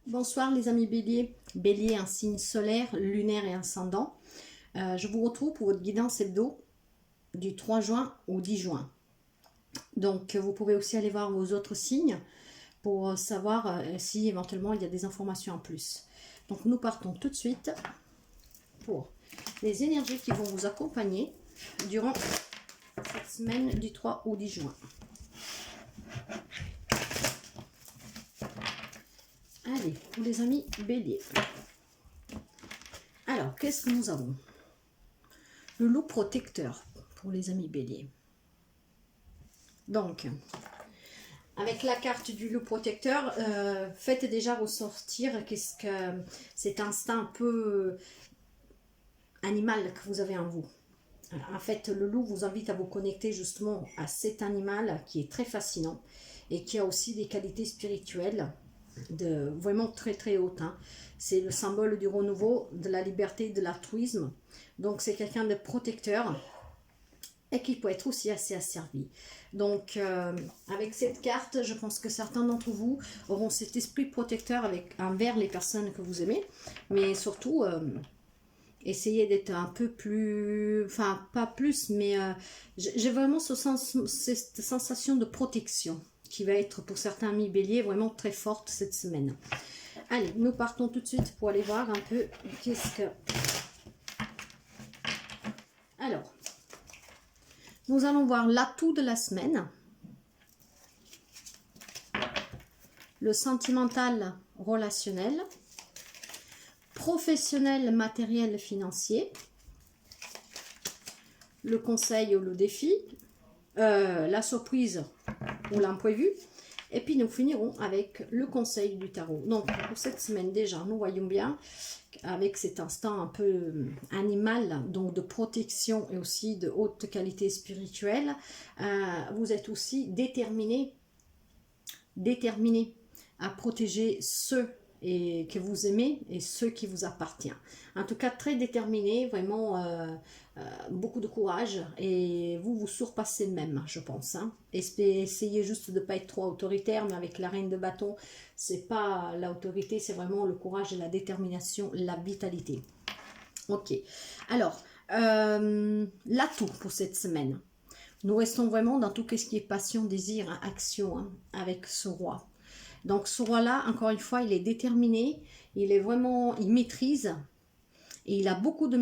Bonsoir les amis Bélier. Bélier, un signe solaire, lunaire et ascendant. Je vous retrouve pour votre guidance hebdo du 3 juin au 10 juin. Donc vous pouvez aussi aller voir vos autres signes pour savoir si éventuellement il y a des informations en plus. Donc nous partons tout de suite pour les énergies qui vont vous accompagner durant cette semaine du 3 au 10 juin. Allez, pour les amis Bélier. Alors, qu'est-ce que nous avons? Le loup protecteur pour les amis Bélier. Donc, avec la carte du loup protecteur, faites déjà ressortir qu'est-ce que cet instinct un peu animal que vous avez en vous. En fait, le loup vous invite à vous connecter justement à cet animal qui est très fascinant et qui a aussi des qualités spirituelles vraiment très très haute. C'est le symbole du renouveau, de la liberté, de l'altruisme. Donc c'est quelqu'un de protecteur et qui peut être aussi assez asservi. Donc avec cette carte, je pense que certains d'entre vous auront cet esprit protecteur envers les personnes que vous aimez, mais surtout essayez d'être un peu plus, enfin pas plus, mais j'ai vraiment cette sensation de protection qui va être pour certains amis Bélier vraiment très forte cette semaine. Allez, nous partons tout de suite pour aller voir un peu qu'est-ce que... Alors, nous allons voir l'atout de la semaine, le sentimental relationnel, professionnel matériel financier, le conseil ou le défi, la surprise ou l'imprévu, et puis nous finirons avec le conseil du tarot. Donc pour cette semaine déjà, nous voyons bien avec cet instinct un peu animal, donc de protection et aussi de haute qualité spirituelle, vous êtes aussi déterminé à protéger ceux que vous aimez et ceux qui vous appartiennent. En tout cas, très déterminé, vraiment beaucoup de courage et vous surpassez même, je pense. Essayez juste de ne pas être trop autoritaire, mais avec la reine de bâton, c'est pas l'autorité, c'est vraiment le courage et la détermination, la vitalité. Ok, alors, l'atout pour cette semaine. Nous restons vraiment dans tout ce qui est passion, désir, action, avec ce roi. Donc ce roi-là, encore une fois, il est déterminé, il maîtrise et il a beaucoup de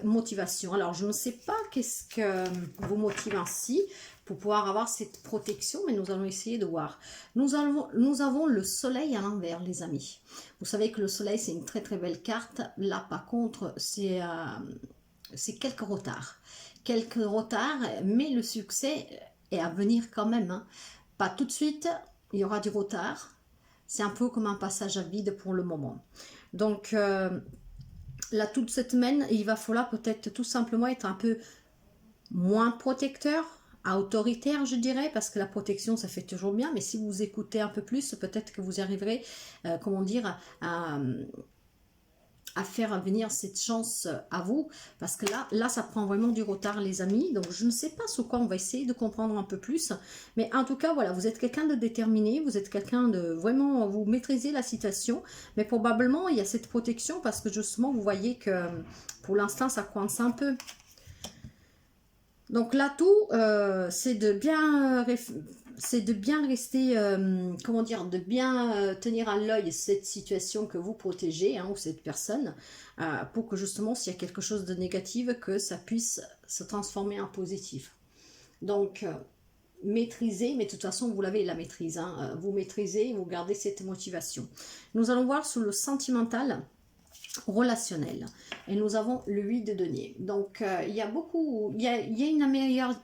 motivation. Alors je ne sais pas qu'est-ce que vous motive ainsi pour pouvoir avoir cette protection, mais nous allons essayer de voir. Nous avons le soleil à l'envers, les amis. Vous savez que le soleil, c'est une très très belle carte. Là, par contre, c'est quelques retards. Quelques retards, mais le succès est à venir quand même. Pas tout de suite, il y aura du retard. C'est un peu comme un passage à vide pour le moment. Donc, là, toute cette semaine, il va falloir peut-être tout simplement être un peu moins protecteur, autoritaire, je dirais, parce que la protection, ça fait toujours bien. Mais si vous écoutez un peu plus, peut-être que vous arriverez, comment dire, à faire venir cette chance à vous, parce que là ça prend vraiment du retard, les amis. Donc je ne sais pas sur quoi on va essayer de comprendre un peu plus, mais en tout cas voilà, vous êtes quelqu'un de déterminé, vous êtes quelqu'un de vraiment, vous maîtrisez la situation, mais probablement il y a cette protection parce que justement vous voyez que pour l'instant ça coince un peu. Donc l'atout, c'est de bien rester, comment dire, de bien tenir à l'œil cette situation que vous protégez, ou cette personne, pour que justement, s'il y a quelque chose de négatif, que ça puisse se transformer en positif. Donc, maîtrisez, mais de toute façon, vous l'avez la maîtrise, vous maîtrisez, vous gardez cette motivation. Nous allons voir sur le sentimental relationnel et nous avons le 8 de denier. Donc il y a une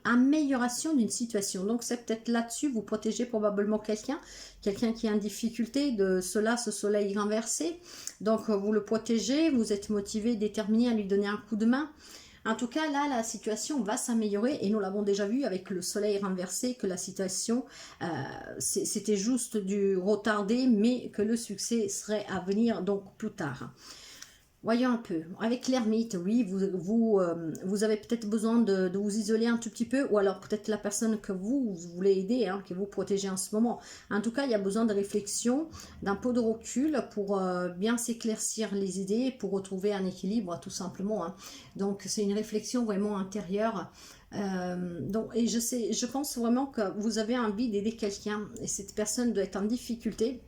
amélioration d'une situation, donc c'est peut-être là-dessus, vous protégez probablement quelqu'un qui est en difficulté de ce soleil renversé, donc vous le protégez, vous êtes motivé, déterminé à lui donner un coup de main. En tout cas, là, la situation va s'améliorer et nous l'avons déjà vu avec le soleil renversé que la situation, c'était juste du retardé, mais que le succès serait à venir donc plus tard. Voyons un peu. Avec l'ermite, oui, vous avez peut-être besoin de vous isoler un tout petit peu, ou alors peut-être la personne que vous voulez aider, hein, que vous protégez en ce moment. En tout cas, il y a besoin de réflexion, d'un peu de recul pour bien s'éclaircir les idées, pour retrouver un équilibre, tout simplement. Hein. Donc, c'est une réflexion vraiment intérieure. Et je pense vraiment que vous avez envie d'aider quelqu'un, et cette personne doit être en difficulté.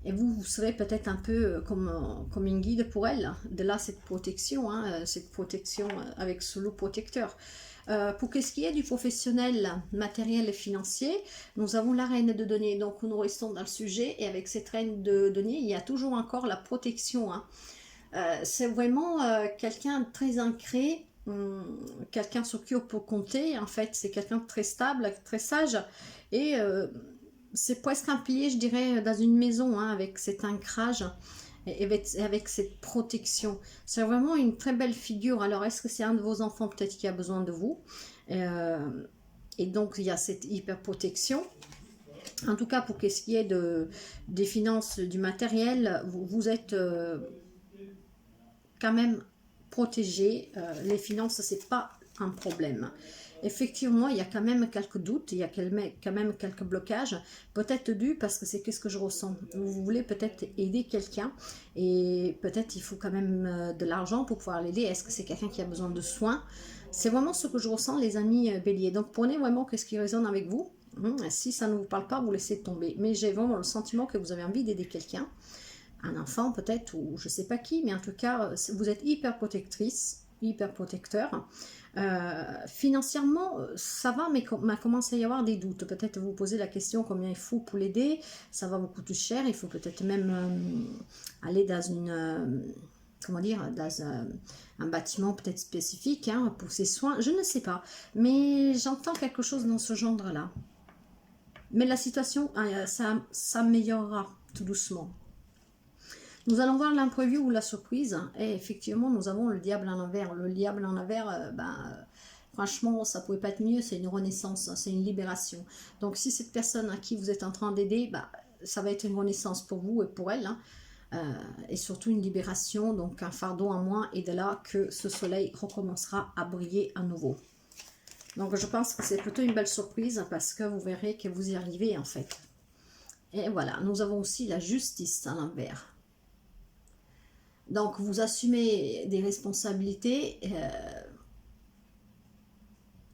Et vous serez peut-être un peu comme une guide pour elle. De là, cette protection avec ce lot protecteur. Pour ce qui est du professionnel, matériel et financier, nous avons la reine de deniers. Donc, nous restons dans le sujet. Et avec cette reine de deniers, il y a toujours encore la protection. Hein. C'est vraiment quelqu'un de très ancré, quelqu'un sur qui on peut compter. En fait, c'est quelqu'un de très stable, très sage. Et c'est presque un pilier, je dirais, dans une maison, hein, avec cet ancrage et avec cette protection. C'est vraiment une très belle figure. Alors, est-ce que c'est un de vos enfants peut-être qui a besoin de vous et donc, il y a cette hyper protection. En tout cas, pour ce qui est des finances, du matériel, vous êtes quand même protégé. Les finances, c'est pas un problème. Effectivement, il y a quand même quelques doutes, il y a quand même quelques blocages, peut-être dû parce que c'est ce que je ressens. Vous voulez peut-être aider quelqu'un et peut-être il faut quand même de l'argent pour pouvoir l'aider. Est-ce que c'est quelqu'un qui a besoin de soins? C'est vraiment ce que je ressens, les amis béliers. Donc prenez vraiment ce qui résonne avec vous. Si ça ne vous parle pas, vous laissez tomber. Mais j'ai vraiment le sentiment que vous avez envie d'aider quelqu'un. Un enfant peut-être, ou je ne sais pas qui, mais en tout cas, vous êtes hyper protectrice, hyper protecteur. Financièrement, ça va, mais il commence à y avoir des doutes. Peut-être vous posez la question combien il faut pour l'aider. Ça va vous coûter cher. Il faut peut-être même aller dans comment dire, dans un bâtiment peut-être spécifique hein, pour ses soins. Je ne sais pas, mais j'entends quelque chose dans ce genre-là. Mais la situation, ça s'améliorera tout doucement. Nous allons voir l'imprévu ou la surprise. Et effectivement, nous avons le diable en envers. Le diable en envers, franchement, ça ne pouvait pas être mieux. C'est une renaissance, c'est une libération. Donc, si cette personne à qui vous êtes en train d'aider, ça va être une renaissance pour vous et pour elle. Hein. Et surtout une libération, donc un fardeau en moins. Et de là que ce soleil recommencera à briller à nouveau. Donc, je pense que c'est plutôt une belle surprise parce que vous verrez que vous y arrivez en fait. Et voilà, nous avons aussi la justice à l'envers. Donc, vous assumez des responsabilités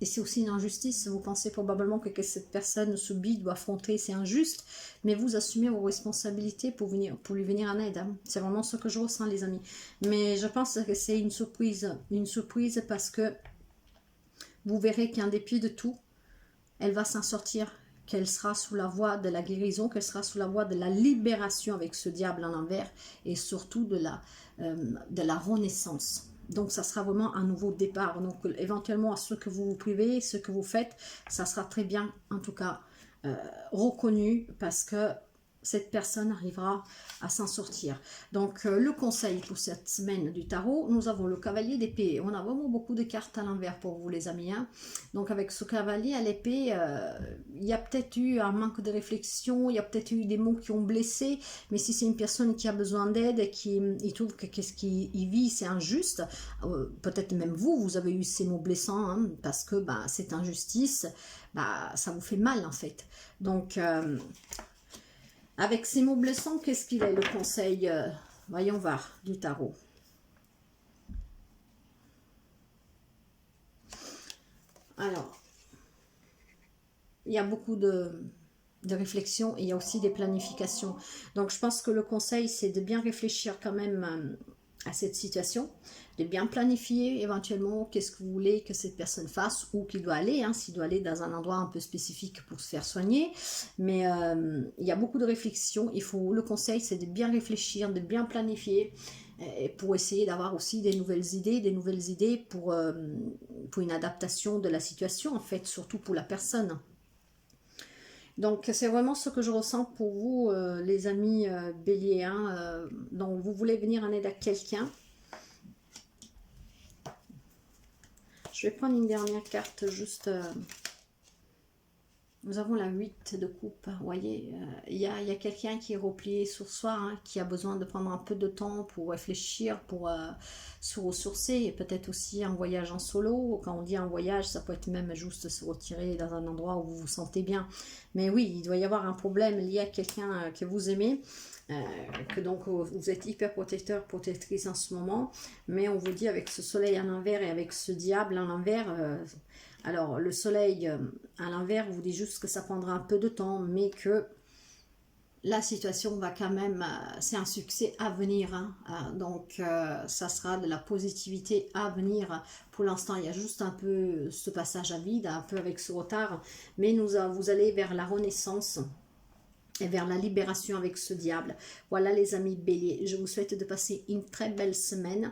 et c'est aussi une injustice. Vous pensez probablement que cette personne subit, doit affronter, c'est injuste, mais vous assumez vos responsabilités pour lui venir en aide. Hein. C'est vraiment ce que je ressens, les amis. Mais je pense que c'est une surprise parce que vous verrez qu'en dépit de tout, elle va s'en sortir, qu'elle sera sous la voie de la guérison, qu'elle sera sous la voie de la libération avec ce diable en envers et surtout de la renaissance. Donc, ça sera vraiment un nouveau départ. Donc, éventuellement, à ce que vous vous privez, ce que vous faites, ça sera très bien, en tout cas, reconnu parce que cette personne arrivera à s'en sortir. Donc, le conseil pour cette semaine du tarot, nous avons le cavalier d'épée. On a vraiment beaucoup de cartes à l'envers pour vous, les amis. Hein. Donc, avec ce cavalier à l'épée, il y a peut-être eu un manque de réflexion, il y a peut-être eu des mots qui ont blessé, mais si c'est une personne qui a besoin d'aide et qui trouve que qu'est-ce qu'il vit, c'est injuste, peut-être même vous avez eu ces mots blessants, hein, parce que cette injustice, ça vous fait mal, en fait. Donc, avec ces mots blessants, qu'est-ce qu'il est le conseil voyons voir, du tarot. Alors, il y a beaucoup de réflexion et il y a aussi des planifications. Donc, je pense que le conseil, c'est de bien réfléchir quand même à cette situation, de bien planifier éventuellement qu'est-ce que vous voulez que cette personne fasse ou qu'il doit aller, hein, s'il doit aller dans un endroit un peu spécifique pour se faire soigner. Mais il y a beaucoup de réflexion. Le conseil, c'est de bien réfléchir, de bien planifier pour essayer d'avoir aussi des nouvelles idées pour une adaptation de la situation, en fait, surtout pour la personne. Donc, c'est vraiment ce que je ressens pour vous, les amis béliers. Hein, donc, vous voulez venir en aide à quelqu'un. Je vais prendre une dernière carte, juste... Nous avons la 8 de coupe. Vous voyez, il y a quelqu'un qui est replié sur soi, hein, qui a besoin de prendre un peu de temps pour réfléchir, pour se ressourcer, et peut-être aussi un voyage en solo. Quand on dit un voyage, ça peut être même juste se retirer dans un endroit où vous vous sentez bien. Mais oui, il doit y avoir un problème lié à quelqu'un que vous aimez, que donc vous êtes hyper protecteur, protectrice en ce moment. Mais on vous dit avec ce soleil à l'envers et avec ce diable à l'envers... alors, le soleil, à l'inverse, vous dit juste que ça prendra un peu de temps, mais que la situation va quand même, c'est un succès à venir. Hein. Donc, ça sera de la positivité à venir. Pour l'instant, il y a juste un peu ce passage à vide, un peu avec ce retard, mais vous allez vers la renaissance et vers la libération avec ce diable. Voilà les amis béliers, je vous souhaite de passer une très belle semaine.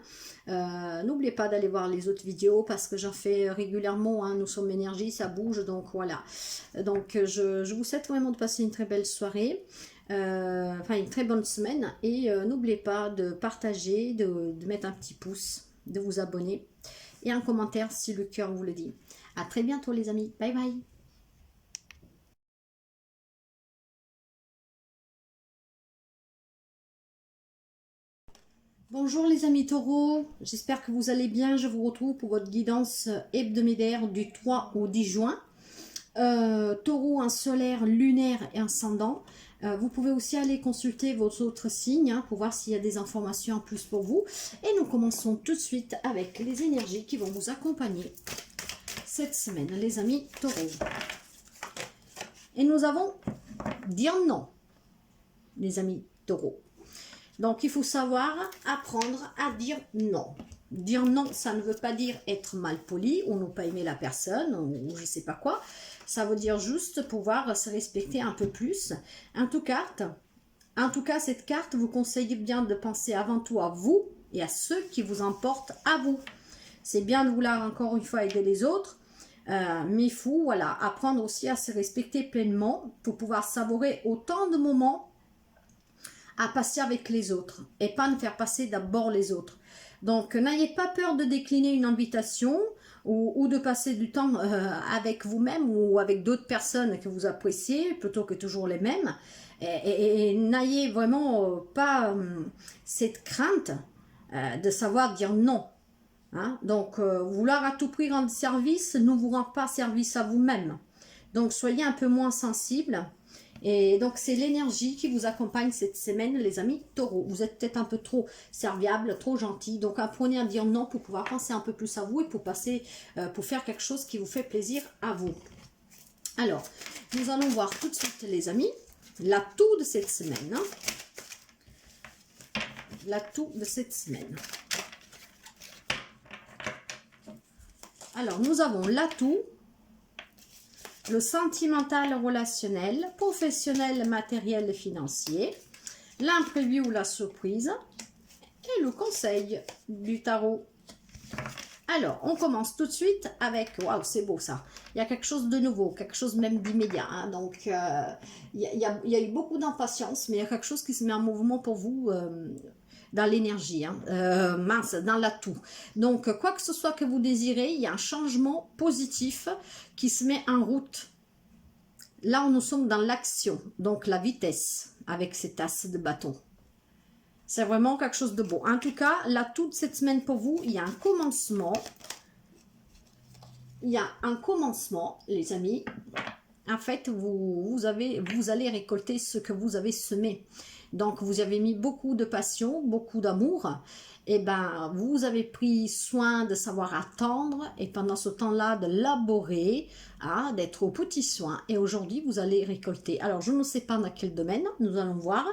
N'oubliez pas d'aller voir les autres vidéos parce que j'en fais régulièrement, hein, nous sommes énergie, ça bouge, donc voilà. Donc je vous souhaite vraiment de passer une très belle soirée, enfin une très bonne semaine, et n'oubliez pas de partager, de mettre un petit pouce, de vous abonner et un commentaire si le cœur vous le dit. À très bientôt les amis, bye bye. Bonjour les amis taureaux, j'espère que vous allez bien. Je vous retrouve pour votre guidance hebdomadaire du 3 au 10 juin. Taureau, un solaire, lunaire et ascendant. Vous pouvez aussi aller consulter vos autres signes, hein, pour voir s'il y a des informations en plus pour vous. Et nous commençons tout de suite avec les énergies qui vont vous accompagner cette semaine, les amis taureaux. Et nous avons dire non, les amis taureaux. Donc, il faut savoir apprendre à dire non. Dire non, ça ne veut pas dire être mal poli ou ne pas aimer la personne ou je ne sais pas quoi. Ça veut dire juste pouvoir se respecter un peu plus. En tout cas, cette carte vous conseille bien de penser avant tout à vous et à ceux qui vous importent à vous. C'est bien de vouloir encore une fois aider les autres, mais il faut voilà, apprendre aussi à se respecter pleinement pour pouvoir savourer autant de moments à passer avec les autres et pas ne faire passer d'abord les autres. Donc, n'ayez pas peur de décliner une invitation ou de passer du temps avec vous-même ou avec d'autres personnes que vous appréciez plutôt que toujours les mêmes. Et n'ayez vraiment pas cette crainte de savoir dire non. Hein? Donc, vouloir à tout prix rendre service ne vous rend pas service à vous-même. Donc, soyez un peu moins sensible. Et donc, c'est l'énergie qui vous accompagne cette semaine, les amis taureaux. Vous êtes peut-être un peu trop serviable, trop gentil. Donc, apprenez à dire non pour pouvoir penser un peu plus à vous et pour passer, pour faire quelque chose qui vous fait plaisir à vous. Alors, nous allons voir tout de suite, les amis, l'atout de cette semaine. Hein. L'atout de cette semaine. Alors, nous avons l'atout. Le sentimental relationnel, professionnel, matériel et financier, l'imprévu ou la surprise et le conseil du tarot. Alors, on commence tout de suite avec, waouh, c'est beau ça, il y a quelque chose de nouveau, quelque chose même d'immédiat, hein, donc il y a eu beaucoup d'impatience, mais il y a quelque chose qui se met en mouvement pour vous dans l'énergie, hein, dans l'atout. Donc, quoi que ce soit que vous désirez, il y a un changement positif qui se met en route. Là, nous sommes dans l'action, donc la vitesse, avec cet as de bâton. C'est vraiment quelque chose de beau. En tout cas, l'atout de cette semaine pour vous, il y a un commencement. Il y a un commencement, les amis. En fait, vous allez récolter ce que vous avez semé. Donc, vous avez mis beaucoup de passion, beaucoup d'amour. Et ben, vous avez pris soin de savoir attendre et pendant ce temps-là, de laborer, hein, d'être au petit soin. Et aujourd'hui, vous allez récolter. Alors, je ne sais pas dans quel domaine, nous allons voir.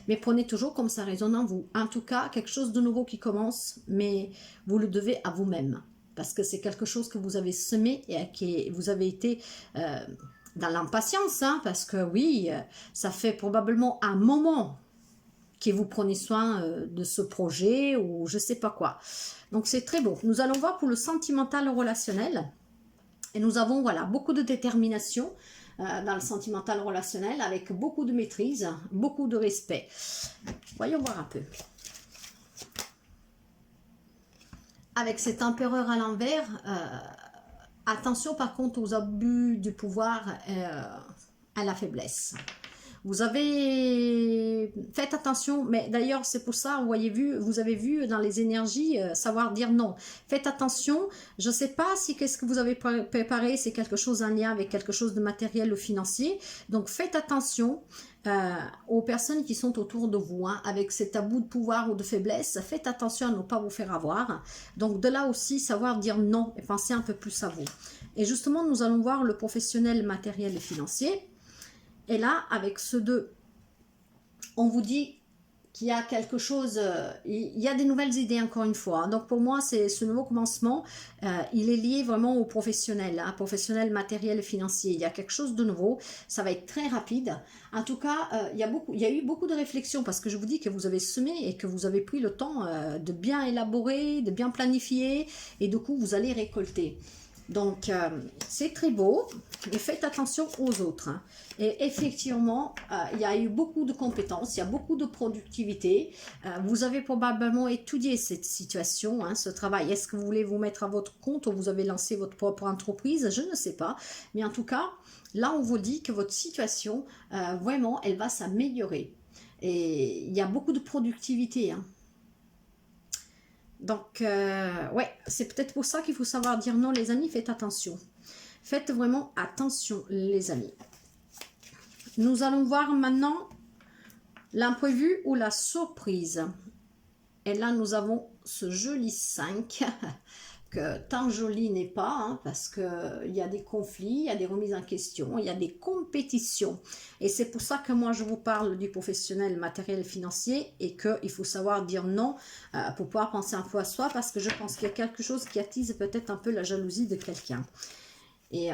Mais prenez toujours comme ça résonne en vous. En tout cas, quelque chose de nouveau qui commence, mais vous le devez à vous-même. Parce que c'est quelque chose que vous avez semé et que vous avez été... dans l'impatience, hein, parce que oui, ça fait probablement un moment que vous prenez soin de ce projet ou je sais pas quoi. Donc c'est très beau. Nous allons voir pour le sentimental relationnel. Et nous avons voilà beaucoup de détermination dans le sentimental relationnel avec beaucoup de maîtrise, beaucoup de respect. Voyons voir un peu. Avec cet empereur à l'envers, Attention par contre aux abus du pouvoir, à la faiblesse. Vous avez... Faites attention, mais d'ailleurs c'est pour ça, vous avez vu dans les énergies, savoir dire non. Faites attention, je ne sais pas si qu'est-ce que vous avez préparé, c'est quelque chose en lien avec quelque chose de matériel ou financier. Donc faites attention aux personnes qui sont autour de vous, hein, avec cet abus de pouvoir ou de faiblesse. Faites attention à ne pas vous faire avoir. Donc de là aussi, savoir dire non et penser un peu plus à vous. Et justement, nous allons voir le professionnel matériel et financier. Et là, avec ce 2, on vous dit qu'il y a quelque chose, il y a des nouvelles idées encore une fois. Donc pour moi, c'est ce nouveau commencement, il est lié vraiment au professionnel, hein, professionnel matériel et financier. Il y a quelque chose de nouveau, ça va être très rapide. En tout cas, il y a eu beaucoup de réflexions parce que je vous dis que vous avez semé et que vous avez pris le temps de bien élaborer, de bien planifier et du coup, vous allez récolter. Donc, c'est très beau, et faites attention aux autres. Hein. Et effectivement, il y a eu beaucoup de compétences, il y a beaucoup de productivité. Vous avez probablement étudié cette situation, hein, ce travail. Est-ce que vous voulez vous mettre à votre compte ou vous avez lancé votre propre entreprise? Je ne sais pas. Mais en tout cas, là, on vous dit que votre situation, vraiment, elle va s'améliorer. Et il y a beaucoup de productivité, hein. Donc, ouais, c'est peut-être pour ça qu'il faut savoir dire non, les amis, faites attention. Faites vraiment attention, les amis. Nous allons voir maintenant l'imprévu ou la surprise. Et là, nous avons ce joli 5, que tant joli n'est pas, hein, parce qu'il y a des conflits, il y a des remises en question, il y a des compétitions. Et c'est pour ça que moi, je vous parle du professionnel matériel et financier et qu'il faut savoir dire non pour pouvoir penser un peu à soi, parce que je pense qu'il y a quelque chose qui attise peut-être un peu la jalousie de quelqu'un. Et...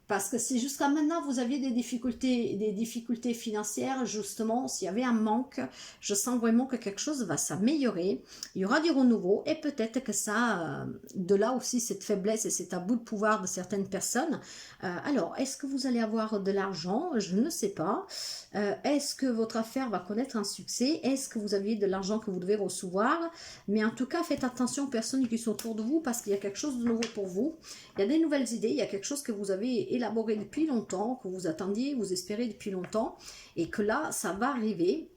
parce que si jusqu'à maintenant vous aviez des difficultés financières, justement, s'il y avait un manque, je sens vraiment que quelque chose va s'améliorer. Il y aura du renouveau et peut-être que ça, de là aussi cette faiblesse et cet abus de pouvoir de certaines personnes. Alors, est-ce que vous allez avoir de l'argent? Je ne sais pas. Est-ce que votre affaire va connaître un succès? Est-ce que vous aviez de l'argent que vous devez recevoir? Mais en tout cas, faites attention aux personnes qui sont autour de vous parce qu'il y a quelque chose de nouveau pour vous. Il y a des nouvelles idées, il y a quelque chose que vous avez élaboré depuis longtemps, que vous attendiez, vous espérez depuis longtemps, et que là, ça va arriver.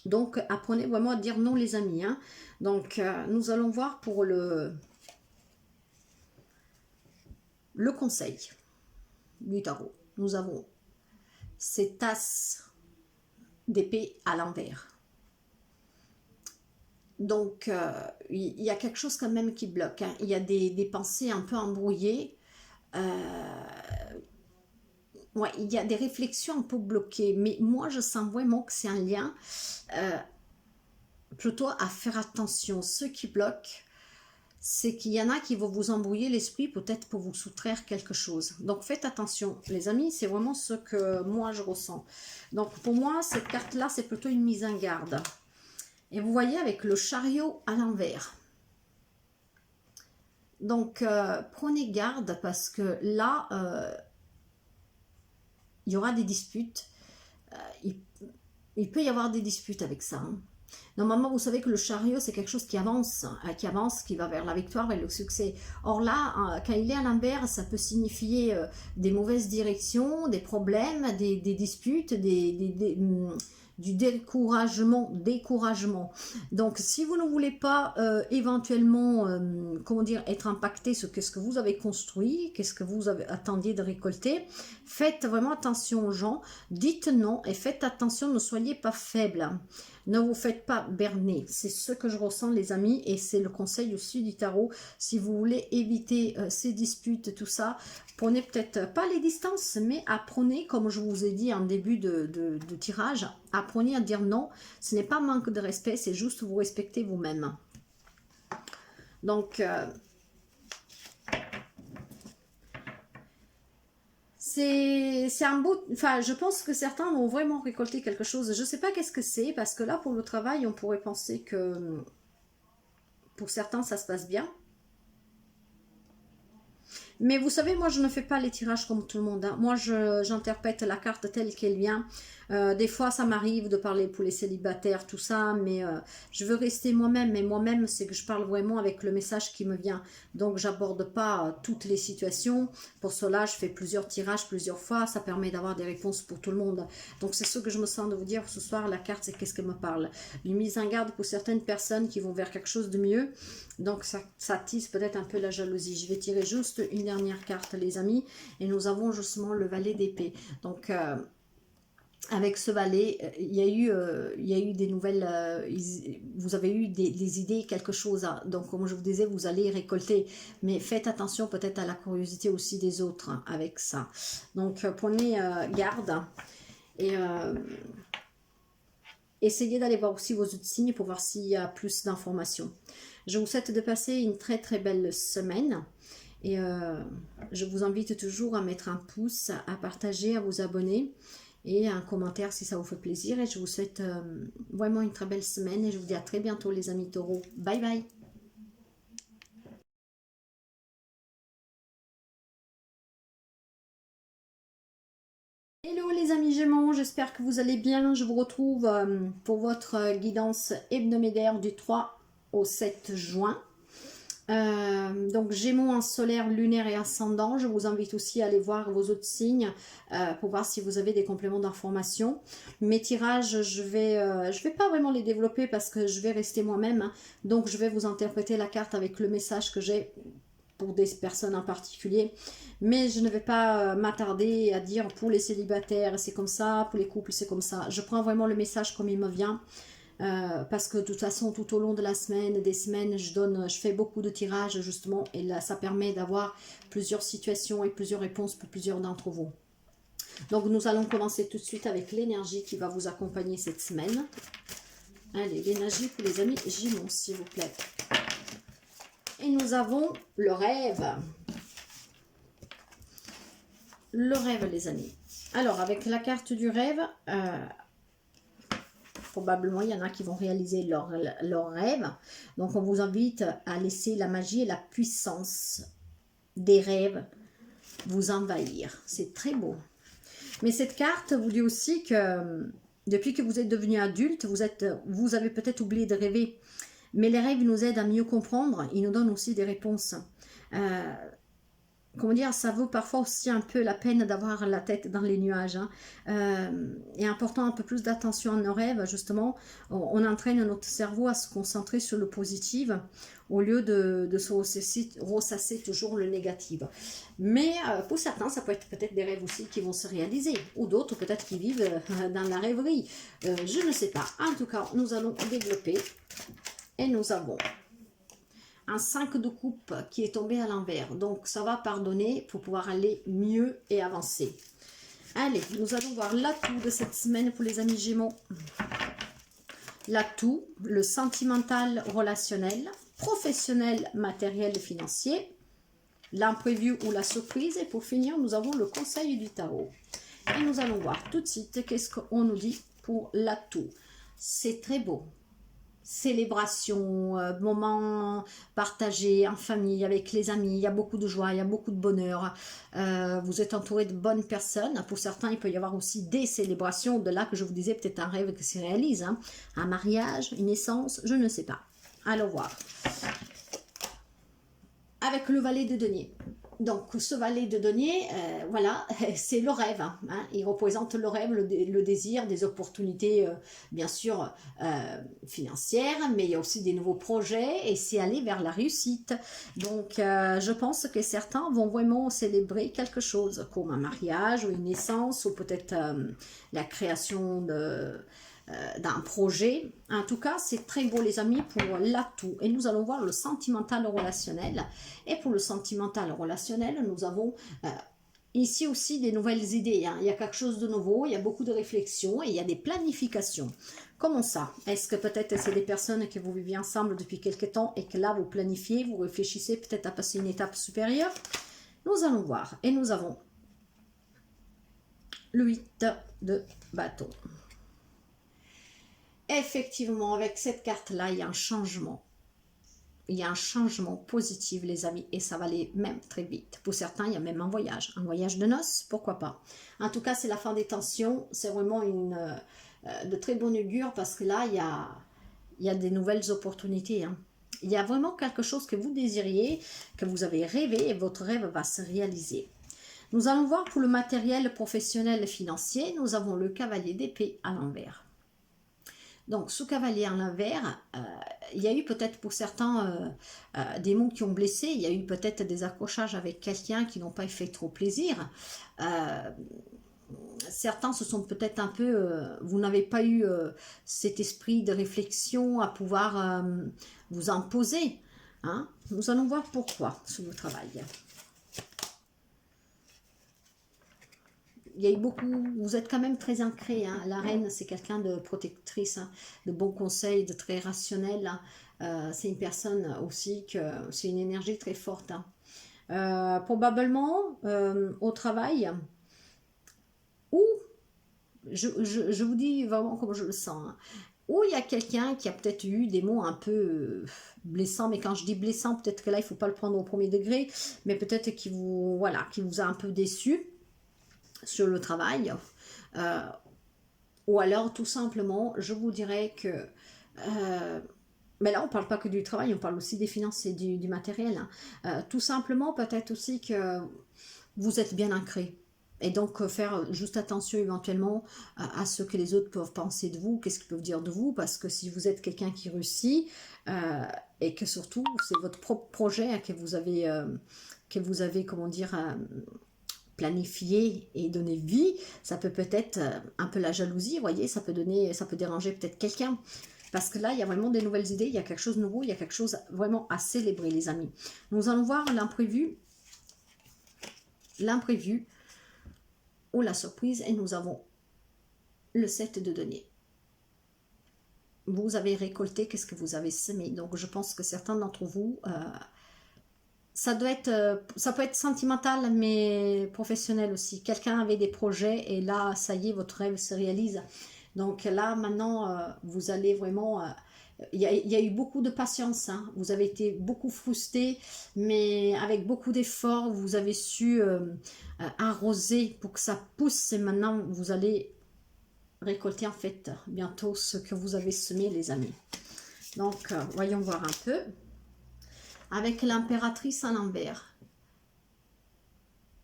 Donc, apprenez vraiment à dire non, les amis. Hein. Donc, nous allons voir pour le conseil du tarot. Nous avons ces tasses d'épée à l'envers. Donc, il y a quelque chose quand même qui bloque. Hein. Il y a des pensées un peu embrouillées. Ouais, il y a des réflexions un peu bloquées. Mais moi, je sens vraiment que c'est un lien plutôt à faire attention. Ce qui bloque, c'est qu'il y en a qui vont vous embrouiller l'esprit peut-être pour vous soustraire quelque chose. Donc, faites attention. Les amis, c'est vraiment ce que moi, je ressens. Donc, pour moi, cette carte-là, c'est plutôt une mise en garde. Et vous voyez avec le chariot à l'envers. Donc, prenez garde parce que là, il y aura des disputes. Il peut y avoir des disputes avec ça. Hein. Normalement, vous savez que le chariot, c'est quelque chose qui avance, qui va vers la victoire, vers le succès. Or là, quand il est à l'envers, ça peut signifier des mauvaises directions, des problèmes, des disputes, du découragement. Donc, si vous ne voulez pas éventuellement, comment dire, être impacté sur qu'est-ce que vous avez construit, qu'est-ce que vous attendiez de récolter, faites vraiment attention aux gens, dites non et faites attention, ne soyez pas faible. Ne vous faites pas berner. C'est ce que je ressens, les amis, et c'est le conseil aussi du tarot. Si vous voulez éviter ces disputes, tout ça, prenez peut-être pas les distances, mais apprenez, comme je vous ai dit en début de tirage, apprenez à dire non. Ce n'est pas manque de respect, c'est juste vous respecter vous-même. Donc, c'est un beau... Enfin, je pense que certains vont vraiment récolter quelque chose. Je ne sais pas qu'est-ce que c'est, parce que là, pour le travail, on pourrait penser que pour certains, ça se passe bien. Mais vous savez, moi, je ne fais pas les tirages comme tout le monde, hein. Moi, j'interprète la carte telle qu'elle vient. Des fois, ça m'arrive de parler pour les célibataires, tout ça, mais je veux rester moi-même. Et moi-même, c'est que je parle vraiment avec le message qui me vient. Donc, j'aborde pas toutes les situations. Pour cela, je fais plusieurs tirages, plusieurs fois. Ça permet d'avoir des réponses pour tout le monde. Donc, c'est ce que je me sens de vous dire ce soir. La carte, c'est qu'est-ce qu'elle me parle. Une mise en garde pour certaines personnes qui vont vers quelque chose de mieux. Donc, ça attise peut-être un peu la jalousie. Je vais tirer juste une dernière carte, les amis. Et nous avons justement le valet d'épée. Donc, avec ce valet, il y a eu des nouvelles, vous avez eu des idées, quelque chose. Donc, comme je vous disais, vous allez récolter. Mais faites attention peut-être à la curiosité aussi des autres avec ça. Donc, prenez garde. Et essayez d'aller voir aussi vos autres signes pour voir s'il y a plus d'informations. Je vous souhaite de passer une très très belle semaine. Et je vous invite toujours à mettre un pouce, à partager, à vous abonner et un commentaire si ça vous fait plaisir. Et je vous souhaite vraiment une très belle semaine et je vous dis à très bientôt les amis taureaux. Bye bye. Hello les amis Gémeaux, j'espère que vous allez bien. Je vous retrouve pour votre guidance hebdomadaire du 3 au 7 juin. Donc Gémeaux en solaire, lunaire et ascendant. Je vous invite aussi à aller voir vos autres signes pour voir si vous avez des compléments d'information. Mes tirages, je vais pas vraiment les développer parce que je vais rester moi-même, hein. Donc je vais vous interpréter la carte avec le message que j'ai pour des personnes en particulier. Mais je ne vais pas m'attarder à dire pour les célibataires c'est comme ça, pour les couples c'est comme ça. Je prends vraiment le message comme il me vient. Parce que de toute façon tout au long de la semaine, des semaines, je fais beaucoup de tirages justement et là ça permet d'avoir plusieurs situations et plusieurs réponses pour plusieurs d'entre vous. Donc nous allons commencer tout de suite avec l'énergie qui va vous accompagner cette semaine. Allez, l'énergie pour les amis Gémeaux s'il vous plaît. Et nous avons le rêve. Le rêve les amis. Alors avec la carte du rêve, probablement, il y en a qui vont réaliser leur rêve. Donc, on vous invite à laisser la magie et la puissance des rêves vous envahir. C'est très beau. Mais cette carte vous dit aussi que depuis que vous êtes devenu adulte, vous avez peut-être oublié de rêver. Mais les rêves nous aident à mieux comprendre. Ils nous donnent aussi des réponses. Comment dire, ça vaut parfois aussi un peu la peine d'avoir la tête dans les nuages, hein. Et en portant un peu plus d'attention à nos rêves, justement, on entraîne notre cerveau à se concentrer sur le positif au lieu de se ressasser toujours le négatif. Mais pour certains, ça peut être peut-être des rêves aussi qui vont se réaliser, ou d'autres peut-être qui vivent dans la rêverie. Je ne sais pas. En tout cas, nous allons développer et nous avons un 5 de coupe qui est tombé à l'envers. Donc, ça va pardonner pour pouvoir aller mieux et avancer. Allez, nous allons voir l'atout de cette semaine pour les amis Gémeaux. L'atout, le sentimental relationnel, professionnel, matériel et financier, l'imprévu ou la surprise. Et pour finir, nous avons le conseil du tarot. Et nous allons voir tout de suite qu'est-ce qu'on nous dit pour l'atout. C'est très beau. Célébration, moments partagés en famille, avec les amis, il y a beaucoup de joie, il y a beaucoup de bonheur, vous êtes entouré de bonnes personnes. Pour certains, il peut y avoir aussi des célébrations, de là que je vous disais peut-être un rêve qui se réalise, hein. Un mariage, une naissance, je ne sais pas. Allons voir. Avec le valet de denier. Donc, ce valet de denier, voilà, c'est le rêve, hein. Il représente le rêve, le désir, des opportunités, bien sûr, financières, mais il y a aussi des nouveaux projets et c'est aller vers la réussite. Donc, je pense que certains vont vraiment célébrer quelque chose, comme un mariage ou une naissance, ou peut-être la création d'un projet. En tout cas, c'est très beau les amis pour l'atout. Et nous allons voir le sentimental relationnel. Et pour le sentimental relationnel, nous avons ici aussi des nouvelles idées, hein. Il y a quelque chose de nouveau, il y a beaucoup de réflexions et il y a des planifications. Comment ça? Est-ce que peut-être c'est des personnes que vous vivez ensemble depuis quelque temps et que là vous planifiez, vous réfléchissez peut-être à passer une étape supérieure? Nous allons voir. Et nous avons le 8 de bâton. Effectivement, avec cette carte-là, il y a un changement. il y a un changement positif, les amis, et ça va aller même très vite. Pour certains, il y a même un voyage de noces, pourquoi pas. En tout cas, c'est la fin des tensions, c'est vraiment de très bonne augure, parce que là, il y a des nouvelles opportunités, hein. Il y a vraiment quelque chose que vous désiriez, que vous avez rêvé, et votre rêve va se réaliser. Nous allons voir pour le matériel professionnel et financier, nous avons le cavalier d'épée à l'envers. Donc, ce cavalier à l'envers, il y a eu peut-être pour certains des mots qui ont blessé, il y a eu peut-être des accrochages avec quelqu'un qui n'ont pas fait trop plaisir. Certains se sont peut-être un peu, vous n'avez pas eu cet esprit de réflexion à pouvoir vous imposer. Hein. Nous allons voir pourquoi sur le travail. Il y a eu beaucoup, vous êtes quand même très ancré, hein. La reine, c'est quelqu'un de protectrice, hein, de bons conseils, de très rationnel. Hein. C'est une personne aussi que c'est une énergie très forte. Hein. Probablement au travail, ou je vous dis vraiment comme je le sens, hein, ou il y a quelqu'un qui a peut-être eu des mots un peu blessants, mais quand je dis blessant, peut-être que là, il ne faut pas le prendre au premier degré, mais peut-être qu'il vous, voilà, qui vous a un peu déçu sur le travail, ou alors tout simplement je vous dirais que mais là on parle pas que du travail, on parle aussi des finances et du matériel, hein. Tout simplement peut-être aussi que vous êtes bien ancré et donc faire juste attention éventuellement à ce que les autres peuvent penser de vous, qu'est-ce qu'ils peuvent dire de vous, parce que si vous êtes quelqu'un qui réussit et que surtout c'est votre propre projet que vous avez comment dire planifier et donner vie, ça peut être un peu la jalousie, vous voyez, ça peut déranger peut-être quelqu'un. Parce que là, il y a vraiment des nouvelles idées, il y a quelque chose de nouveau, il y a quelque chose vraiment à célébrer, les amis. Nous allons voir l'imprévu ou la surprise, et nous avons le 7 de denier. Vous avez récolté, qu'est-ce que vous avez semé. Donc, je pense que certains d'entre vous... ça peut être sentimental, mais professionnel aussi. Quelqu'un avait des projets et là, ça y est, votre rêve se réalise. Donc là, maintenant, vous allez vraiment... il y a eu beaucoup de patience. Hein. Vous avez été beaucoup frustré, mais avec beaucoup d'efforts, vous avez su arroser pour que ça pousse. Et maintenant, vous allez récolter en fait bientôt ce que vous avez semé, les amis. Donc, voyons voir un peu. Avec l'impératrice à l'envers.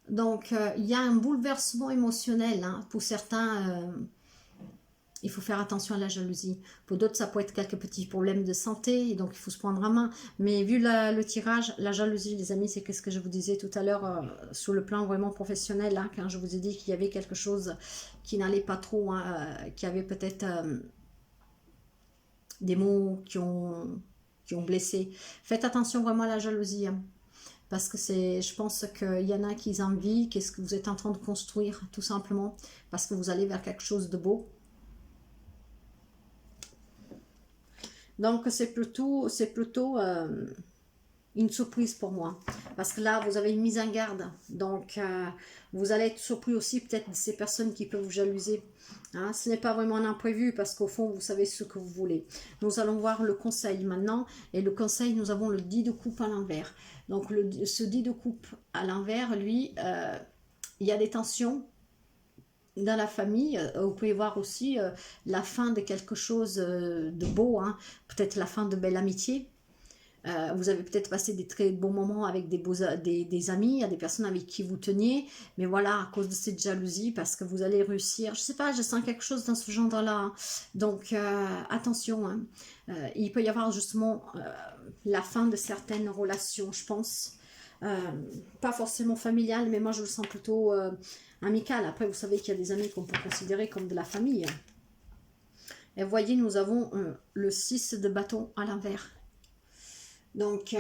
Donc, il y a un bouleversement émotionnel. Hein. Pour certains, il faut faire attention à la jalousie. Pour d'autres, ça peut être quelques petits problèmes de santé. Et donc, il faut se prendre en main. Mais vu le tirage, la jalousie, les amis, c'est ce que je vous disais tout à l'heure sur le plan vraiment professionnel. Hein, quand je vous ai dit qu'il y avait quelque chose qui n'allait pas trop. Hein, qui avait peut-être des mots qui ont blessé. Faites attention vraiment à la jalousie, hein, parce que je pense qu'il y en a qui envient qu'est-ce que vous êtes en train de construire, tout simplement, parce que vous allez vers quelque chose de beau. Donc c'est plutôt une surprise pour moi, parce que là vous avez une mise en garde, donc vous allez être surpris aussi peut-être de ces personnes qui peuvent vous jalouser. Hein, ce n'est pas vraiment un imprévu, parce qu'au fond vous savez ce que vous voulez. Nous allons voir le conseil maintenant, et le conseil, nous avons le 10 de coupe à l'envers. Donc ce 10 de coupe à l'envers, lui, il y a des tensions dans la famille. Vous pouvez voir aussi la fin de quelque chose de beau, hein, peut-être la fin de belle amitié. Vous avez peut-être passé des très bons moments avec des amis, des personnes avec qui vous teniez, mais voilà, à cause de cette jalousie, parce que vous allez réussir, je sais pas, je sens quelque chose dans ce genre-là, hein. Donc attention, hein. Il peut y avoir justement la fin de certaines relations, je pense, pas forcément familiales, mais moi je le sens plutôt amicales. Après, vous savez qu'il y a des amis qu'on peut considérer comme de la famille. Et vous voyez, nous avons le 6 de bâton à l'envers. Donc, il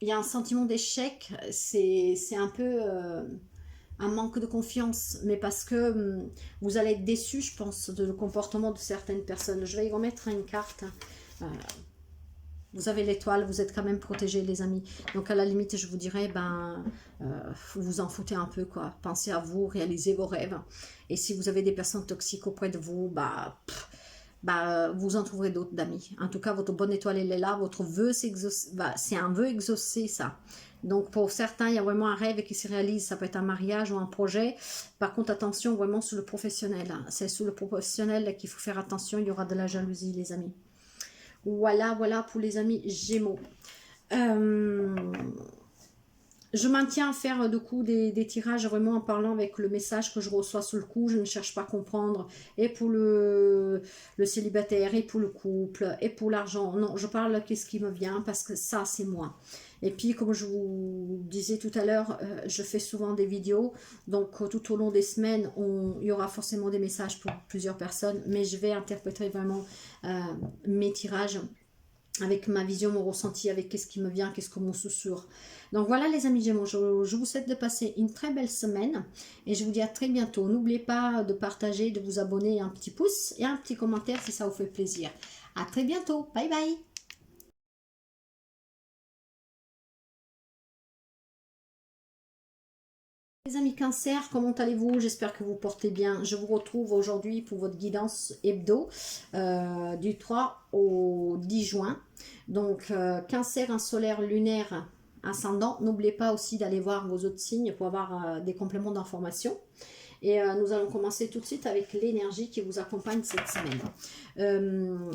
y a un sentiment d'échec, c'est un peu un manque de confiance, mais parce que vous allez être déçu, je pense, de le comportement de certaines personnes. Je vais y remettre une carte. Vous avez l'étoile, vous êtes quand même protégés, les amis. Donc, à la limite, je vous dirais, vous vous en foutez un peu, quoi. Pensez à vous, réalisez vos rêves. Et si vous avez des personnes toxiques auprès de vous, bah, vous en trouverez d'autres d'amis. En tout cas, votre bonne étoile, elle est là. Votre vœu s'exauce. Bah, c'est un vœu exaucé, ça. Donc, pour certains, il y a vraiment un rêve qui se réalise. Ça peut être un mariage ou un projet. Par contre, attention vraiment sur le professionnel. C'est sur le professionnel qu'il faut faire attention. Il y aura de la jalousie, les amis. Voilà, voilà pour les amis Gémeaux. Je maintiens à faire du coup des tirages vraiment en parlant avec le message que je reçois sur le coup. Je ne cherche pas à comprendre. Et pour le célibataire, et pour le couple, et pour l'argent. Non, je parle qu'est-ce qui me vient parce que ça, c'est moi. Et puis, comme je vous disais tout à l'heure, je fais souvent des vidéos. Donc, tout au long des semaines, il y aura forcément des messages pour plusieurs personnes. Mais je vais interpréter vraiment mes tirages avec ma vision, mon ressenti, avec qu'est-ce qui me vient, qu'est-ce que mon susurre. Donc voilà les amis Gémeaux, je vous souhaite de passer une très belle semaine et je vous dis à très bientôt. N'oubliez pas de partager, de vous abonner, un petit pouce et un petit commentaire si ça vous fait plaisir. À très bientôt, bye bye. Les amis Cancer, comment allez-vous? J'espère que vous portez bien. Je vous retrouve aujourd'hui pour votre guidance hebdo du 3 au 10 juin. Donc Cancer, un solaire lunaire ascendant. N'oubliez pas aussi d'aller voir vos autres signes pour avoir des compléments d'information. Et nous allons commencer tout de suite avec l'énergie qui vous accompagne cette semaine.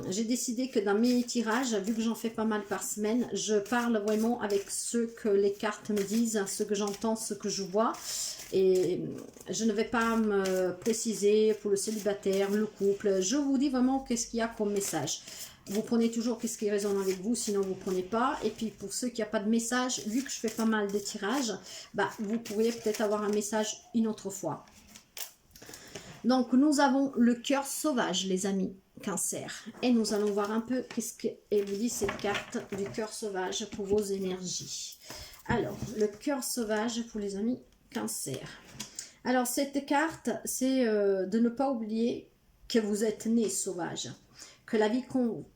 J'ai décidé que dans mes tirages, vu que j'en fais pas mal par semaine, je parle vraiment avec ce que les cartes me disent, ce que j'entends, ce que je vois. Et je ne vais pas me préciser pour le célibataire, le couple. Je vous dis vraiment qu'est-ce qu'il y a comme message. Vous prenez toujours qu'est-ce qui résonne avec vous, sinon vous ne prenez pas. Et puis pour ceux qui n'ont pas de message, vu que je fais pas mal de tirages, bah, vous pourriez peut-être avoir un message une autre fois. Donc, nous avons le cœur sauvage, les amis, Cancer. Et nous allons voir un peu qu'est-ce qu'elle vous dit cette carte du cœur sauvage pour vos énergies. Alors, le cœur sauvage pour les amis Cancer. Alors, cette carte, c'est de ne pas oublier que vous êtes né sauvage. Que la vie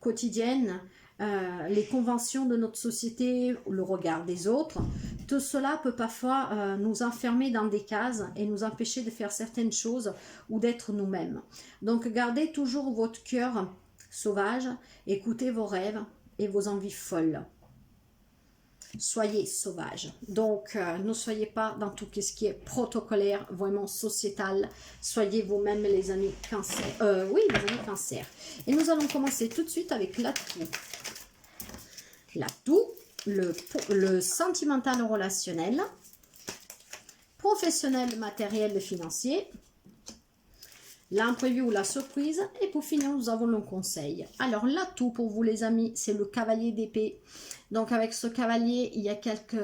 quotidienne, les conventions de notre société, le regard des autres, tout cela peut parfois nous enfermer dans des cases et nous empêcher de faire certaines choses ou d'être nous-mêmes. Donc gardez toujours votre cœur sauvage, écoutez vos rêves et vos envies folles. Soyez sauvage. Donc, ne soyez pas dans tout ce qui est protocolaire, vraiment sociétal. Soyez vous-même les amis Cancer. Oui, les amis Cancer. Et nous allons commencer tout de suite avec l'atout. L'atout, le sentimental relationnel, professionnel, matériel et financier, l'imprévu ou la surprise, et pour finir, nous avons le conseil. Alors, l'atout pour vous, les amis, c'est le cavalier d'épée. Donc, avec ce cavalier, il y a quelques...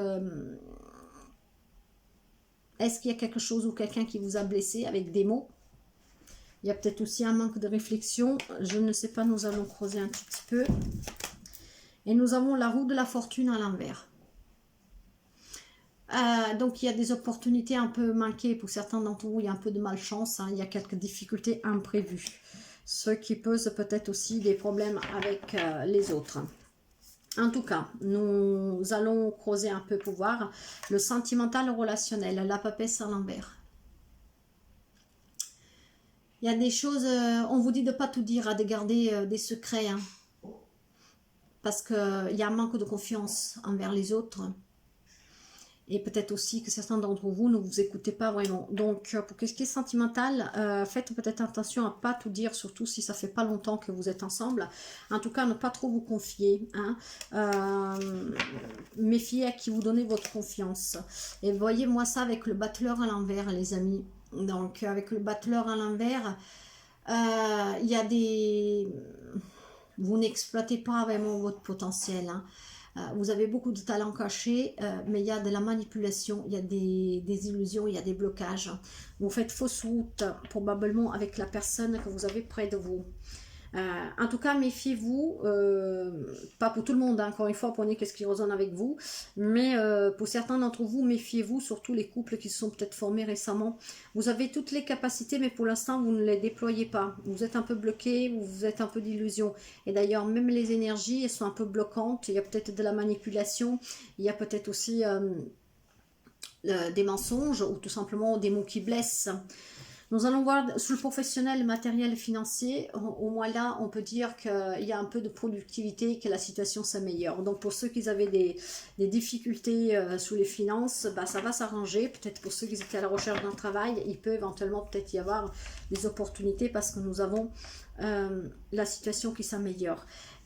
Est-ce qu'il y a quelque chose ou quelqu'un qui vous a blessé avec des mots? Il y a peut-être aussi un manque de réflexion. Je ne sais pas, nous allons creuser un petit peu. Et nous avons la roue de la fortune à l'envers. Donc il y a des opportunités un peu manquées pour certains d'entre vous, il y a un peu de malchance, hein, il y a quelques difficultés imprévues, ce qui pose peut-être aussi des problèmes avec les autres. En tout cas, nous allons creuser un peu pour voir le sentimental relationnel, la papesse à l'envers. Il y a des choses, on vous dit de ne pas tout dire, de garder des secrets, hein, parce qu'il y a un manque de confiance envers les autres. Et peut-être aussi que certains d'entre vous ne vous écoutez pas vraiment. Donc, pour ce qui est sentimental, faites peut-être attention à ne pas tout dire, surtout si ça fait pas longtemps que vous êtes ensemble. En tout cas, ne pas trop vous confier. Hein. Méfiez à qui vous donnez votre confiance. Et voyez-moi ça avec le battleur à l'envers, les amis. Donc, avec le battleur à l'envers, il y a des... Vous n'exploitez pas vraiment votre potentiel, hein. Vous avez beaucoup de talents cachés, mais il y a de la manipulation, il y a des illusions, il y a des blocages. Vous faites fausse route, probablement avec la personne que vous avez près de vous. En tout cas, méfiez-vous, pas pour tout le monde, hein, encore une fois, prenez ce qui résonne avec vous, mais pour certains d'entre vous, méfiez-vous, surtout les couples qui se sont peut-être formés récemment. Vous avez toutes les capacités, mais pour l'instant, vous ne les déployez pas. Vous êtes un peu bloqué, vous êtes un peu d'illusion. Et d'ailleurs, même les énergies, elles sont un peu bloquantes. Il y a peut-être de la manipulation, il y a peut-être aussi des mensonges ou tout simplement des mots qui blessent. Nous allons voir sur le professionnel, matériel et financier. Au moins là, on peut dire qu'il y a un peu de productivité, que la situation s'améliore. Donc pour ceux qui avaient des difficultés sous les finances, bah, ça va s'arranger. Peut-être pour ceux qui étaient à la recherche d'un travail, il peut éventuellement peut-être y avoir des opportunités parce que nous avons la situation qui s'améliore.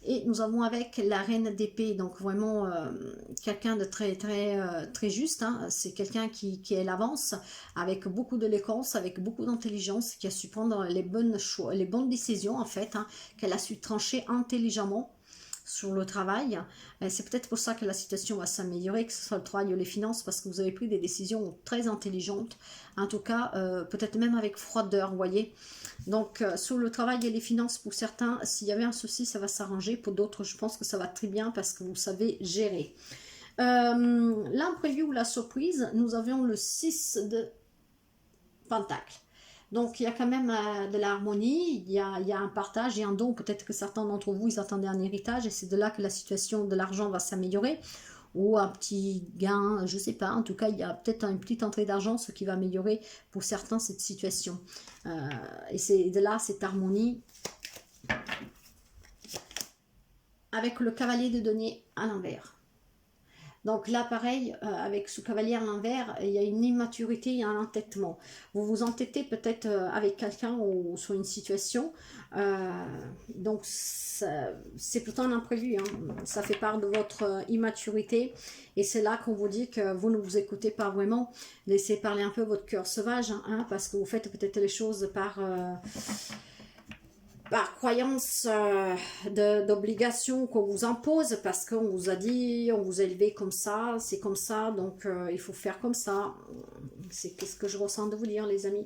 Et nous avons avec la reine d'épée, donc vraiment quelqu'un de très juste. Hein. C'est quelqu'un qui est l'avance, avec beaucoup d'éloquence, avec beaucoup d'intelligence, qui a su prendre les bonnes décisions en fait, hein, qu'elle a su trancher intelligemment sur le travail. C'est peut-être pour ça que la situation va s'améliorer, que ce soit le travail ou les finances, parce que vous avez pris des décisions très intelligentes, en tout cas peut-être même avec froideur, vous voyez. Donc sur le travail et les finances, pour certains, s'il y avait un souci, ça va s'arranger. Pour d'autres, je pense que ça va très bien parce que vous savez gérer. L'imprévu ou la surprise, nous avions le 6 de Pentacle. Donc il y a quand même de l'harmonie, il y a un partage et un don. Peut-être que certains d'entre vous, ils attendaient un héritage et c'est de là que la situation de l'argent va s'améliorer. Ou un petit gain, je ne sais pas. En tout cas, il y a peut-être une petite entrée d'argent, ce qui va améliorer pour certains cette situation. Et c'est de là cette harmonie. Avec le cavalier de denier à l'envers. Donc là, pareil, avec ce cavalier à l'envers, il y a une immaturité, il y a un entêtement. Vous vous entêtez peut-être avec quelqu'un ou sur une situation. Donc c'est plutôt un imprévu. Hein. Ça fait part de votre immaturité. Et c'est là qu'on vous dit que vous ne vous écoutez pas vraiment. Laissez parler un peu votre cœur sauvage. Hein, parce que vous faites peut-être les choses par croyance d'obligation qu'on vous impose parce qu'on vous a dit, on vous a élevé comme ça, c'est comme ça, donc il faut faire comme ça. C'est ce que je ressens de vous dire, les amis.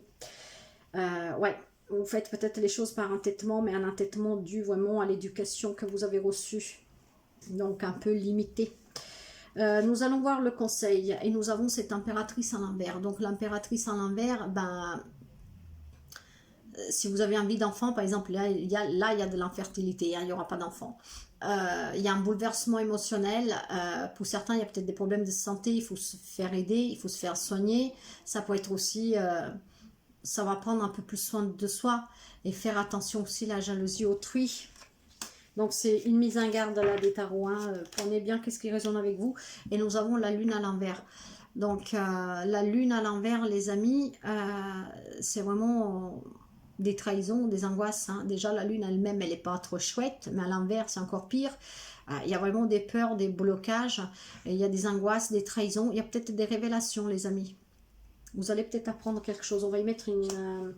Ouais, vous faites peut-être les choses par entêtement, mais un entêtement dû vraiment à l'éducation que vous avez reçue, donc un peu limité. Nous allons voir le conseil et nous avons cette impératrice à l'envers. Donc l'impératrice à l'envers, ben... si vous avez envie d'enfant, par exemple, là, il y a de l'infertilité, hein, il n'y aura pas d'enfant. Il y a un bouleversement émotionnel. Pour certains, il y a peut-être des problèmes de santé, il faut se faire aider, il faut se faire soigner. Ça peut être aussi, ça va prendre un peu plus soin de soi et faire attention aussi à la jalousie autrui. Donc, c'est une mise en garde là, des tarots. Hein. Prenez bien qu'est-ce qui résonne avec vous. Et nous avons la lune à l'envers. Donc, la lune à l'envers, les amis, c'est vraiment... des trahisons, des angoisses. Hein. Déjà, la lune elle-même, elle n'est pas trop chouette, mais à l'envers, c'est encore pire. Il y a vraiment des peurs, des blocages, il y a des angoisses, des trahisons. Il y a peut-être des révélations, les amis. Vous allez peut-être apprendre quelque chose. On va y mettre une...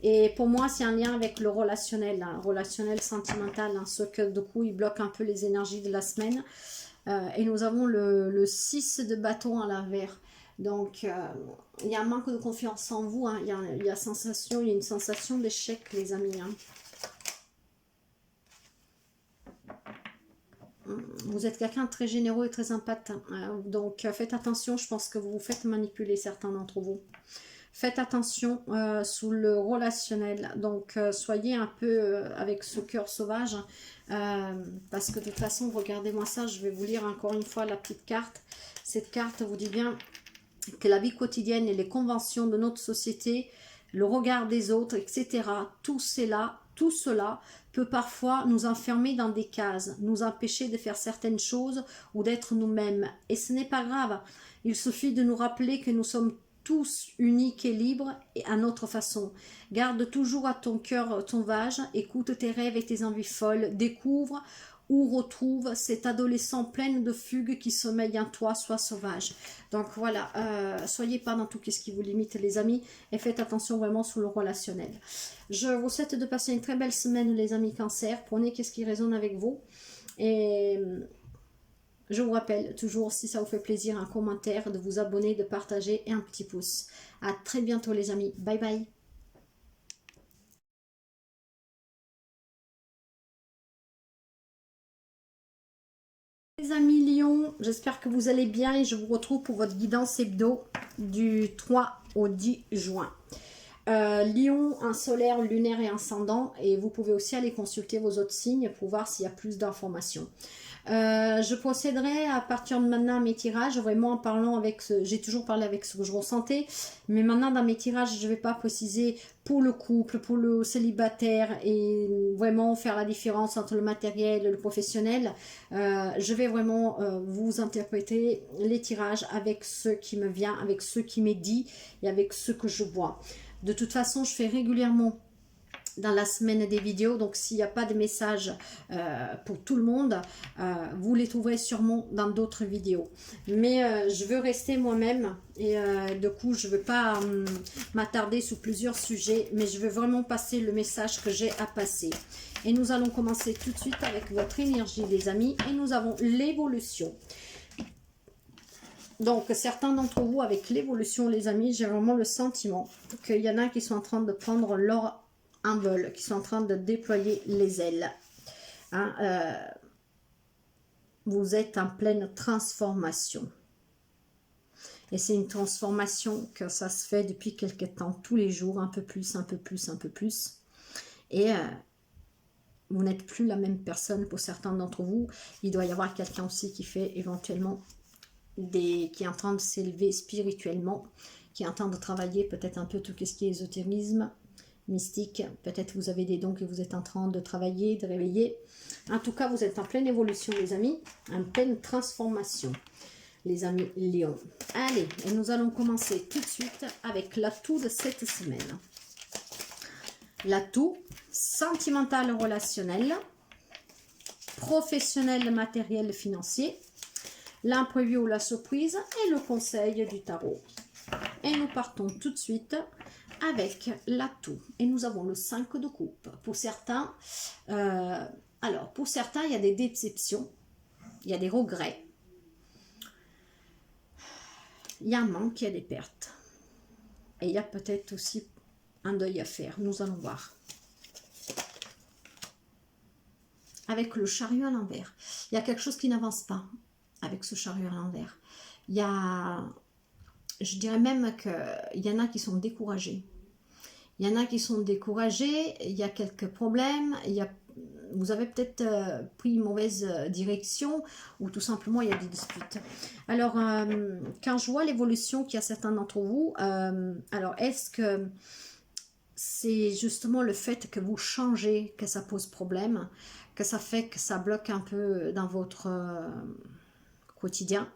Et pour moi, c'est un lien avec le relationnel, hein, relationnel sentimental, hein, ce que du coup, il bloque un peu les énergies de la semaine. Et nous avons le 6 de bâton à l'envers. Donc, il y a un manque de confiance en vous. Hein. Il y a une sensation d'échec, les amis. Hein. Vous êtes quelqu'un de très généreux et très empathique. Hein. Donc, faites attention. Je pense que vous vous faites manipuler, certains d'entre vous. Faites attention sous le relationnel. Donc, soyez un peu avec ce cœur sauvage. Parce que de toute façon, regardez-moi ça. Je vais vous lire encore une fois la petite carte. Cette carte vous dit bien que la vie quotidienne et les conventions de notre société, le regard des autres, etc., tout cela peut parfois nous enfermer dans des cases, nous empêcher de faire certaines choses ou d'être nous-mêmes. Et ce n'est pas grave, il suffit de nous rappeler que nous sommes tous uniques et libres et à notre façon. Garde toujours à ton cœur ton sauvage, écoute tes rêves et tes envies folles, découvre ou retrouve cet adolescent plein de fugue qui sommeille en toi, soit sauvage. Donc voilà, soyez pas dans tout ce qui vous limite, les amis, et faites attention vraiment sur le relationnel. Je vous souhaite de passer une très belle semaine, les amis Cancer. Prenez ce qui résonne avec vous. Et je vous rappelle toujours, si ça vous fait plaisir, un commentaire, de vous abonner, de partager et un petit pouce. À très bientôt, les amis. Bye bye. Les amis Lion, j'espère que vous allez bien et je vous retrouve pour votre guidance hebdo du 3 au 10 juin. Lion, un solaire, lunaire et ascendant. Et vous pouvez aussi aller consulter vos autres signes pour voir s'il y a plus d'informations. Je procéderai à partir de maintenant à mes tirages, vraiment en parlant avec j'ai toujours parlé avec ce que je ressentais, mais maintenant dans mes tirages, je ne vais pas préciser pour le couple, pour le célibataire et vraiment faire la différence entre le matériel et le professionnel. Je vais vraiment vous interpréter les tirages avec ce qui me vient, avec ce qui m'est dit et avec ce que je vois. De toute façon, je fais régulièrement dans la semaine des vidéos, donc s'il n'y a pas de message pour tout le monde, vous les trouverez sûrement dans d'autres vidéos, mais je veux rester moi-même et du coup je ne veux pas m'attarder sur plusieurs sujets, mais je veux vraiment passer le message que j'ai à passer. Et nous allons commencer tout de suite avec votre énergie les amis, et nous avons l'évolution. Donc, certains d'entre vous, avec l'évolution, les amis, j'ai vraiment le sentiment qu'il y en a qui sont en train de prendre leur envol, qui sont en train de déployer les ailes. Hein, vous êtes en pleine transformation. Et c'est une transformation que ça se fait depuis quelque temps, tous les jours, un peu plus, un peu plus, un peu plus. Et vous n'êtes plus la même personne pour certains d'entre vous. Il doit y avoir quelqu'un aussi qui fait éventuellement qui est en train de s'élever spirituellement, qui est en train de travailler peut-être un peu tout ce qui est ésotérisme, mystique. Peut-être vous avez des dons que vous êtes en train de travailler, de réveiller. En tout cas, vous êtes en pleine évolution, les amis, en pleine transformation, les amis Lion. Allez, et nous allons commencer tout de suite avec l'atout de cette semaine. L'atout sentimental relationnel, professionnel matériel financier, l'imprévu ou la surprise et le conseil du tarot. Et nous partons tout de suite avec l'atout. Et nous avons le 5 de coupe. Pour certains, pour certains, il y a des déceptions, il y a des regrets, il y a un manque, il y a des pertes. Et il y a peut-être aussi un deuil à faire. Nous allons voir. Avec le chariot à l'envers, il y a quelque chose qui n'avance pas avec ce chariot à l'envers. Il y a, je dirais même qu'il y en a qui sont découragés. Il y en a qui sont découragés, il y a quelques problèmes, vous avez peut-être pris une mauvaise direction ou tout simplement il y a des disputes. Alors, quand je vois l'évolution qu'il y a certains d'entre vous, alors est-ce que c'est justement le fait que vous changez que ça pose problème, que ça fait que ça bloque un peu dans votre quotidien,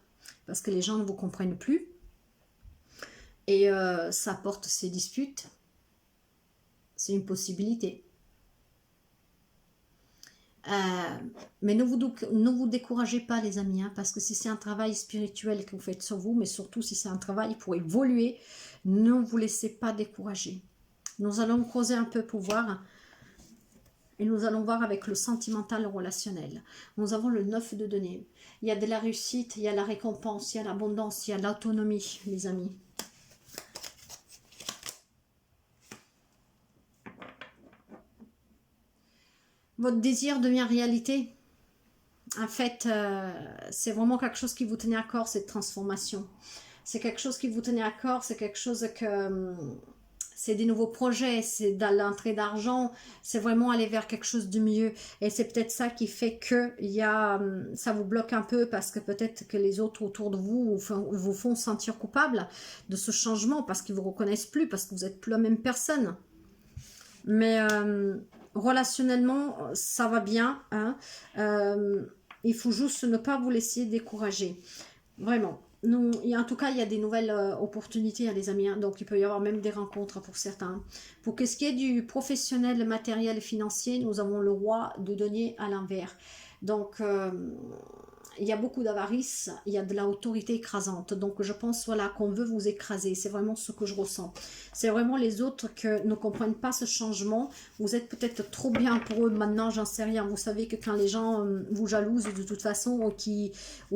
parce que les gens ne vous comprennent plus et ça apporte ces disputes? C'est une possibilité. Mais ne vous découragez pas les amis, hein, parce que si c'est un travail spirituel que vous faites sur vous, mais surtout si c'est un travail pour évoluer, ne vous laissez pas décourager. Nous allons creuser un peu pour voir, et nous allons voir avec le sentimental relationnel. Nous avons le 9 de denier. Il y a de la réussite, il y a la récompense, il y a l'abondance, il y a l'autonomie les amis. Votre désir devient réalité. En fait, c'est vraiment quelque chose qui vous tenait à cœur, cette transformation. C'est quelque chose qui vous tenait à cœur, c'est quelque chose que... c'est des nouveaux projets, c'est de l'entrée d'argent, c'est vraiment aller vers quelque chose de mieux. Et c'est peut-être ça qui fait que ça vous bloque un peu, parce que peut-être que les autres autour de vous vous font sentir coupable de ce changement, parce qu'ils ne vous reconnaissent plus, parce que vous n'êtes plus la même personne. Mais... relationnellement, ça va bien. Hein. Il faut juste ne pas vous laisser décourager. Vraiment. En tout cas, il y a des nouvelles opportunités, hein, les amis. Hein. Donc, il peut y avoir même des rencontres pour certains. Pour ce qui est du professionnel, matériel et financier, nous avons le roi de denier à l'envers. Donc, il y a beaucoup d'avarice, il y a de l'autorité écrasante. Donc, je pense voilà, qu'on veut vous écraser. C'est vraiment ce que je ressens. C'est vraiment les autres qui ne comprennent pas ce changement. Vous êtes peut-être trop bien pour eux maintenant, j'en sais rien. Vous savez que quand les gens vous jalousent de toute façon ou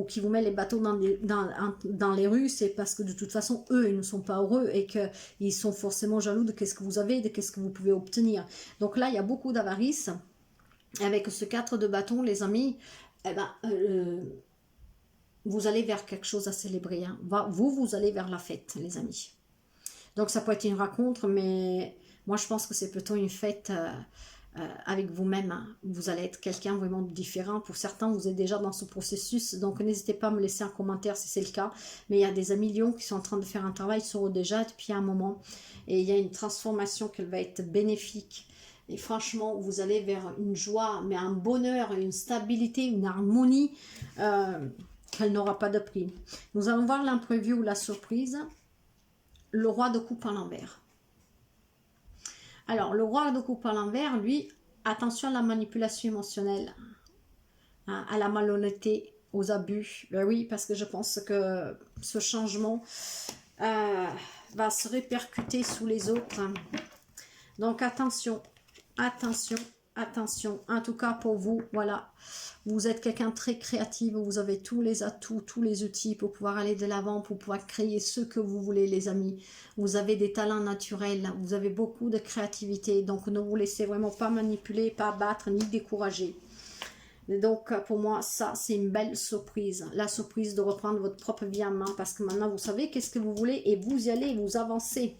qui vous mettent les bateaux dans les rues, c'est parce que de toute façon, eux, ils ne sont pas heureux et qu'ils sont forcément jaloux de ce que vous avez, de ce que vous pouvez obtenir. Donc là, il y a beaucoup d'avarice. Avec ce 4 de bâton, les amis, eh ben, vous allez vers quelque chose à célébrer. Hein. Vous allez vers la fête, les amis. Donc ça peut être une rencontre, mais moi je pense que c'est plutôt une fête avec vous-même. Hein. Vous allez être quelqu'un vraiment différent. Pour certains, vous êtes déjà dans ce processus. Donc n'hésitez pas à me laisser un commentaire si c'est le cas. Mais il y a des amis lions qui sont en train de faire un travail sur eux déjà depuis un moment. Et il y a une transformation qui va être bénéfique. Et franchement, vous allez vers une joie, mais un bonheur, une stabilité, une harmonie qu'elle n'aura pas de prix. Nous allons voir l'imprévu ou la surprise. Le roi de coupe à l'envers. Alors, le roi de coupe à l'envers, lui, attention à la manipulation émotionnelle, hein, à la malhonnêteté, aux abus. Ben oui, parce que je pense que ce changement va se répercuter sous les autres. Hein. Donc, attention, attention, attention. En tout cas, pour vous, voilà. Vous êtes quelqu'un de très créatif, vous avez tous les atouts, tous les outils pour pouvoir aller de l'avant, pour pouvoir créer ce que vous voulez, les amis. Vous avez des talents naturels, vous avez beaucoup de créativité, donc ne vous laissez vraiment pas manipuler, pas battre, ni décourager. Et donc, pour moi, ça, c'est une belle surprise. La surprise de reprendre votre propre vie en main, parce que maintenant, vous savez qu'est-ce que vous voulez et vous y allez, vous avancez.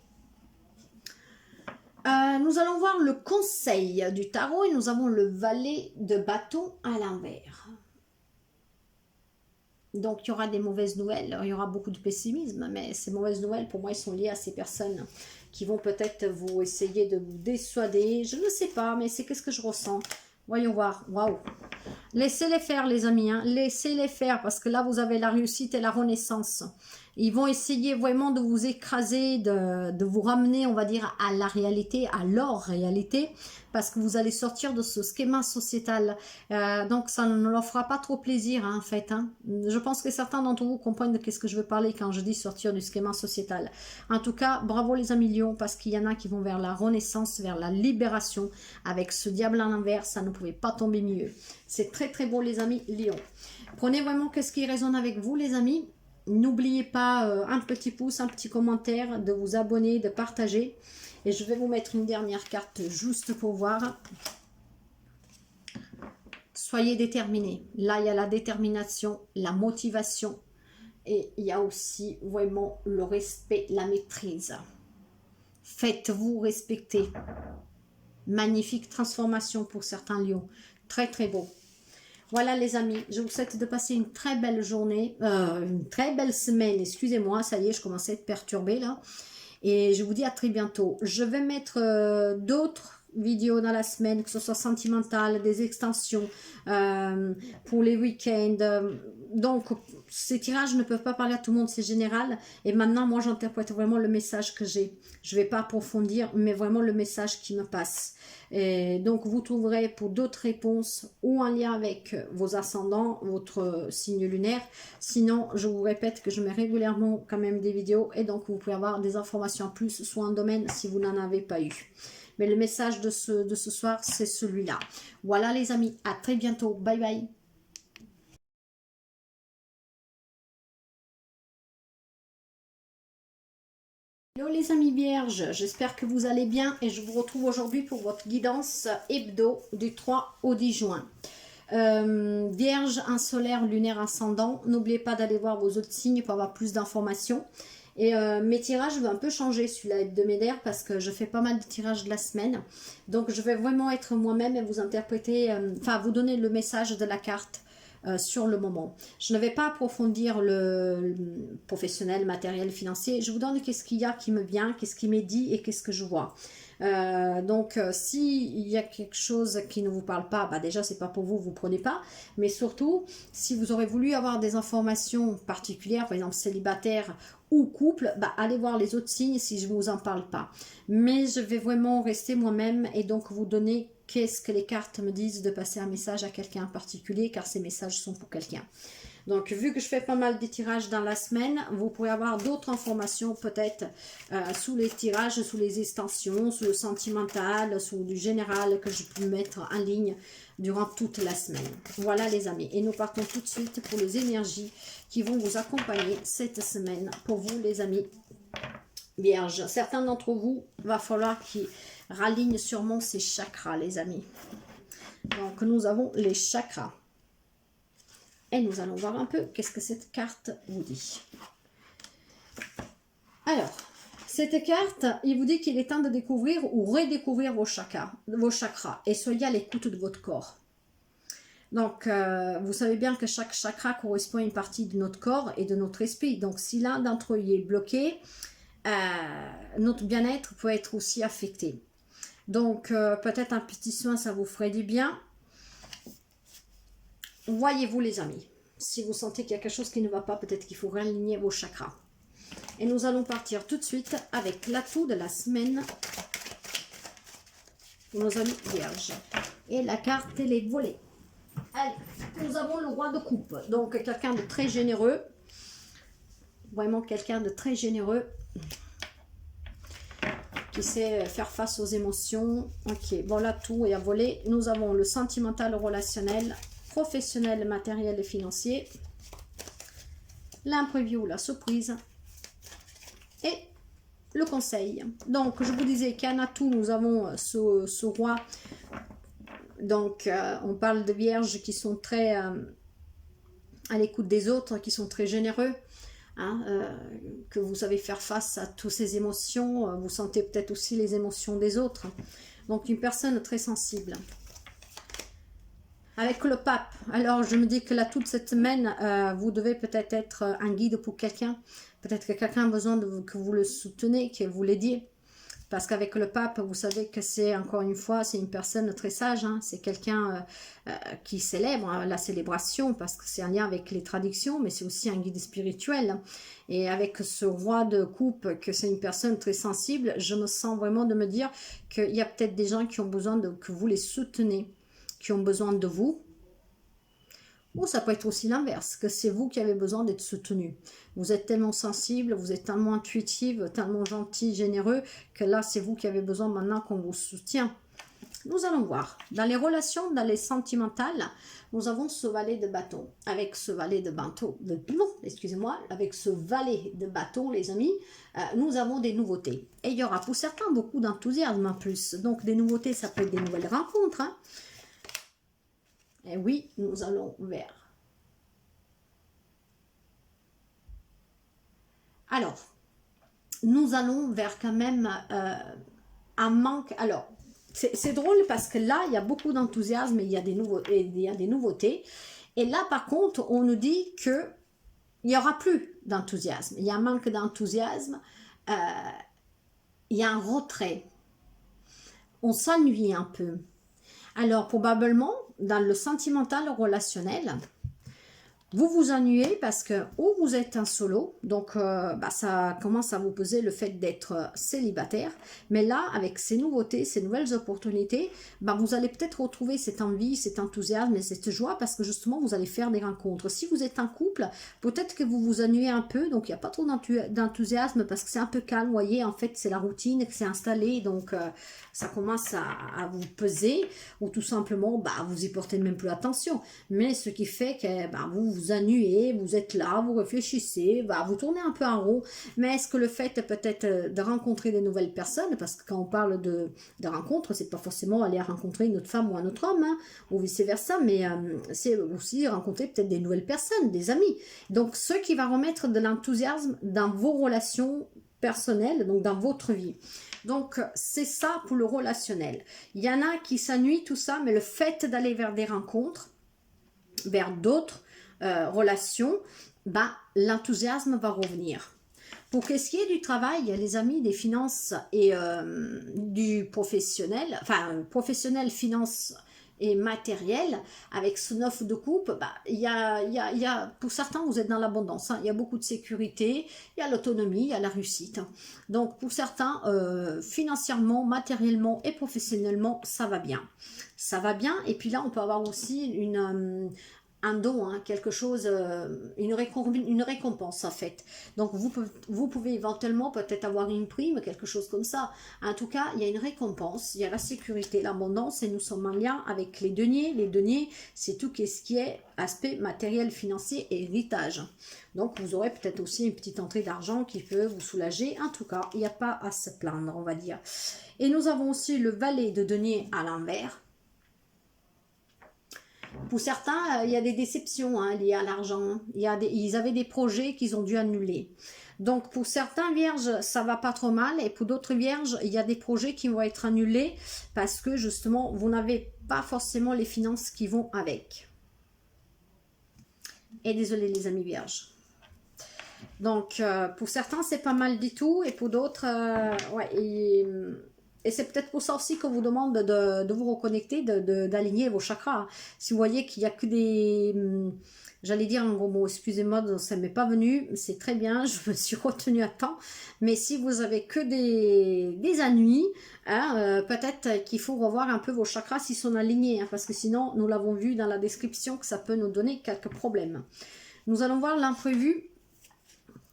Nous allons voir le conseil du tarot et nous avons le valet de bâton à l'envers. Donc, il y aura des mauvaises nouvelles, il y aura beaucoup de pessimisme, mais ces mauvaises nouvelles, pour moi, elles sont liées à ces personnes qui vont peut-être vous essayer de vous dissuader. Je ne sais pas, mais c'est qu'est-ce que je ressens. Voyons voir. Waouh! Laissez-les faire, les amis. Hein. Laissez-les faire, parce que là, vous avez la réussite et la renaissance. Ils vont essayer vraiment de vous écraser, de vous ramener, on va dire, à la réalité, à leur réalité, parce que vous allez sortir de ce schéma sociétal. Donc, ça ne leur fera pas trop plaisir, hein, en fait. Hein. Je pense que certains d'entre vous comprennent de qu'est-ce que je veux parler quand je dis sortir du schéma sociétal. En tout cas, bravo les amis lions, parce qu'il y en a qui vont vers la renaissance, vers la libération. Avec ce diable à l'envers, ça ne pouvait pas tomber mieux. C'est très très beau les amis lions. Prenez vraiment ce qui résonne avec vous les amis. N'oubliez pas un petit pouce, un petit commentaire, de vous abonner, de partager. Et je vais vous mettre une dernière carte juste pour voir. Soyez déterminés. Là, il y a la détermination, la motivation. Et il y a aussi vraiment le respect, la maîtrise. Faites-vous respecter. Magnifique transformation pour certains lions. Très très beau. Voilà les amis, je vous souhaite de passer une très belle journée, une très belle semaine, excusez-moi, ça y est, je commence à être perturbée là. Et je vous dis à très bientôt. Je vais mettre d'autres vidéos dans la semaine, que ce soit sentimentales, des extensions pour les week-ends. Donc, ces tirages ne peuvent pas parler à tout le monde, c'est général. Et maintenant, moi, j'interprète vraiment le message que j'ai. Je ne vais pas approfondir, mais vraiment le message qui me passe. Et donc, vous trouverez pour d'autres réponses ou en lien avec vos ascendants, votre signe lunaire. Sinon, je vous répète que je mets régulièrement quand même des vidéos et donc vous pouvez avoir des informations en plus sur un domaine si vous n'en avez pas eu. Mais le message de ce soir, c'est celui-là. Voilà les amis, à très bientôt. Bye bye. Hello les amis vierges, j'espère que vous allez bien et je vous retrouve aujourd'hui pour votre guidance hebdo du 3 au 10 juin. Vierge, un solaire, lunaire, ascendant, n'oubliez pas d'aller voir vos autres signes pour avoir plus d'informations. Et mes tirages vont un peu changer, celui-là hebdomadaire, parce que je fais pas mal de tirages de la semaine. Donc je vais vraiment être moi-même et vous interpréter, enfin vous donner le message de la carte sur le moment. Je ne vais pas approfondir le professionnel, matériel, financier. Je vous donne qu'est-ce qu'il y a qui me vient, qu'est-ce qui m'est dit et qu'est-ce que je vois. Donc s'il y a quelque chose qui ne vous parle pas, bah déjà c'est pas pour vous, vous prenez pas, mais surtout si vous aurez voulu avoir des informations particulières, par exemple célibataire ou couple, bah allez voir les autres signes si je ne vous en parle pas, mais je vais vraiment rester moi-même et donc vous donner qu'est-ce que les cartes me disent de passer un message à quelqu'un en particulier, car ces messages sont pour quelqu'un. Donc, vu que je fais pas mal de tirages dans la semaine, vous pourrez avoir d'autres informations peut-être sous les tirages, sous les extensions, sous le sentimental, sous du général que je peux mettre en ligne durant toute la semaine. Voilà les amis. Et nous partons tout de suite pour les énergies qui vont vous accompagner cette semaine. Pour vous les amis vierges. Certains d'entre vous, va falloir qu'ils ralignent sûrement ces chakras les amis. Donc, nous avons les chakras. Et nous allons voir un peu qu'est-ce que cette carte vous dit. Alors, Cette carte, il vous dit qu'il est temps de découvrir ou redécouvrir vos chakras et soyez à l'écoute de votre corps. Donc, vous savez bien que chaque chakra correspond à une partie de notre corps et de notre esprit. Donc, si l'un d'entre eux est bloqué, notre bien-être peut être aussi affecté. Donc, peut-être un petit soin, ça vous ferait du bien. Voyez-vous les amis, si vous sentez qu'il y a quelque chose qui ne va pas, peut-être qu'il faut réaligner vos chakras. Et nous allons partir tout de suite avec l'atout de la semaine pour nos amis vierges. Et la carte, elle est volée. Allez, nous avons le roi de coupe. Donc, quelqu'un de très généreux. Vraiment quelqu'un de très généreux. Qui sait faire face aux émotions. Ok, bon, l'atout est à voler. Nous avons le sentimental, relationnel, professionnel, matériel et financier. L'imprévu ou la surprise. Et le conseil. Donc, je vous disais qu'un atout, nous avons ce roi. Donc, on parle de vierges qui sont très à l'écoute des autres, qui sont très généreux, hein, que vous savez faire face à toutes ces émotions. Vous sentez peut-être aussi les émotions des autres. Donc, une personne très sensible. Avec le pape, alors je me dis que là, toute cette semaine, vous devez peut-être être un guide pour quelqu'un. Peut-être que quelqu'un a besoin que vous le soutenez, que vous l'aidiez. Parce qu'avec le pape, vous savez que c'est, encore une fois, c'est une personne très sage. Hein, c'est quelqu'un qui célèbre la célébration, parce que c'est un lien avec les traditions, mais c'est aussi un guide spirituel. Et avec ce roi de coupe, que c'est une personne très sensible, je me sens vraiment de me dire qu'il y a peut-être des gens qui ont besoin que vous les soutenez, qui ont besoin de vous. Ou ça peut être aussi l'inverse, que c'est vous qui avez besoin d'être soutenu. Vous êtes tellement sensible, vous êtes tellement intuitive, tellement gentil, généreux, que là, c'est vous qui avez besoin maintenant qu'on vous soutient. Nous allons voir. Dans les relations, dans les sentimentales, nous avons ce valet de bâton. Avec ce valet de bâton, excusez-moi, avec ce valet de bâton, les amis, nous avons des nouveautés. Et il y aura pour certains beaucoup d'enthousiasme en plus. Donc, des nouveautés, ça peut être des nouvelles rencontres, hein. Et oui, nous allons vers. Alors, nous allons vers quand même un manque. Alors, c'est drôle parce que là, il y a beaucoup d'enthousiasme et il y a des nouveautés. Et là, par contre, on nous dit que il n'y aura plus d'enthousiasme. Il y a un manque d'enthousiasme. Il y a un retrait. On s'ennuie un peu. Alors, probablement, dans le sentimental relationnel, vous vous ennuyez parce que ou vous êtes un solo, donc ça commence à vous peser le fait d'être célibataire, mais là, avec ces nouveautés, ces nouvelles opportunités, vous allez peut-être retrouver cette envie, cet enthousiasme et cette joie parce que justement, vous allez faire des rencontres. Si vous êtes en couple, peut-être que vous vous ennuyez un peu, donc il n'y a pas trop d'enthousiasme parce que c'est un peu calme, vous voyez, en fait, c'est la routine qui s'est installée, donc ça commence à vous peser, ou tout simplement, vous y portez même plus attention, mais ce qui fait que vous ennuyez, vous êtes là, vous réfléchissez, vous tournez un peu en rond, mais est-ce que le fait peut-être de rencontrer des nouvelles personnes, parce que quand on parle de rencontres, c'est pas forcément aller rencontrer une autre femme ou un autre homme, hein, ou vice-versa, mais c'est aussi rencontrer peut-être des nouvelles personnes, des amis. Donc, ce qui va remettre de l'enthousiasme dans vos relations personnelles, donc dans votre vie. Donc, c'est ça pour le relationnel. Il y en a qui s'ennuient, tout ça, mais le fait d'aller vers des rencontres, vers d'autres relations, l'enthousiasme va revenir. Pour ce qui est du travail, les amis, des finances et du professionnel, professionnel, finance et matériel, avec ce 9 de coupe, pour certains, vous êtes dans l'abondance, hein, il y a beaucoup de sécurité, il y a l'autonomie, il y a la réussite. Donc, pour certains, financièrement, matériellement et professionnellement, ça va bien. Ça va bien, et puis là, on peut avoir aussi un don, hein, quelque chose, une récompense en fait. Donc vous pouvez éventuellement peut-être avoir une prime, quelque chose comme ça. En tout cas, il y a une récompense, il y a la sécurité, l'abondance, et nous sommes en lien avec les deniers. Les deniers, c'est tout ce qui est aspect matériel, financier et héritage. Donc vous aurez peut-être aussi une petite entrée d'argent qui peut vous soulager. En tout cas, il n'y a pas à se plaindre, on va dire. Et nous avons aussi le valet de denier à l'envers. Pour certains, il y a des déceptions hein, liées à l'argent. Ils avaient des projets qu'ils ont dû annuler. Donc, pour certains vierges, ça va pas trop mal. Et pour d'autres vierges, il y a des projets qui vont être annulés parce que, justement, vous n'avez pas forcément les finances qui vont avec. Et désolé, les amis vierges. Donc, pour certains, c'est pas mal du tout. Et pour d'autres, ouais. Et c'est peut-être pour ça aussi qu'on vous demande de vous reconnecter, d'aligner vos chakras. Si vous voyez qu'il n'y a que des... J'allais dire un gros mot, excusez-moi, ça ne m'est pas venu, c'est très bien, je me suis retenue à temps. Mais si vous avez que des ennuis, hein, peut-être qu'il faut revoir un peu vos chakras s'ils sont alignés, hein, parce que sinon, nous l'avons vu dans la description que ça peut nous donner quelques problèmes. Nous allons voir l'imprévu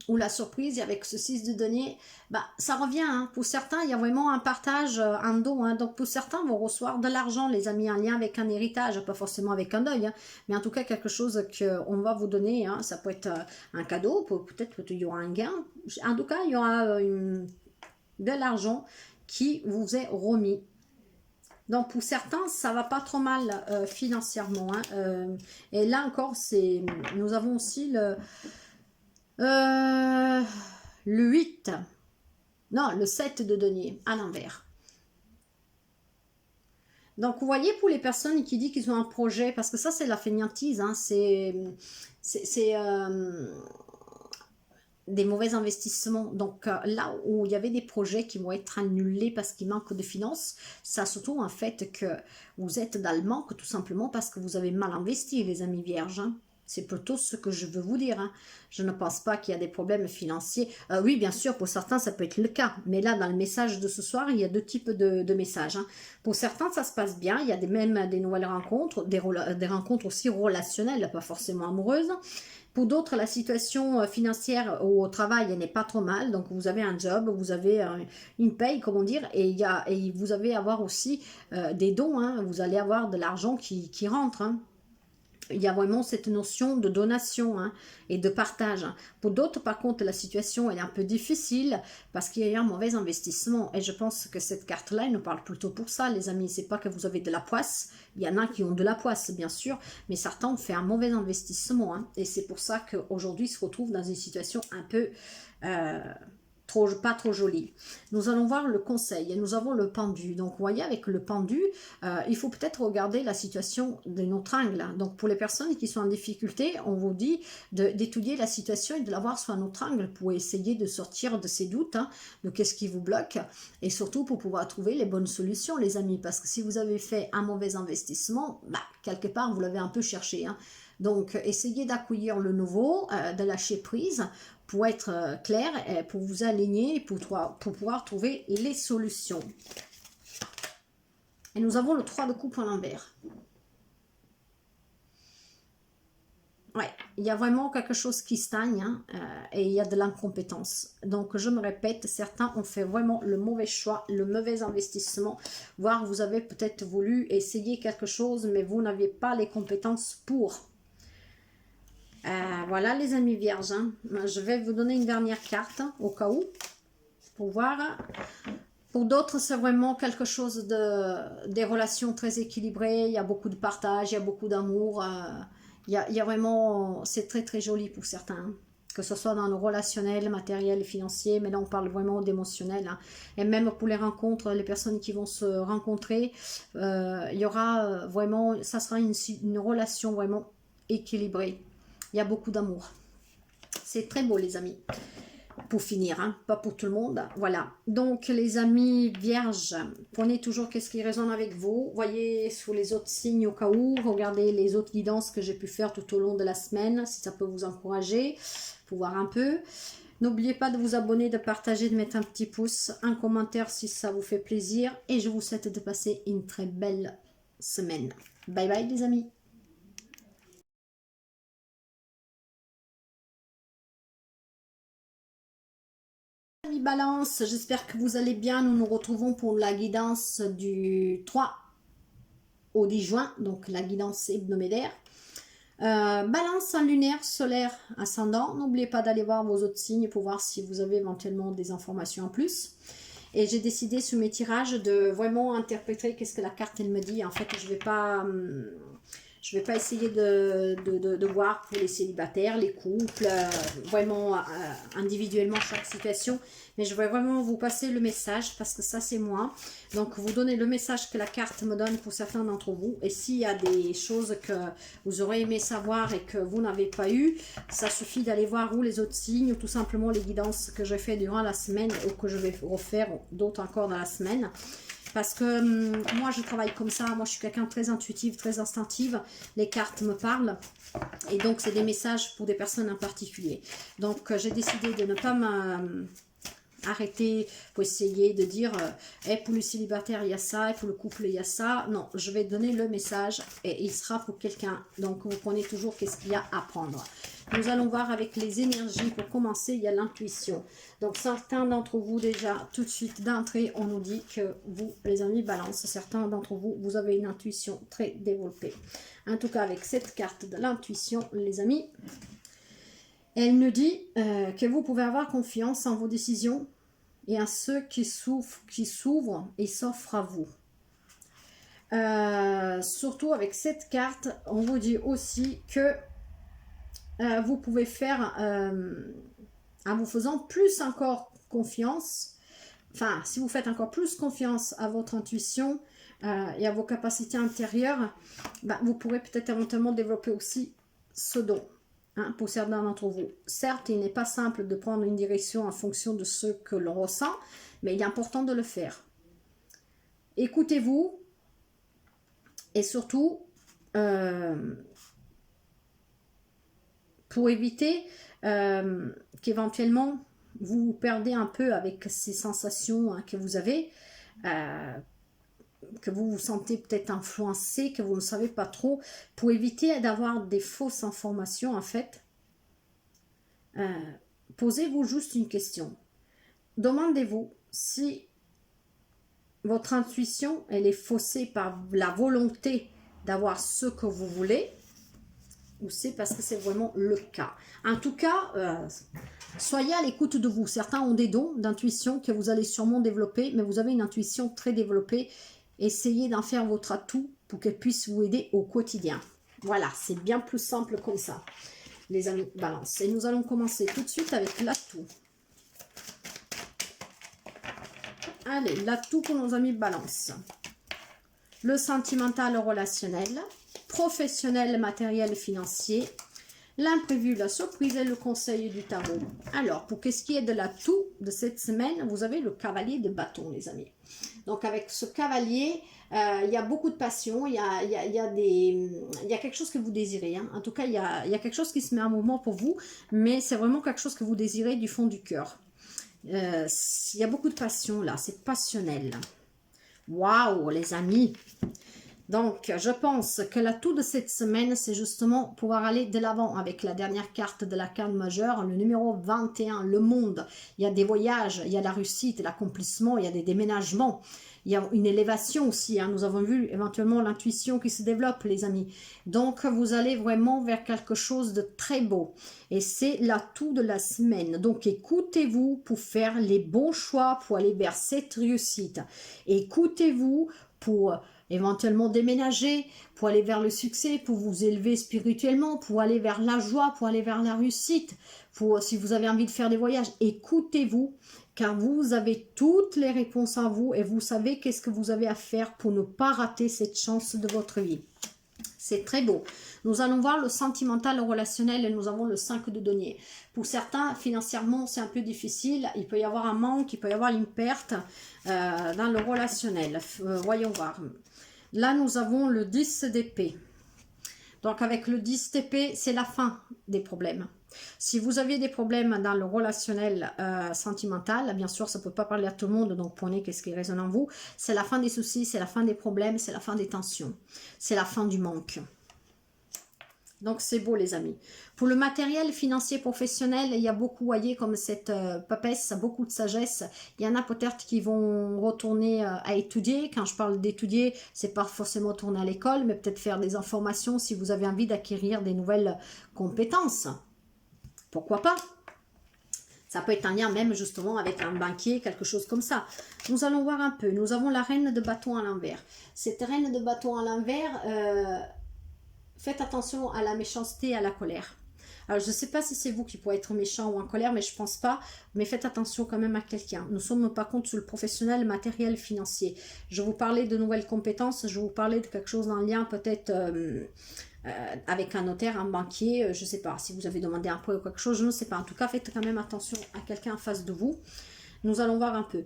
ou la surprise, et avec ce 6 de denier, bah, ça revient. Hein. Pour certains, il y a vraiment un partage, un don. Hein. Donc, pour certains, vont recevoir de l'argent, les amis, un lien avec un héritage, pas forcément avec un deuil, hein, mais en tout cas, quelque chose qu'on va vous donner. Hein. Ça peut être un cadeau, peut-être qu'il y aura un gain. En tout cas, il y aura de l'argent qui vous est remis. Donc, pour certains, ça va pas trop mal financièrement. Hein. Et là encore, nous avons aussi le 8, non, le 7 de denier, à l'envers. Donc, vous voyez, pour les personnes qui disent qu'ils ont un projet, parce que ça, c'est la fainéantise, hein, c'est des mauvais investissements. Donc, là où il y avait des projets qui vont être annulés parce qu'il manque de finances, ça surtout en fait que vous êtes dans le manque, tout simplement parce que vous avez mal investi, les amis vierges, hein. C'est plutôt ce que je veux vous dire. Hein. Je ne pense pas qu'il y a des problèmes financiers. Oui, bien sûr, pour certains, ça peut être le cas. Mais là, dans le message de ce soir, il y a deux types de messages. Hein. Pour certains, ça se passe bien. Il y a même des nouvelles rencontres, des rencontres aussi relationnelles, pas forcément amoureuses. Pour d'autres, la situation financière au travail n'est pas trop mal. Donc, vous avez un job, vous avez une paye, comment dire, et vous allez avoir aussi des dons. Hein. Vous allez avoir de l'argent qui rentre. Hein. Il y a vraiment cette notion de donation hein, et de partage. Pour d'autres, par contre, la situation elle est un peu difficile parce qu'il y a eu un mauvais investissement. Et je pense que cette carte-là, elle nous parle plutôt pour ça, les amis. C'est pas que vous avez de la poisse. Il y en a qui ont de la poisse, bien sûr, mais certains ont fait un mauvais investissement. Hein, et c'est pour ça qu'aujourd'hui, ils se retrouvent dans une situation un peu... pas trop joli. Nous allons voir le conseil et nous avons le pendu. Donc, vous voyez, avec le pendu, il faut peut-être regarder la situation de notre angle. Donc, pour les personnes qui sont en difficulté, on vous dit d'étudier la situation et de la voir sur un autre angle pour essayer de sortir de ces doutes, hein, de qu'est-ce qui vous bloque et surtout pour pouvoir trouver les bonnes solutions, les amis. Parce que si vous avez fait un mauvais investissement, bah, quelque part, vous l'avez un peu cherché. Hein. Donc, essayez d'accueillir le nouveau, de lâcher prise pour être clair, pour vous aligner, pour pouvoir trouver les solutions. Et nous avons le 3 de coupe à l'envers. Ouais, il y a vraiment quelque chose qui stagne hein, et il y a de l'incompétence. Donc, je me répète, certains ont fait vraiment le mauvais choix, le mauvais investissement, voire vous avez peut-être voulu essayer quelque chose, mais vous n'aviez pas les compétences pour. Voilà les amis vierges, hein. Je vais vous donner une dernière carte au cas où, pour voir. Pour d'autres, c'est vraiment quelque chose des relations très équilibrées, il y a beaucoup de partage, il y a beaucoup d'amour, il y a vraiment, c'est très très joli pour certains, hein. Que ce soit dans le relationnel, matériel et financier, mais là on parle vraiment d'émotionnel. Hein. Et même pour les rencontres, les personnes qui vont se rencontrer, il y aura vraiment, ça sera une relation vraiment équilibrée. Il y a beaucoup d'amour. C'est très beau, les amis. Pour finir, hein, pas pour tout le monde. Voilà. Donc, les amis vierges, prenez toujours qu'est-ce qui résonne avec vous. Voyez sous les autres signes au cas où. Regardez les autres guidances que j'ai pu faire tout au long de la semaine, si ça peut vous encourager, pour voir un peu. N'oubliez pas de vous abonner, de partager, de mettre un petit pouce, un commentaire si ça vous fait plaisir. Et je vous souhaite de passer une très belle semaine. Bye bye, les amis. Balance, j'espère que vous allez bien. Nous nous retrouvons pour la guidance du 3 au 10 juin, donc la guidance hebdomadaire. Balance en lunaire, solaire, ascendant. N'oubliez pas d'aller voir vos autres signes pour voir si vous avez éventuellement des informations en plus. Et j'ai décidé sous mes tirages de vraiment interpréter qu'est-ce que la carte elle me dit. En fait, je vais Je ne vais pas essayer de voir pour les célibataires, les couples, vraiment individuellement chaque situation. Mais je vais vraiment vous passer le message parce que ça c'est moi. Donc vous donnez le message que la carte me donne pour certains d'entre vous. Et s'il y a des choses que vous aurez aimé savoir et que vous n'avez pas eu, ça suffit d'aller voir ou les autres signes ou tout simplement les guidances que j'ai fait durant la semaine ou que je vais refaire d'autres encore dans la semaine. Parce que moi, je travaille comme ça. Moi, je suis quelqu'un de très intuitif, très instinctive. Les cartes me parlent. Et donc, c'est des messages pour des personnes en particulier. Donc, j'ai décidé de ne pas m'arrêter pour essayer de dire pour le célibataire, il y a ça. Et pour le couple, il y a ça. Non, je vais donner le message et il sera pour quelqu'un. Donc, vous prenez toujours qu'est-ce qu'il y a à prendre. Nous allons voir avec les énergies. Pour commencer, il y a l'intuition. Donc, certains d'entre vous, déjà, tout de suite, d'entrée, on nous dit que vous, les amis balance, certains d'entre vous, vous avez une intuition très développée. En tout cas, avec cette carte de l'intuition, les amis, elle nous dit que vous pouvez avoir confiance en vos décisions et en ceux qui s'ouvrent et s'offrent à vous. Surtout avec cette carte, on vous dit aussi que vous pouvez faire, en vous faisant plus encore confiance, enfin, si vous faites encore plus confiance à votre intuition et à vos capacités intérieures, vous pourrez peut-être éventuellement développer aussi ce don, hein, pour certains d'entre vous. Certes, il n'est pas simple de prendre une direction en fonction de ce que l'on ressent, mais il est important de le faire. Écoutez-vous et surtout, pour éviter qu'éventuellement vous vous perdez un peu avec ces sensations que vous avez, que vous vous sentez peut-être influencé, que vous ne savez pas trop, pour éviter d'avoir des fausses informations en fait, posez-vous juste une question. Demandez-vous si votre intuition elle est faussée par la volonté d'avoir ce que vous voulez, ou c'est parce que c'est vraiment le cas. En tout cas, soyez à l'écoute de vous. Certains ont des dons d'intuition que vous allez sûrement développer, mais vous avez une intuition très développée. Essayez d'en faire votre atout pour qu'elle puisse vous aider au quotidien. Voilà, c'est bien plus simple comme ça, les amis balance. Et nous allons commencer tout de suite avec l'atout. Allez, l'atout pour nos amis balance. Le sentimental relationnel, professionnel, matériel, financier, l'imprévu, la surprise et le conseil du tarot. Alors, pour qu'est-ce qui est de l'atout de cette semaine, vous avez le cavalier de bâton, les amis. Donc, avec ce cavalier, il y a beaucoup de passion, il y a quelque chose que vous désirez. Hein. En tout cas, il y a quelque chose qui se met en mouvement pour vous, mais c'est vraiment quelque chose que vous désirez du fond du cœur. Il y a beaucoup de passion là, c'est passionnel. Waouh, les amis! Donc, je pense que l'atout de cette semaine, c'est justement pouvoir aller de l'avant avec la dernière carte de la carte majeure, le numéro 21, le monde. Il y a des voyages, il y a la réussite, l'accomplissement, il y a des déménagements, il y a une élévation aussi. Hein. Nous avons vu éventuellement l'intuition qui se développe, les amis. Donc, vous allez vraiment vers quelque chose de très beau. Et c'est l'atout de la semaine. Donc, écoutez-vous pour faire les bons choix, pour aller vers cette réussite. Écoutez-vous pour éventuellement déménager, pour aller vers le succès, pour vous élever spirituellement, pour aller vers la joie, pour aller vers la réussite, pour si vous avez envie de faire des voyages, écoutez-vous, car vous avez toutes les réponses en vous et vous savez qu'est-ce que vous avez à faire pour ne pas rater cette chance de votre vie. C'est très beau. Nous allons voir le sentimental, le relationnel et nous avons le 5 de denier. Pour certains, financièrement, c'est un peu difficile. Il peut y avoir un manque, il peut y avoir une perte dans le relationnel. Voyons voir. Là, nous avons le 10 d'épée. Donc, avec le 10 d'épée, c'est la fin des problèmes. Si vous aviez des problèmes dans le relationnel sentimental, bien sûr, ça ne peut pas parler à tout le monde, donc prenez qu'est-ce qui résonne en vous. C'est la fin des soucis, c'est la fin des problèmes, c'est la fin des tensions. C'est la fin du manque. Donc, c'est beau, les amis. Pour le matériel financier professionnel, il y a beaucoup, voyez, comme cette papesse, beaucoup de sagesse. Il y en a peut-être qui vont retourner à étudier. Quand je parle d'étudier, c'est pas forcément retourner à l'école, mais peut-être faire des informations si vous avez envie d'acquérir des nouvelles compétences. Pourquoi pas? Ça peut être un lien même justement avec un banquier, quelque chose comme ça. Nous allons voir un peu. Nous avons la reine de bâton à l'envers. Cette reine de bâton à l'envers... faites attention à la méchanceté et à la colère. Alors, je ne sais pas si c'est vous qui pourrez être méchant ou en colère, mais je ne pense pas. Mais faites attention quand même à quelqu'un. Nous ne sommes pas contre sur le professionnel, matériel, financier. Je vous parlais de nouvelles compétences. Je vous parlais de quelque chose en lien peut-être avec un notaire, un banquier. Je ne sais pas si vous avez demandé un prêt ou quelque chose. Je ne sais pas. En tout cas, faites quand même attention à quelqu'un en face de vous. Nous allons voir un peu.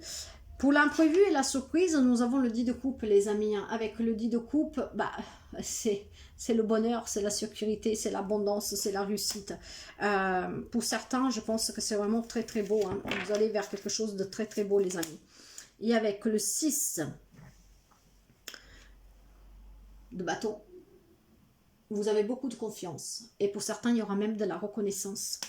Pour l'imprévu et la surprise, nous avons le 10 de coupe, les amis. Avec le 10 de coupe, bah, c'est le bonheur, c'est la sécurité, c'est l'abondance, c'est la réussite. Pour certains, je pense que c'est vraiment très très beau. Hein. Vous allez vers quelque chose de très très beau, les amis. Et avec le 6 de bâton, vous avez beaucoup de confiance. Et pour certains, il y aura même de la reconnaissance.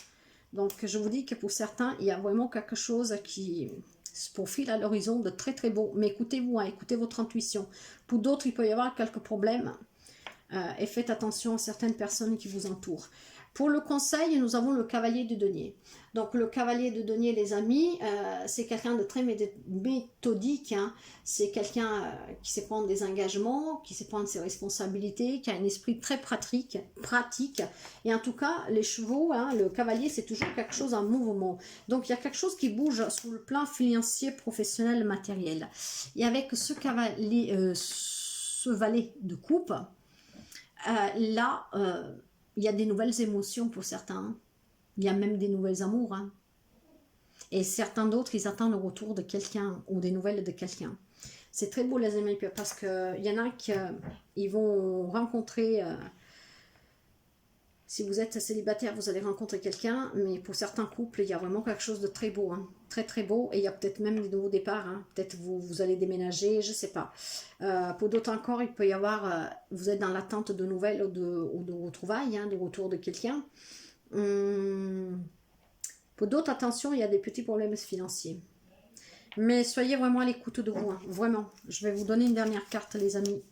Donc, je vous dis que pour certains, il y a vraiment quelque chose qui se profile à l'horizon de très très beau. Mais écoutez-vous, hein, écoutez votre intuition. Pour d'autres, il peut y avoir quelques problèmes. Et faites attention à certaines personnes qui vous entourent. Pour le conseil, nous avons le cavalier de denier. Donc le cavalier de denier, les amis, c'est quelqu'un de très méthodique. Hein. C'est quelqu'un qui sait prendre des engagements, qui sait prendre ses responsabilités, qui a un esprit très pratique. Et en tout cas, les chevaux, hein, le cavalier, c'est toujours quelque chose en mouvement. Donc il y a quelque chose qui bouge sur le plan financier, professionnel, matériel. Et avec ce cavalier, ce valet de coupe, là, il y a des nouvelles émotions pour certains. Il y a même des nouvelles amours. Hein. Et certains d'autres, ils attendent le retour de quelqu'un ou des nouvelles de quelqu'un. C'est très beau, les amis, parce qu'il y en a qui ils vont rencontrer... si vous êtes célibataire, vous allez rencontrer quelqu'un, mais pour certains couples, il y a vraiment quelque chose de très beau, hein. Très très beau, et il y a peut-être même des nouveaux départs, hein. Peut-être vous allez déménager, je ne sais pas. Pour d'autres encore, il peut y avoir, vous êtes dans l'attente de nouvelles ou de retrouvailles, hein, de retour de quelqu'un. Pour d'autres, attention, il y a des petits problèmes financiers. Mais soyez vraiment à l'écoute de vous, hein. Vraiment. Je vais vous donner une dernière carte, les amis.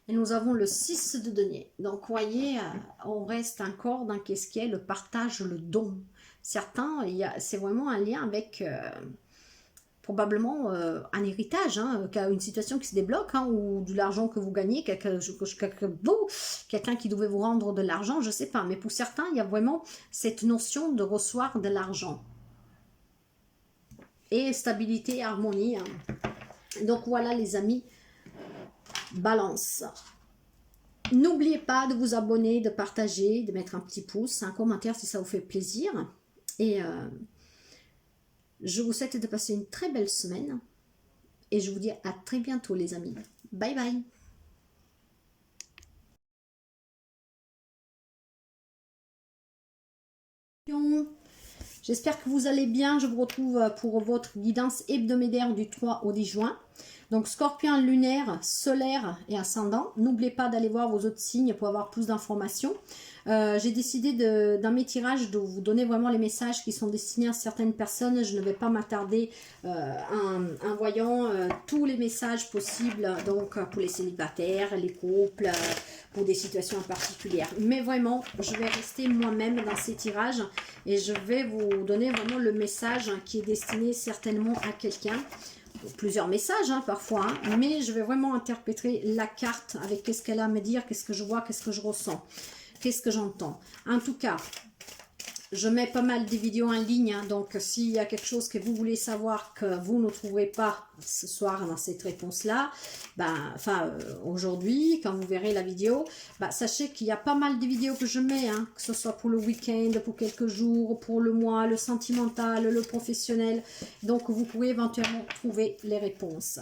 Et nous avons le 6 de denier. Donc, vous voyez, on reste encore dans ce qui est le partage, le don. Certains, c'est vraiment un lien avec probablement un héritage, hein, une situation qui se débloque, hein, ou de l'argent que vous gagnez, quelqu'un qui devait vous rendre de l'argent, je ne sais pas. Mais pour certains, il y a vraiment cette notion de recevoir de l'argent. Et stabilité et harmonie. Hein. Donc, voilà, les amis. Balance. N'oubliez pas de vous abonner, de partager, de mettre un petit pouce, un commentaire si ça vous fait plaisir. Et je vous souhaite de passer une très belle semaine. Et je vous dis à très bientôt, les amis. Bye bye. J'espère que vous allez bien. Je vous retrouve pour votre guidance hebdomadaire du 3 au 10 juin. Donc, Scorpion lunaire, solaire et ascendant. N'oubliez pas d'aller voir vos autres signes pour avoir plus d'informations. J'ai décidé dans mes tirages de vous donner vraiment les messages qui sont destinés à certaines personnes. Je ne vais pas m'attarder en voyant tous les messages possibles, donc pour les célibataires, les couples, pour des situations particulières. Mais vraiment, je vais rester moi-même dans ces tirages et je vais vous donner vraiment le message qui est destiné certainement à quelqu'un. Plusieurs messages hein, parfois, hein, mais je vais vraiment interpréter la carte avec qu'est-ce qu'elle a à me dire, qu'est-ce que je vois, qu'est-ce que je ressens, qu'est-ce que j'entends. En tout cas, je mets pas mal de vidéos en ligne, hein, donc s'il y a quelque chose que vous voulez savoir que vous ne trouverez pas ce soir dans cette réponse-là, aujourd'hui, quand vous verrez la vidéo, sachez qu'il y a pas mal de vidéos que je mets, hein, que ce soit pour le week-end, pour quelques jours, pour le mois, le sentimental, le professionnel, donc vous pouvez éventuellement trouver les réponses.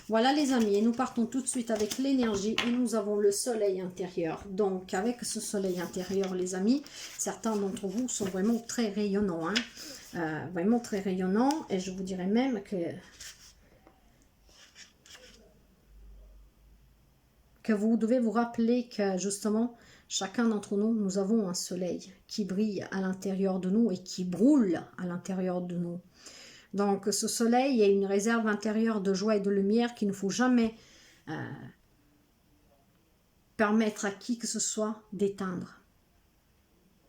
Voilà les amis, et nous partons tout de suite avec l'énergie et nous avons le soleil intérieur. Donc avec ce soleil intérieur les amis, certains d'entre vous sont vraiment très rayonnants. Hein, vraiment très rayonnants et je vous dirais même que vous devez vous rappeler que justement chacun d'entre nous, nous avons un soleil qui brille à l'intérieur de nous et qui brûle à l'intérieur de nous. Donc, ce soleil est une réserve intérieure de joie et de lumière qu'il ne faut jamais permettre à qui que ce soit d'éteindre.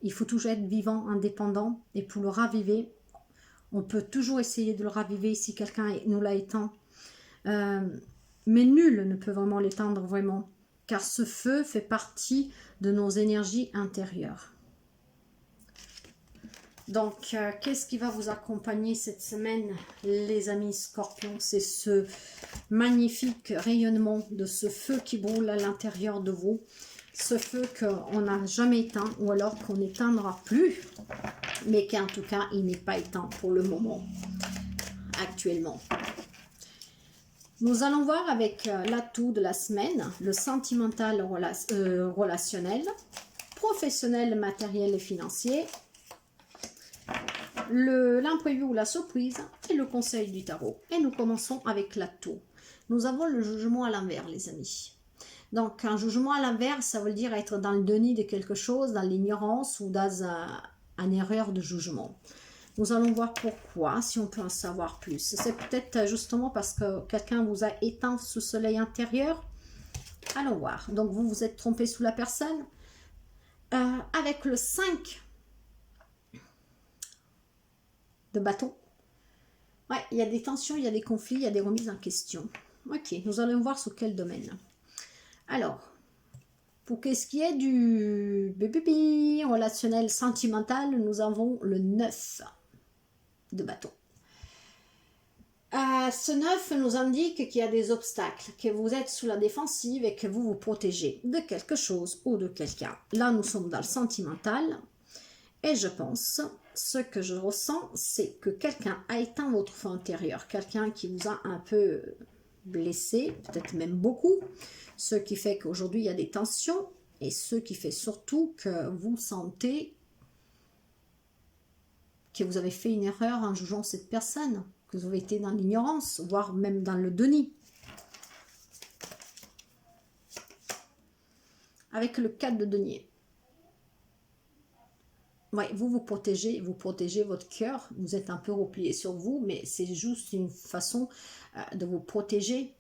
Il faut toujours être vivant, indépendant. Et pour le raviver, on peut toujours essayer de le raviver si quelqu'un nous l'a éteint. Mais nul ne peut vraiment l'éteindre vraiment. Car ce feu fait partie de nos énergies intérieures. Donc, qu'est-ce qui va vous accompagner cette semaine, les amis scorpions? C'est ce magnifique rayonnement de ce feu qui brûle à l'intérieur de vous. Ce feu qu'on n'a jamais éteint ou alors qu'on n'éteindra plus, mais qu'en tout cas, il n'est pas éteint pour le moment, actuellement. Nous allons voir avec l'atout de la semaine, le sentimental relationnel, professionnel, matériel et financier, l'imprévu ou la surprise et le conseil du tarot. Et nous commençons avec l'atout. Nous avons le jugement à l'envers, les amis. Donc, un jugement à l'inverse, ça veut dire être dans le déni de quelque chose, dans l'ignorance ou dans une erreur de jugement. Nous allons voir pourquoi, si on peut en savoir plus. C'est peut-être justement parce que quelqu'un vous a éteint ce soleil intérieur. Allons voir. Donc, vous vous êtes trompé sous la personne. Avec le 5 de bâton. Ouais, il y a des tensions, il y a des conflits, il y a des remises en question. Ok, nous allons voir sous quel domaine. Alors, pour ce qui est du relationnel sentimental, nous avons le 9 de bâton. Ce 9 nous indique qu'il y a des obstacles, que vous êtes sous la défensive et que vous vous protégez de quelque chose ou de quelqu'un. Là, nous sommes dans le sentimental et je pense, ce que je ressens, c'est que quelqu'un a éteint votre feu intérieur, quelqu'un qui vous a un peu blessé, peut-être même beaucoup, ce qui fait qu'aujourd'hui il y a des tensions et ce qui fait surtout que vous sentez que vous avez fait une erreur en jugeant cette personne, que vous avez été dans l'ignorance, voire même dans le déni. Avec le 4 de denier. Ouais, vous vous protégez votre cœur, vous êtes un peu replié sur vous, mais c'est juste une façon de vous protéger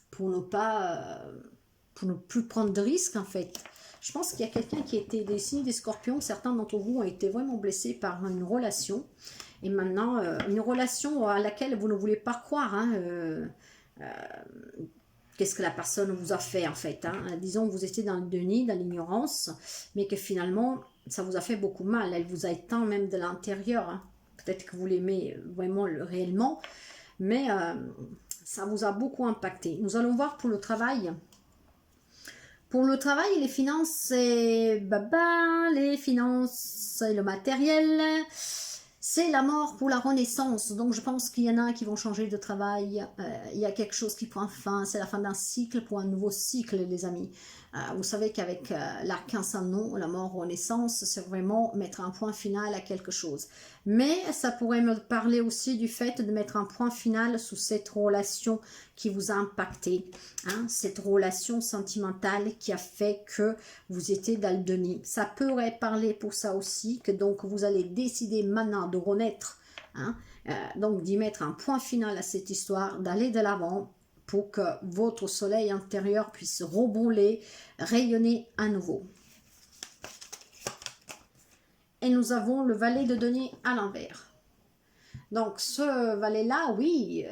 pour ne pas, pour ne plus prendre de risques en fait. Je pense qu'il y a quelqu'un qui était des signes des scorpions, certains d'entre vous ont été vraiment blessés par une relation, et maintenant une relation à laquelle vous ne voulez pas croire, hein, qu'est-ce que la personne vous a fait en fait, hein. Disons que vous étiez dans le déni, dans l'ignorance, mais que finalement ça vous a fait beaucoup mal, elle vous a éteint même de l'intérieur, hein. Peut-être que vous l'aimez vraiment réellement, mais ça vous a beaucoup impacté. Nous allons voir pour le travail. Pour le travail et les finances, c'est les finances et le matériel, c'est la mort pour la renaissance. Donc je pense qu'il y en a qui vont changer de travail, il y a quelque chose qui prend fin, c'est la fin d'un cycle pour un nouveau cycle les amis. Vous savez qu'avec l'arcane sans nom, la mort renaissance, c'est vraiment mettre un point final à quelque chose. Mais ça pourrait me parler aussi du fait de mettre un point final sous cette relation qui vous a impacté, hein, cette relation sentimentale qui a fait que vous étiez dans le déni. Ça pourrait parler pour ça aussi, que donc vous allez décider maintenant de renaître, hein, donc d'y mettre un point final à cette histoire, d'aller de l'avant, pour que votre soleil intérieur puisse rebondir, rayonner à nouveau. Et nous avons le valet de denier à l'envers. Donc ce valet-là, oui,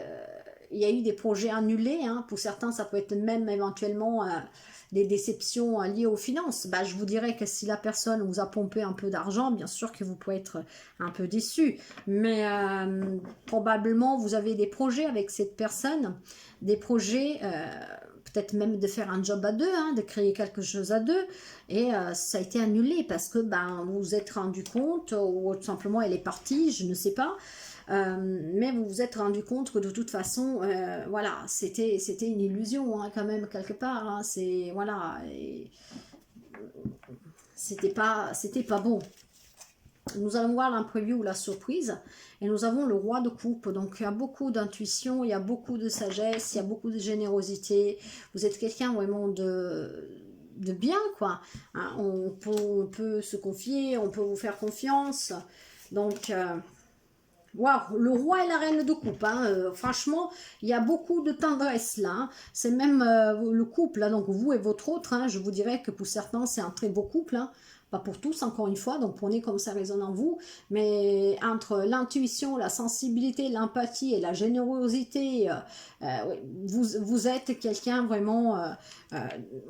il y a eu des projets annulés, hein. Pour certains, ça peut être même éventuellement des déceptions liées aux finances. Je vous dirais que si la personne vous a pompé un peu d'argent, bien sûr que vous pouvez être un peu déçu. Mais probablement, vous avez des projets avec cette personne, des projets, peut-être même de faire un job à deux, hein, de créer quelque chose à deux. Et ça a été annulé parce que vous vous êtes rendu compte, ou tout simplement elle est partie, je ne sais pas. Mais vous vous êtes rendu compte que de toute façon, voilà, c'était une illusion, hein, quand même, quelque part, hein, c'est, voilà, c'était pas bon. Nous allons voir l'imprévu ou la surprise, et nous avons le roi de coupe, donc il y a beaucoup d'intuition, il y a beaucoup de sagesse, il y a beaucoup de générosité, vous êtes quelqu'un vraiment de bien, quoi, hein, on peut se confier, on peut vous faire confiance, donc... Waouh, le roi et la reine de coupe, hein, franchement, il y a beaucoup de tendresse là, hein. C'est même le couple, là, donc vous et votre autre, hein, je vous dirais que pour certains, c'est un très beau couple, hein. Pas pour tous, encore une fois, donc prenez comme ça résonne en vous, mais entre l'intuition, la sensibilité, l'empathie et la générosité, oui, vous êtes quelqu'un vraiment...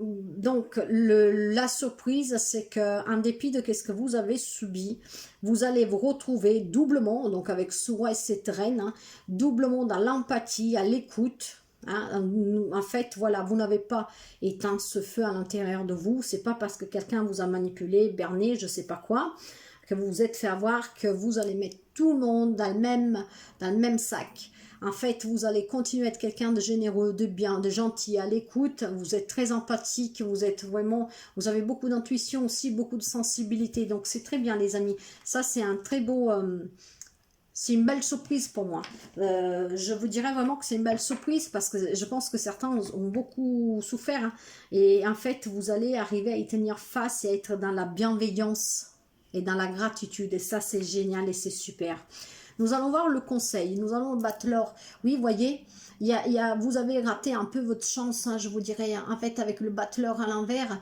donc, la surprise, c'est qu'en dépit de ce que vous avez subi, vous allez vous retrouver doublement, donc avec Souroi et cette reine, hein, doublement dans l'empathie, à l'écoute. Hein, en fait, voilà, vous n'avez pas éteint ce feu à l'intérieur de vous. C'est pas parce que quelqu'un vous a manipulé, berné, je sais pas quoi, que vous vous êtes fait avoir que vous allez mettre tout le monde dans le même sac. En fait, vous allez continuer à être quelqu'un de généreux, de bien, de gentil, à l'écoute. Vous êtes très empathique, vous êtes vraiment, vous avez beaucoup d'intuition aussi, beaucoup de sensibilité. Donc, c'est très bien, les amis. Ça, c'est un très beau... c'est une belle surprise pour moi. Je vous dirais vraiment que c'est une belle surprise parce que je pense que certains ont beaucoup souffert. Hein, et en fait, vous allez arriver à y tenir face et à être dans la bienveillance et dans la gratitude. Et ça, c'est génial et c'est super. Nous allons voir le conseil, nous allons battre l'or. Oui, vous voyez, vous avez raté un peu votre chance, hein, je vous dirais. En fait, avec le battleur à l'envers,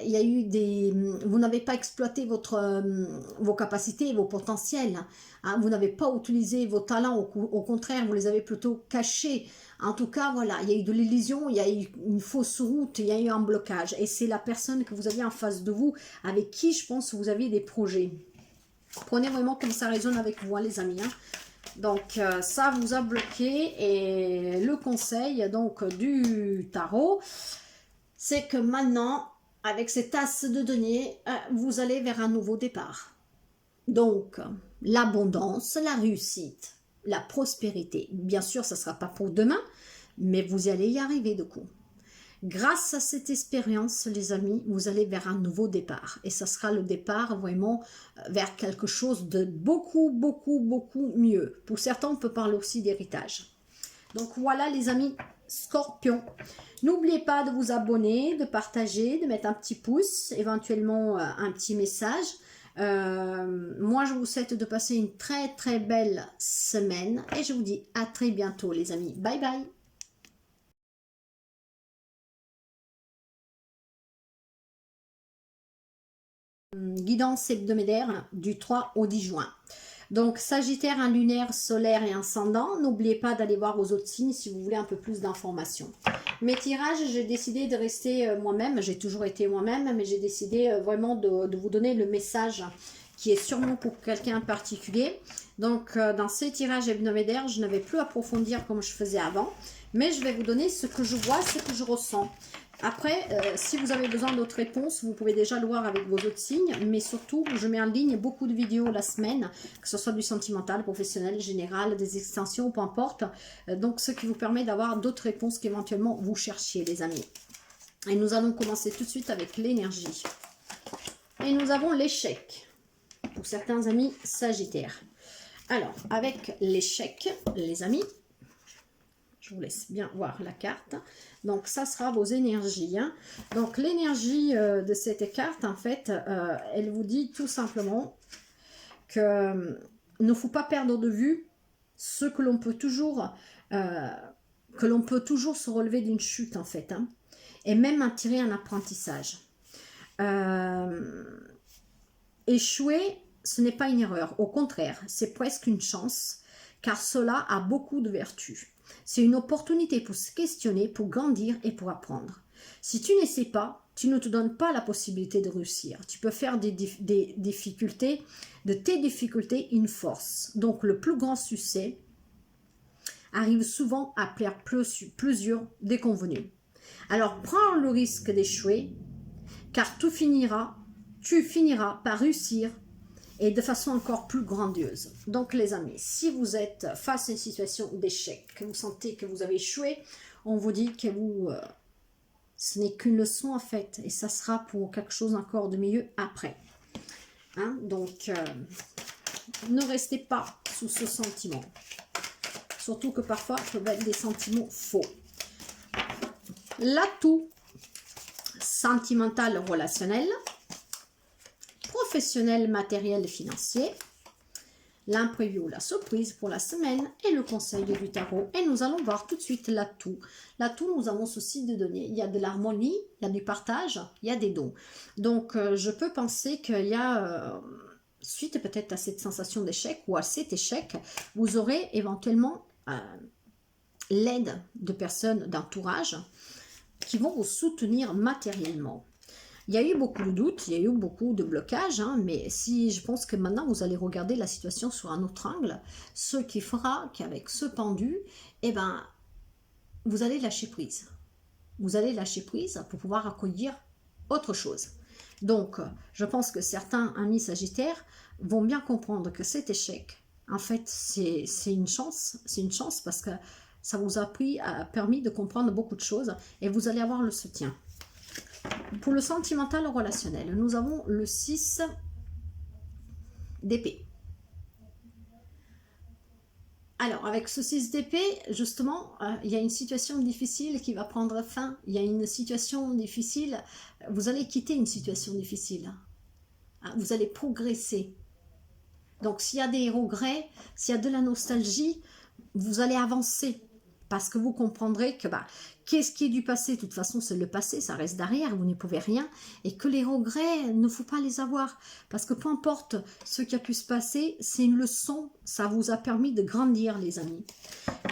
il y a eu des... Vous n'avez pas exploité vos capacités, vos potentiels. Hein, vous n'avez pas utilisé vos talents, au contraire, vous les avez plutôt cachés. En tout cas, voilà, il y a eu de l'illusion, il y a eu une fausse route, il y a eu un blocage. Et c'est la personne que vous avez en face de vous, avec qui, je pense, vous aviez des projets. Prenez vraiment comme ça résonne avec vous, hein, les amis. Hein. Donc, ça vous a bloqué. Et le conseil donc du tarot, c'est que maintenant, avec cet as de denier, vous allez vers un nouveau départ. Donc, l'abondance, la réussite, la prospérité. Bien sûr, ça ne sera pas pour demain, mais vous allez y arriver de coup. Grâce à cette expérience, les amis, vous allez vers un nouveau départ. Et ça sera le départ vraiment vers quelque chose de beaucoup, beaucoup, beaucoup mieux. Pour certains, on peut parler aussi d'héritage. Donc voilà, les amis, Scorpion. N'oubliez pas de vous abonner, de partager, de mettre un petit pouce, éventuellement un petit message. Moi, je vous souhaite de passer une très, très belle semaine. Et je vous dis à très bientôt, les amis. Bye, bye. Guidance hebdomadaire du 3 au 10 juin. Donc, Sagittaire, un lunaire, solaire et ascendant. N'oubliez pas d'aller voir aux autres signes si vous voulez un peu plus d'informations. Mes tirages, j'ai décidé de rester moi-même. J'ai toujours été moi-même, mais j'ai décidé vraiment de vous donner le message qui est sûrement pour quelqu'un en particulier. Donc, dans ces tirages hebdomadaires, je ne vais plus approfondir comme je faisais avant, mais je vais vous donner ce que je vois, ce que je ressens. Après, si vous avez besoin d'autres réponses, vous pouvez déjà le voir avec vos autres signes, mais surtout, je mets en ligne beaucoup de vidéos la semaine, que ce soit du sentimental, professionnel, général, des extensions, peu importe. Donc, ce qui vous permet d'avoir d'autres réponses qu'éventuellement vous cherchiez, les amis. Et nous allons commencer tout de suite avec l'énergie. Et nous avons l'échec, pour certains amis sagittaires. Alors, avec l'échec, les amis, je vous laisse bien voir la carte. Donc, ça sera vos énergies. Hein. Donc, l'énergie de cette carte, en fait, elle vous dit tout simplement que ne faut pas perdre de vue ce que l'on peut toujours se relever d'une chute, en fait. Hein, et même en tirer un apprentissage. Échouer, ce n'est pas une erreur. Au contraire, c'est presque une chance, car cela a beaucoup de vertus. C'est une opportunité pour se questionner, pour grandir et pour apprendre. Si tu n'essaies pas, tu ne te donnes pas la possibilité de réussir. Tu peux faire de tes difficultés une force. Donc le plus grand succès arrive souvent après plusieurs déconvenus. Alors prends le risque d'échouer, car tu finiras par réussir et de façon encore plus grandiose. Donc les amis, si vous êtes face à une situation d'échec, que vous sentez que vous avez échoué, on vous dit que ce n'est qu'une leçon en fait, et ça sera pour quelque chose encore de mieux après. Hein? Donc, ne restez pas sous ce sentiment. Surtout que parfois, ça peut être des sentiments faux. L'atout sentimental relationnel, professionnel, matériel, financier, l'imprévu ou la surprise pour la semaine et le conseil du tarot. Et nous allons voir tout de suite l'atout. L'atout, nous avons ceci de donner. Il y a de l'harmonie, il y a du partage, il y a des dons. Donc, je peux penser qu'il y a, suite peut-être à cette sensation d'échec ou à cet échec, vous aurez éventuellement l'aide de personnes d'entourage qui vont vous soutenir matériellement. Il y a eu beaucoup de doutes, il y a eu beaucoup de blocages, hein, mais si je pense que maintenant vous allez regarder la situation sur un autre angle, ce qui fera qu'avec ce pendu, eh ben, vous allez lâcher prise. Vous allez lâcher prise pour pouvoir accueillir autre chose. Donc, je pense que certains amis sagittaires vont bien comprendre que cet échec, en fait, c'est une chance parce que ça vous a permis de comprendre beaucoup de choses et vous allez avoir le soutien. Pour le sentimental relationnel, nous avons le 6 d'épée. Alors, avec ce 6 d'épée, justement, il y a une situation difficile qui va prendre fin. Il y a une situation difficile. Vous allez quitter une situation difficile. Vous allez progresser. Donc, s'il y a des regrets, s'il y a de la nostalgie, vous allez avancer. Parce que vous comprendrez que qu'est-ce qui est du passé, de toute façon c'est le passé, ça reste derrière, vous n'y pouvez rien, et que les regrets, il ne faut pas les avoir, parce que peu importe ce qui a pu se passer, c'est une leçon, ça vous a permis de grandir les amis.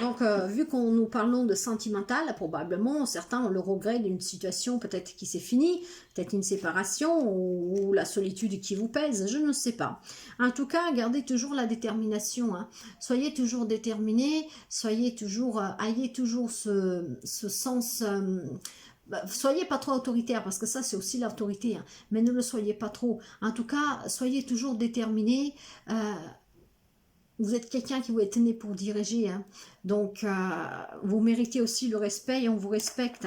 Donc vu qu'on nous parlons de sentimental, probablement certains ont le regret d'une situation peut-être qui s'est finie, peut-être une séparation ou la solitude qui vous pèse, je ne sais pas. En tout cas, gardez toujours la détermination, hein. Soyez toujours déterminés, soyez toujours, ayez toujours ce sens... soyez pas trop autoritaire, parce que ça c'est aussi l'autorité, hein, mais ne le soyez pas trop. En tout cas, soyez toujours déterminés. Vous êtes quelqu'un qui vous est né pour diriger, hein. Donc vous méritez aussi le respect et on vous respecte.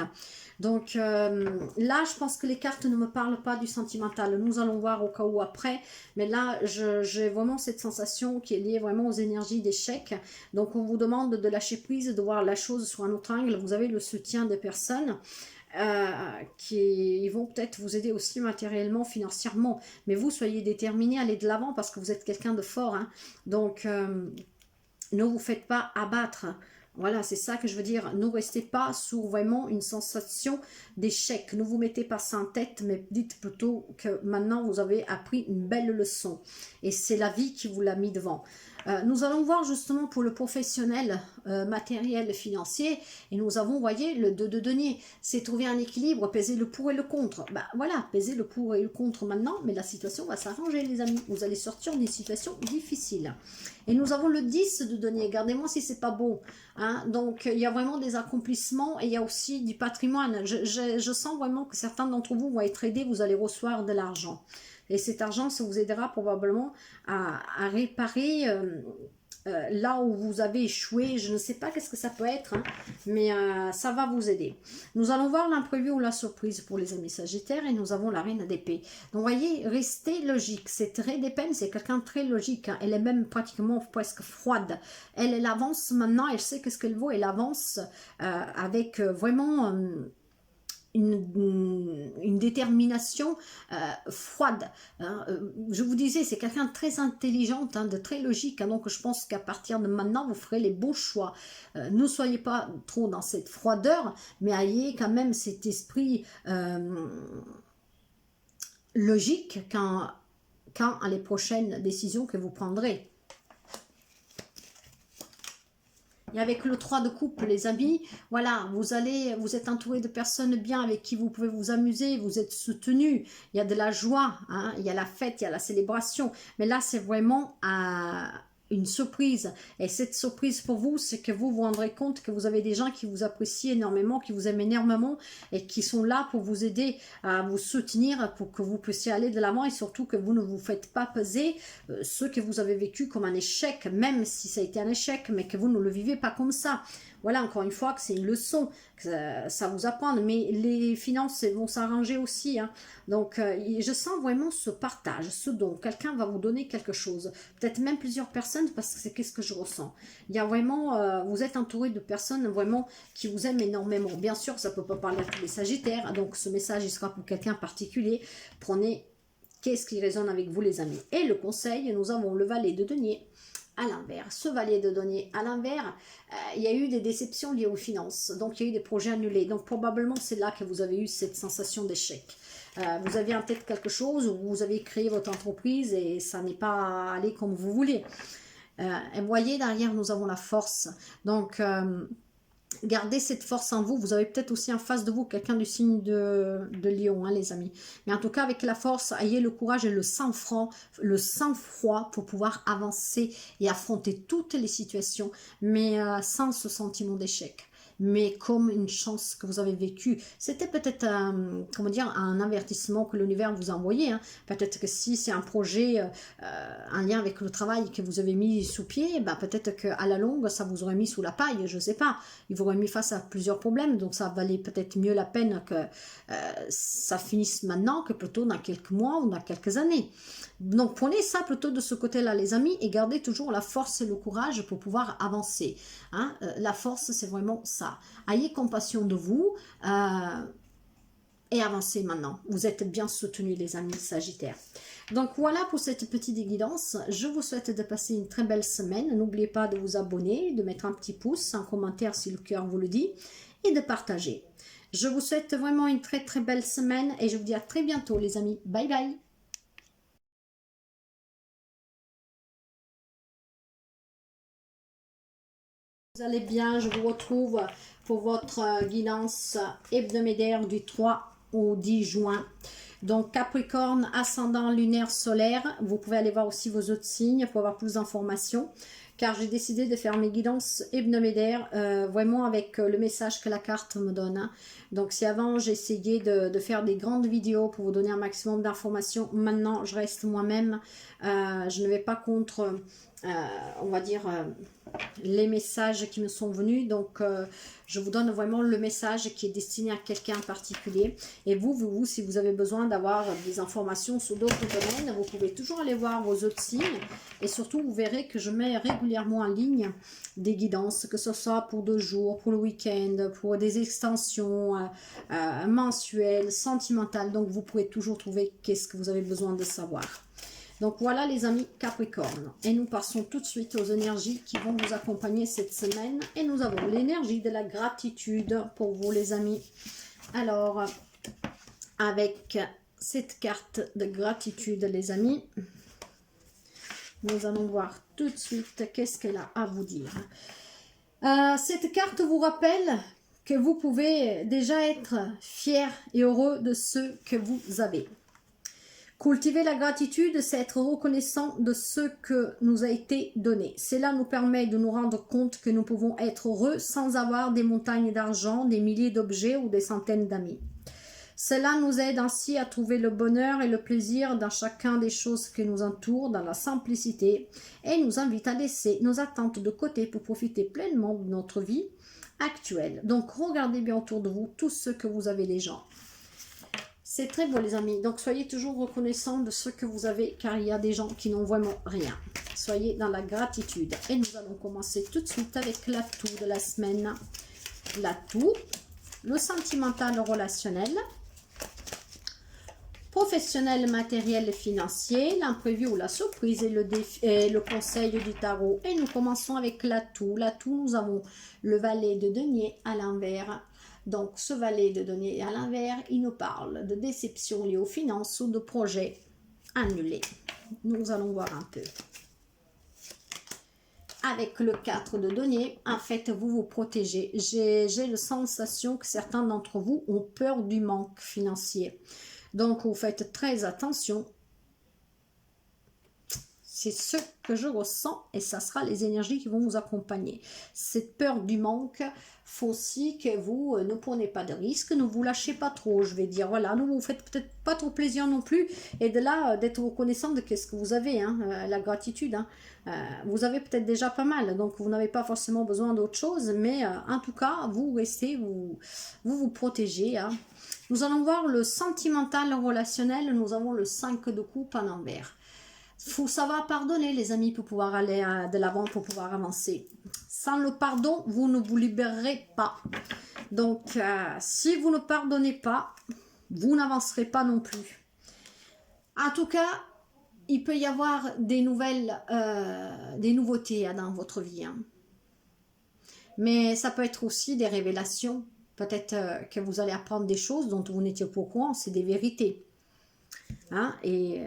Donc là, je pense que les cartes ne me parlent pas du sentimental. Nous allons voir au cas où après. Mais là, j'ai vraiment cette sensation qui est liée vraiment aux énergies d'échec. Donc on vous demande de lâcher prise, de voir la chose sur un autre angle. Vous avez le soutien des personnes qui vont peut-être vous aider aussi matériellement, financièrement. Mais vous, soyez déterminés, allez de l'avant parce que vous êtes quelqu'un de fort, hein. Donc ne vous faites pas abattre. Voilà, c'est ça que je veux dire. Ne restez pas sur vraiment une sensation d'échec. Ne vous mettez pas ça en tête, mais dites plutôt que maintenant vous avez appris une belle leçon. Et c'est la vie qui vous l'a mis devant. Nous allons voir justement pour le professionnel matériel et financier, et nous avons, voyez, le 2 de denier, c'est trouver un équilibre, peser le pour et le contre. Voilà, peser le pour et le contre maintenant, mais la situation va s'arranger les amis, vous allez sortir d'une situation difficile. Et nous avons le 10 de denier, regardez-moi si c'est pas beau, hein. Donc il y a vraiment des accomplissements et il y a aussi du patrimoine. Je sens vraiment que certains d'entre vous vont être aidés, vous allez recevoir de l'argent. Et cet argent, ça vous aidera probablement à réparer là où vous avez échoué. Je ne sais pas qu'est-ce que ça peut être, hein, mais ça va vous aider. Nous allons voir l'imprévu ou la surprise pour les amis sagittaires et nous avons la reine d'épée. Donc, voyez, restez logique. Cette reine d'épée, c'est quelqu'un de très logique, hein. Elle est même pratiquement presque froide. Elle avance maintenant, elle sait qu'est-ce qu'elle vaut, elle avance avec vraiment... Une détermination froide, hein. Je vous disais, c'est quelqu'un de très intelligent, hein, de très logique, hein, donc je pense qu'à partir de maintenant, vous ferez les bons choix. Ne soyez pas trop dans cette froideur, mais ayez quand même cet esprit logique quand les prochaines décisions que vous prendrez. Et avec le 3 de coupe, les amis, voilà, vous êtes entouré de personnes bien avec qui vous pouvez vous amuser, vous êtes soutenu, il y a de la joie, hein, il y a la fête, il y a la célébration. Mais là, c'est vraiment une surprise. Et cette surprise pour vous, c'est que vous vous rendrez compte que vous avez des gens qui vous apprécient énormément, qui vous aiment énormément et qui sont là pour vous aider à vous soutenir pour que vous puissiez aller de l'avant et surtout que vous ne vous faites pas peser ce que vous avez vécu comme un échec, même si ça a été un échec, mais que vous ne le vivez pas comme ça. Voilà, encore une fois, que c'est une leçon, que ça vous apprend, mais les finances vont s'arranger aussi, hein. Donc, je sens vraiment ce partage, ce don. Quelqu'un va vous donner quelque chose, peut-être même plusieurs personnes, parce que c'est qu'est-ce que je ressens. Il y a vraiment, vous êtes entouré de personnes vraiment qui vous aiment énormément. Bien sûr, ça ne peut pas parler à tous les sagittaires, donc ce message, il sera pour quelqu'un particulier. Prenez Qu'est-ce qui résonne avec vous les amis? Et le conseil, nous avons le valet de denier à l'envers. Ce valet de denier à l'envers, il y a eu des déceptions liées aux finances. Donc, il y a eu des projets annulés. Donc, probablement, c'est là que vous avez eu cette sensation d'échec. Vous avez en tête quelque chose, ou vous avez créé votre entreprise et ça n'est pas allé comme vous voulez. Et vous voyez, derrière, nous avons la force. Donc, gardez cette force en vous. Vous avez peut-être aussi en face de vous quelqu'un du signe de Lion, hein, les amis. Mais en tout cas, avec la force, ayez le courage et le sang-froid pour pouvoir avancer et affronter toutes les situations, mais sans ce sentiment d'échec, mais comme une chance que vous avez vécue. C'était peut-être un, comment dire, un avertissement que l'univers vous a envoyé. Hein. Peut-être que si c'est un projet en lien avec le travail que vous avez mis sous pied, ben peut-être qu'à la longue, ça vous aurait mis sous la paille, je ne sais pas. Il vous aurait mis face à plusieurs problèmes, donc ça valait peut-être mieux la peine que ça finisse maintenant que plutôt dans quelques mois ou dans quelques années. Donc prenez ça plutôt de ce côté-là, les amis, et gardez toujours la force et le courage pour pouvoir avancer. Hein. La force, c'est vraiment ça. Ayez compassion de vous et avancez maintenant. Vous êtes bien soutenus, les amis Sagittaires. Donc voilà pour cette petite guidance. Je vous souhaite de passer une très belle semaine. N'oubliez pas de vous abonner, de mettre un petit pouce, un commentaire si le cœur vous le dit, et de partager. Je vous souhaite vraiment une très très belle semaine et je vous dis à très bientôt, les amis. Bye bye. Vous allez bien, je vous retrouve pour votre guidance hebdomadaire du 3 au 10 juin. Donc Capricorne, ascendant lunaire solaire, vous pouvez aller voir aussi vos autres signes pour avoir plus d'informations. Car j'ai décidé de faire mes guidances hebdomadaires vraiment avec le message que la carte me donne. Hein. Donc si avant j'essayais de faire des grandes vidéos pour vous donner un maximum d'informations, maintenant je reste moi-même. Je ne vais pas contre, on va dire, les messages qui me sont venus. Donc je vous donne vraiment le message qui est destiné à quelqu'un en particulier. Et vous, si vous avez besoin d'avoir des informations sur d'autres domaines, vous pouvez toujours aller voir vos autres signes. Et surtout, vous verrez que je mets régulièrement en ligne des guidances, que ce soit pour 2 jours, pour le week-end, pour des extensions mensuelles, sentimentales. Donc, vous pouvez toujours trouver qu'est-ce que vous avez besoin de savoir. Donc, voilà les amis Capricorne. Et nous passons tout de suite aux énergies qui vont vous accompagner cette semaine. Et nous avons l'énergie de la gratitude pour vous les amis. Alors, avec cette carte de gratitude les amis, nous allons voir tout de suite qu'est-ce qu'elle a à vous dire. Cette carte vous rappelle que vous pouvez déjà être fier et heureux de ce que vous avez. Cultiver la gratitude, c'est être reconnaissant de ce que nous a été donné. Cela nous permet de nous rendre compte que nous pouvons être heureux sans avoir des montagnes d'argent, des milliers d'objets ou des centaines d'amis. Cela nous aide ainsi à trouver le bonheur et le plaisir dans chacun des choses qui nous entourent, dans la simplicité, et nous invite à laisser nos attentes de côté pour profiter pleinement de notre vie actuelle. Donc regardez bien autour de vous tout ce que vous avez les gens. C'est très beau les amis, donc soyez toujours reconnaissants de ce que vous avez, car il y a des gens qui n'ont vraiment rien. Soyez dans la gratitude. Et nous allons commencer tout de suite avec l'atout de la semaine. L'atout, le sentimental relationnel, professionnel, matériel et financier, l'imprévu ou la surprise et le conseil du tarot. Et nous commençons avec l'atout. L'atout, nous avons le valet de denier à l'envers. Donc, ce valet de denier à l'envers, il nous parle de déception liée aux finances ou de projets annulés. Nous allons voir un peu. Avec le 4 de denier, en fait, vous vous protégez. J'ai la sensation que certains d'entre vous ont peur du manque financier. Donc, vous faites très attention. C'est ce que je ressens et ça sera les énergies qui vont vous accompagner. Cette peur du manque, faut aussi que vous ne prenez pas de risques, ne vous lâchez pas trop, je vais dire. Voilà, ne vous faites peut-être pas trop plaisir non plus. Et de là, d'être reconnaissant de ce que vous avez, hein, la gratitude. Hein. Vous avez peut-être déjà pas mal, donc vous n'avez pas forcément besoin d'autre chose. Mais en tout cas, vous restez, vous protégez. Hein. Nous allons voir le sentimental relationnel. Nous avons le 5 de coupe en envers. Il faut savoir pardonner les amis pour pouvoir aller de l'avant, pour pouvoir avancer. Sans le pardon, vous ne vous libérerez pas. Donc, si vous ne pardonnez pas, vous n'avancerez pas non plus. En tout cas, il peut y avoir des nouvelles, des nouveautés hein, dans votre vie. Hein. Mais ça peut être aussi des révélations. Peut-être que vous allez apprendre des choses dont vous n'étiez pas au courant. C'est des vérités. Hein. Et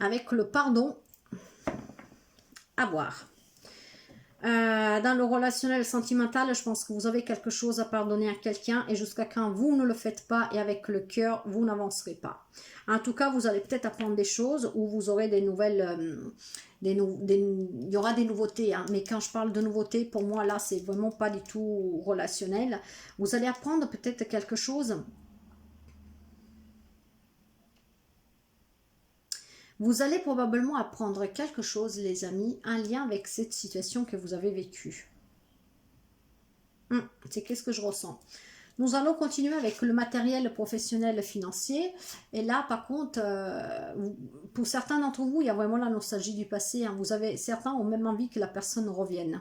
avec le pardon, à voir. Dans le relationnel sentimental, je pense que vous avez quelque chose à pardonner à quelqu'un et jusqu'à quand vous ne le faites pas et avec le cœur, vous n'avancerez pas. En tout cas, vous allez peut-être apprendre des choses ou vous aurez des nouvelles, il y aura des nouveautés. Hein, mais quand je parle de nouveautés, pour moi, là, c'est vraiment pas du tout relationnel. Vous allez apprendre peut-être quelque chose. Vous allez probablement apprendre quelque chose, les amis, en lien avec cette situation que vous avez vécue. C'est qu'est-ce que je ressens. Nous allons continuer avec le matériel professionnel financier. Et là, par contre, pour certains d'entre vous, il y a vraiment la nostalgie du passé. Hein. Certains ont même envie que la personne revienne.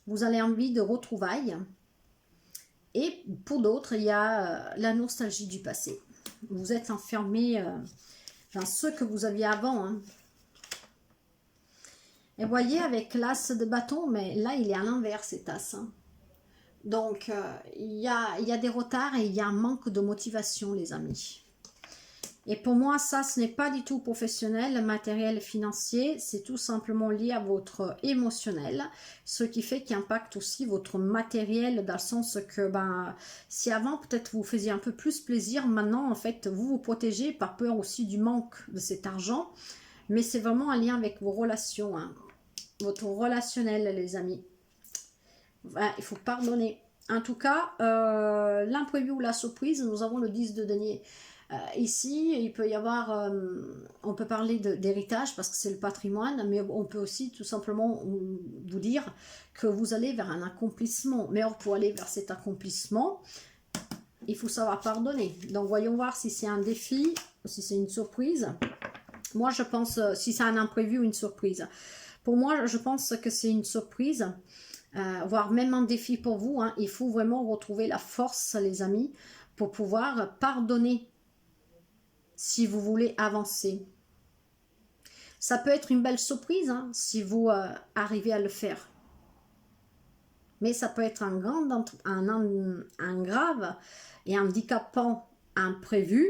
Vous avez envie de retrouvailles. Et pour d'autres, il y a la nostalgie du passé. Vous êtes enfermé dans ce que vous aviez avant. Hein. Et voyez, avec l'as de bâton, mais là, il est à l'envers, cet as. Hein. Donc, il y a des retards et il y a un manque de motivation, les amis. Et pour moi, ça, ce n'est pas du tout professionnel, matériel, financier. C'est tout simplement lié à votre émotionnel. Ce qui fait qu'il impacte aussi votre matériel dans le sens que, si avant, peut-être vous faisiez un peu plus plaisir, maintenant, en fait, vous vous protégez par peur aussi du manque de cet argent. Mais c'est vraiment un lien avec vos relations, hein. Votre relationnel, les amis. Voilà, il faut pardonner. En tout cas, l'imprévu ou la surprise, nous avons le 10 de denier. Ici, il peut y avoir, on peut parler d'héritage parce que c'est le patrimoine, mais on peut aussi tout simplement vous dire que vous allez vers un accomplissement. Mais or, pour aller vers cet accomplissement, il faut savoir pardonner. Donc, voyons voir si c'est un défi, si c'est une surprise. Moi, je pense, si c'est un imprévu ou une surprise. Pour moi, je pense que c'est une surprise. Voire même un défi pour vous. Hein. Il faut vraiment retrouver la force, les amis, pour pouvoir pardonner si vous voulez avancer. Ça peut être une belle surprise hein, si vous arrivez à le faire. Mais ça peut être un grave et handicapant imprévu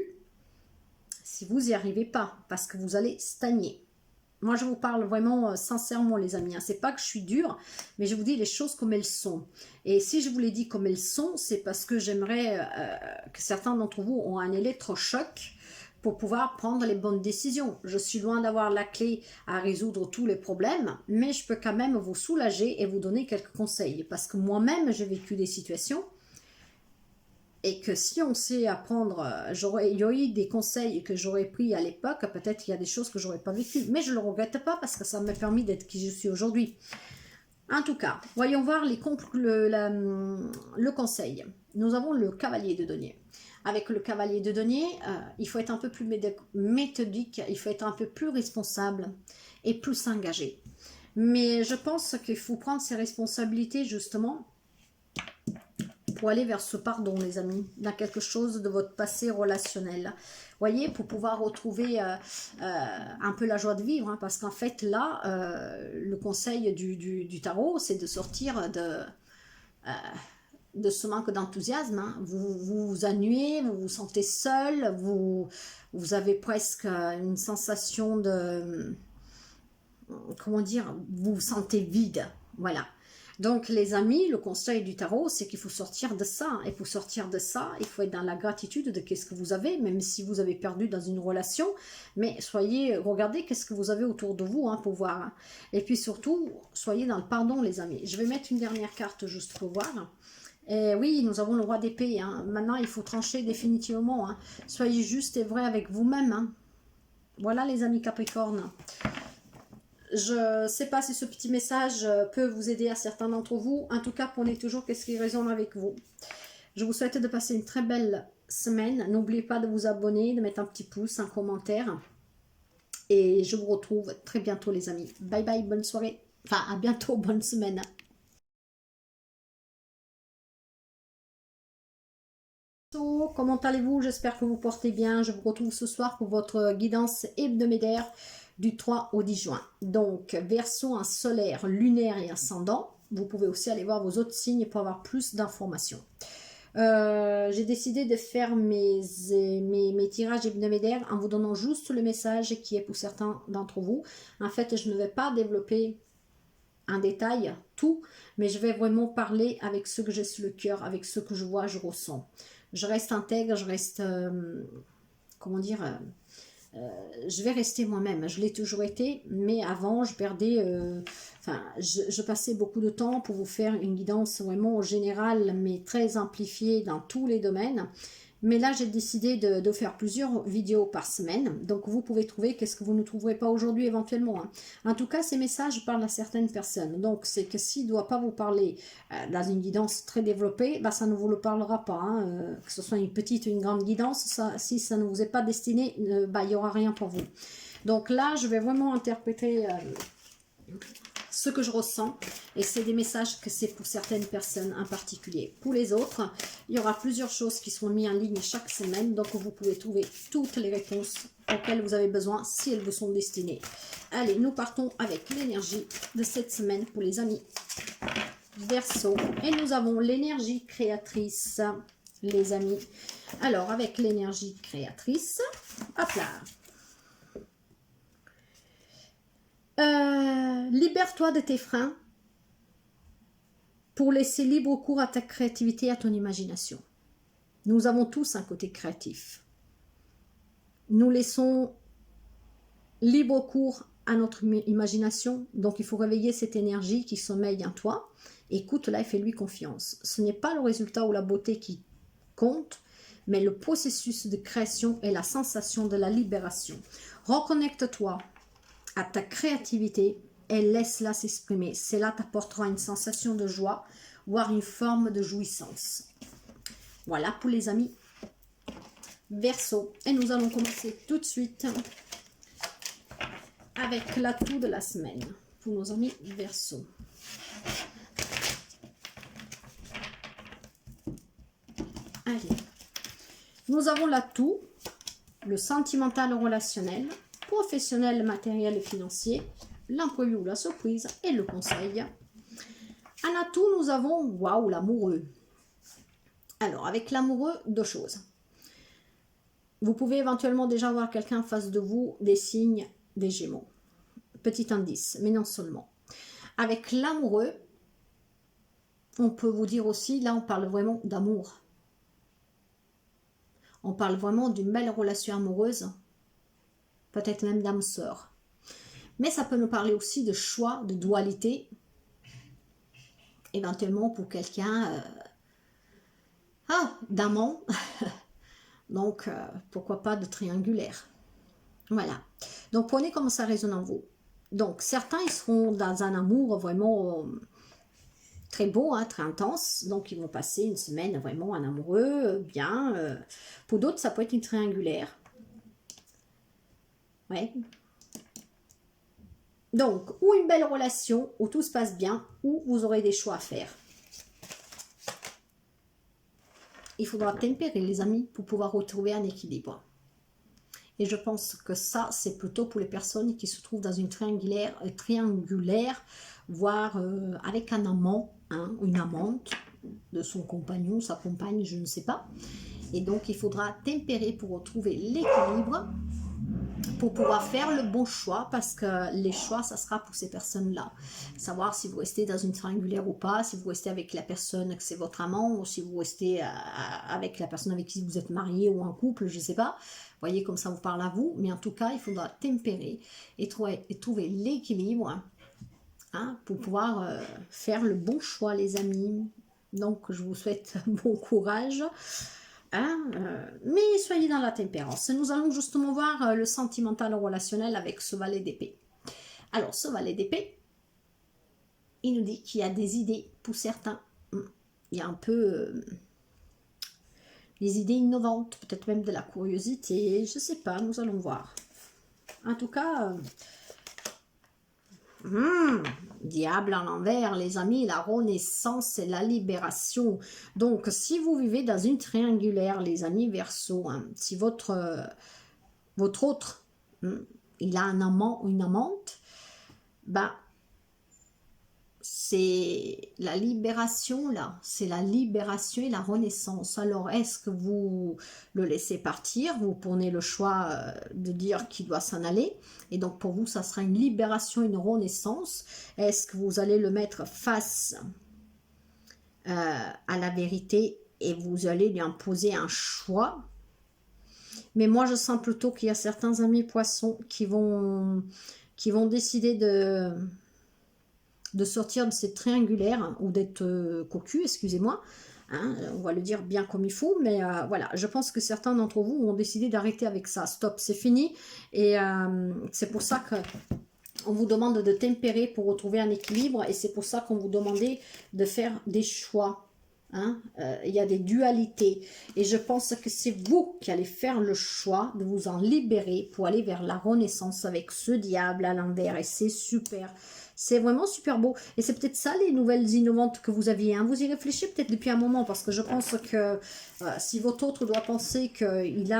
si vous n'y arrivez pas, parce que vous allez stagner. Moi, je vous parle vraiment sincèrement, les amis. Hein. C'est pas que je suis dure, mais je vous dis les choses comme elles sont. Et si je vous les dis comme elles sont, c'est parce que j'aimerais que certains d'entre vous ont un électrochoc pour pouvoir prendre les bonnes décisions. Je suis loin d'avoir la clé à résoudre tous les problèmes, mais je peux quand même vous soulager et vous donner quelques conseils. Parce que moi-même, j'ai vécu des situations et que si on sait apprendre, il y aurait eu des conseils que j'aurais pris à l'époque, peut-être qu'il y a des choses que j'aurais pas vécues, mais je ne le regrette pas parce que ça m'a permis d'être qui je suis aujourd'hui. En tout cas, voyons voir le conseil. Nous avons le cavalier de denier. Avec le cavalier de denier, il faut être un peu plus méthodique, il faut être un peu plus responsable et plus engagé. Mais je pense qu'il faut prendre ses responsabilités justement pour aller vers ce pardon, les amis, dans quelque chose de votre passé relationnel. Voyez, pour pouvoir retrouver un peu la joie de vivre, hein, parce qu'en fait, là, le conseil du tarot, c'est de sortir de ce manque d'enthousiasme. Hein. Vous vous ennuyez, vous vous sentez seul, vous avez presque une sensation de... Comment dire? Vous vous sentez vide, voilà. Donc, les amis, le conseil du tarot, c'est qu'il faut sortir de ça. Et pour sortir de ça, il faut être dans la gratitude de qu'est-ce que vous avez, même si vous avez perdu dans une relation. Mais regardez qu'est-ce que vous avez autour de vous hein, pour voir. Et puis surtout, soyez dans le pardon, les amis. Je vais mettre une dernière carte juste pour voir. Et oui, nous avons le roi d'épée. Hein. Maintenant, il faut trancher définitivement. Hein. Soyez juste et vrai avec vous-même. Hein. Voilà, les amis Capricorne. Je ne sais pas si ce petit message peut vous aider à certains d'entre vous. En tout cas, prenez toujours qu'est-ce qui résonne avec vous. Je vous souhaite de passer une très belle semaine. N'oubliez pas de vous abonner, de mettre un petit pouce, un commentaire. Et je vous retrouve très bientôt, les amis. Bye bye, bonne soirée. Enfin, à bientôt, bonne semaine. So comment allez-vous? J'espère que vous portez bien. Je vous retrouve ce soir pour votre guidance hebdomadaire du 3 au 10 juin. Donc, Verseau, un solaire, lunaire et ascendant. Vous pouvez aussi aller voir vos autres signes pour avoir plus d'informations. J'ai décidé de faire mes tirages hebdomadaires en vous donnant juste le message qui est pour certains d'entre vous. En fait, je ne vais pas développer en détail tout, mais je vais vraiment parler avec ce que j'ai sur le cœur, avec ce que je vois, je ressens. Je reste intègre, je reste, comment dire, je vais rester moi-même. Je l'ai toujours été, mais avant, je perdais, je passais beaucoup de temps pour vous faire une guidance vraiment générale, mais très amplifiée dans tous les domaines. Mais là, j'ai décidé de faire plusieurs vidéos par semaine. Donc, vous pouvez trouver qu'est-ce que vous ne trouverez pas aujourd'hui éventuellement. Hein. En tout cas, ces messages parlent à certaines personnes. Donc, c'est que s'il ne doit pas vous parler dans une guidance très développée, bah, ça ne vous le parlera pas. Hein. Que ce soit une petite ou une grande guidance, ça, si ça ne vous est pas destiné, bah, il n'y aura rien pour vous. Donc là, je vais vraiment interpréter ce que je ressens, et c'est des messages que c'est pour certaines personnes en particulier. Pour les autres, il y aura plusieurs choses qui seront mises en ligne chaque semaine, donc vous pouvez trouver toutes les réponses auxquelles vous avez besoin si elles vous sont destinées. Allez, nous partons avec l'énergie de cette semaine pour les amis Verseau, et nous avons l'énergie créatrice, les amis. Alors, avec l'énergie créatrice, hop là. Libère-toi de tes freins pour laisser libre cours à ta créativité et à ton imagination. Nous avons tous un côté créatif. Nous laissons libre cours à notre imagination, donc il faut réveiller cette énergie qui sommeille en toi. Écoute-la et fais-lui confiance. Ce n'est pas le résultat ou la beauté qui compte, mais le processus de création et la sensation de la libération. Reconnecte-toi à ta créativité et laisse-la s'exprimer. Cela t'apportera une sensation de joie, voire une forme de jouissance. Voilà pour les amis Verseau. Et nous allons commencer tout de suite avec l'atout de la semaine pour nos amis Verseau. Allez. Nous avons l'atout, le sentimental relationnel, professionnel, matériel et financier, l'imprévu ou la surprise et le conseil. En atout, nous avons, waouh, l'amoureux. Alors, avec l'amoureux, deux choses. Vous pouvez éventuellement déjà voir quelqu'un en face de vous, des signes des Gémeaux. Petit indice, mais non seulement. Avec l'amoureux, on peut vous dire aussi, là on parle vraiment d'amour. On parle vraiment d'une belle relation amoureuse, peut-être même d'âme sœur. Mais ça peut nous parler aussi de choix, de dualité, éventuellement pour quelqu'un d'amant, donc pourquoi pas de triangulaire. Voilà, donc prenez comment ça résonne en vous. Donc certains ils seront dans un amour vraiment très beau, hein, très intense, donc ils vont passer une semaine vraiment en amoureux, bien. Pour d'autres ça peut être une triangulaire. Ouais. Donc, ou une belle relation, où tout se passe bien, ou vous aurez des choix à faire. Il faudra tempérer, les amis, pour pouvoir retrouver un équilibre. Et je pense que ça, c'est plutôt pour les personnes qui se trouvent dans une triangulaire, voire avec un amant, hein, une amante de son compagnon, sa compagne, je ne sais pas. Et donc, il faudra tempérer pour retrouver l'équilibre, pour pouvoir faire le bon choix, parce que les choix, ça sera pour ces personnes-là. Savoir si vous restez dans une triangulaire ou pas, si vous restez avec la personne que c'est votre amant, ou si vous restez avec la personne avec qui vous êtes marié ou en couple, je ne sais pas. Vous voyez, comme ça vous parle à vous. Mais en tout cas, il faudra tempérer et trouver l'équilibre, hein, pour pouvoir faire le bon choix, les amis. Donc, je vous souhaite bon courage. Hein, mais soyez dans la tempérance. Nous allons justement voir le sentimental relationnel avec ce valet d'épée. Alors, ce valet d'épée, il nous dit qu'il y a des idées pour certains. Il y a un peu des idées innovantes, peut-être même de la curiosité, je ne sais pas, nous allons voir. En tout cas, Diable à l'envers, les amis, la renaissance et la libération. Donc, si vous vivez dans une triangulaire, les amis Verseau, hein, si votre autre, il a un amant ou une amante, bah, c'est la libération là, c'est la libération et la renaissance. Alors, est-ce que vous le laissez partir? Vous prenez le choix de dire qu'il doit s'en aller. Et donc, pour vous, ça sera une libération, une renaissance. Est-ce que vous allez le mettre face à la vérité et vous allez lui imposer un choix? Mais moi, je sens plutôt qu'il y a certains amis poissons qui vont décider de sortir de cette triangulaire, hein, ou d'être cocu, excusez-moi, hein, on va le dire bien comme il faut, mais voilà, je pense que certains d'entre vous ont décidé d'arrêter avec ça, stop, c'est fini, et c'est pour ça que on vous demande de tempérer pour retrouver un équilibre, et c'est pour ça qu'on vous demandait de faire des choix. Hein, il y a des dualités, et je pense que c'est vous qui allez faire le choix de vous en libérer pour aller vers la renaissance avec ce diable à l'envers, et c'est super. C'est vraiment super beau. Et c'est peut-être ça les nouvelles innovantes que vous aviez. Hein. Vous y réfléchissez peut-être depuis un moment, parce que je pense que si votre autre doit penser qu'il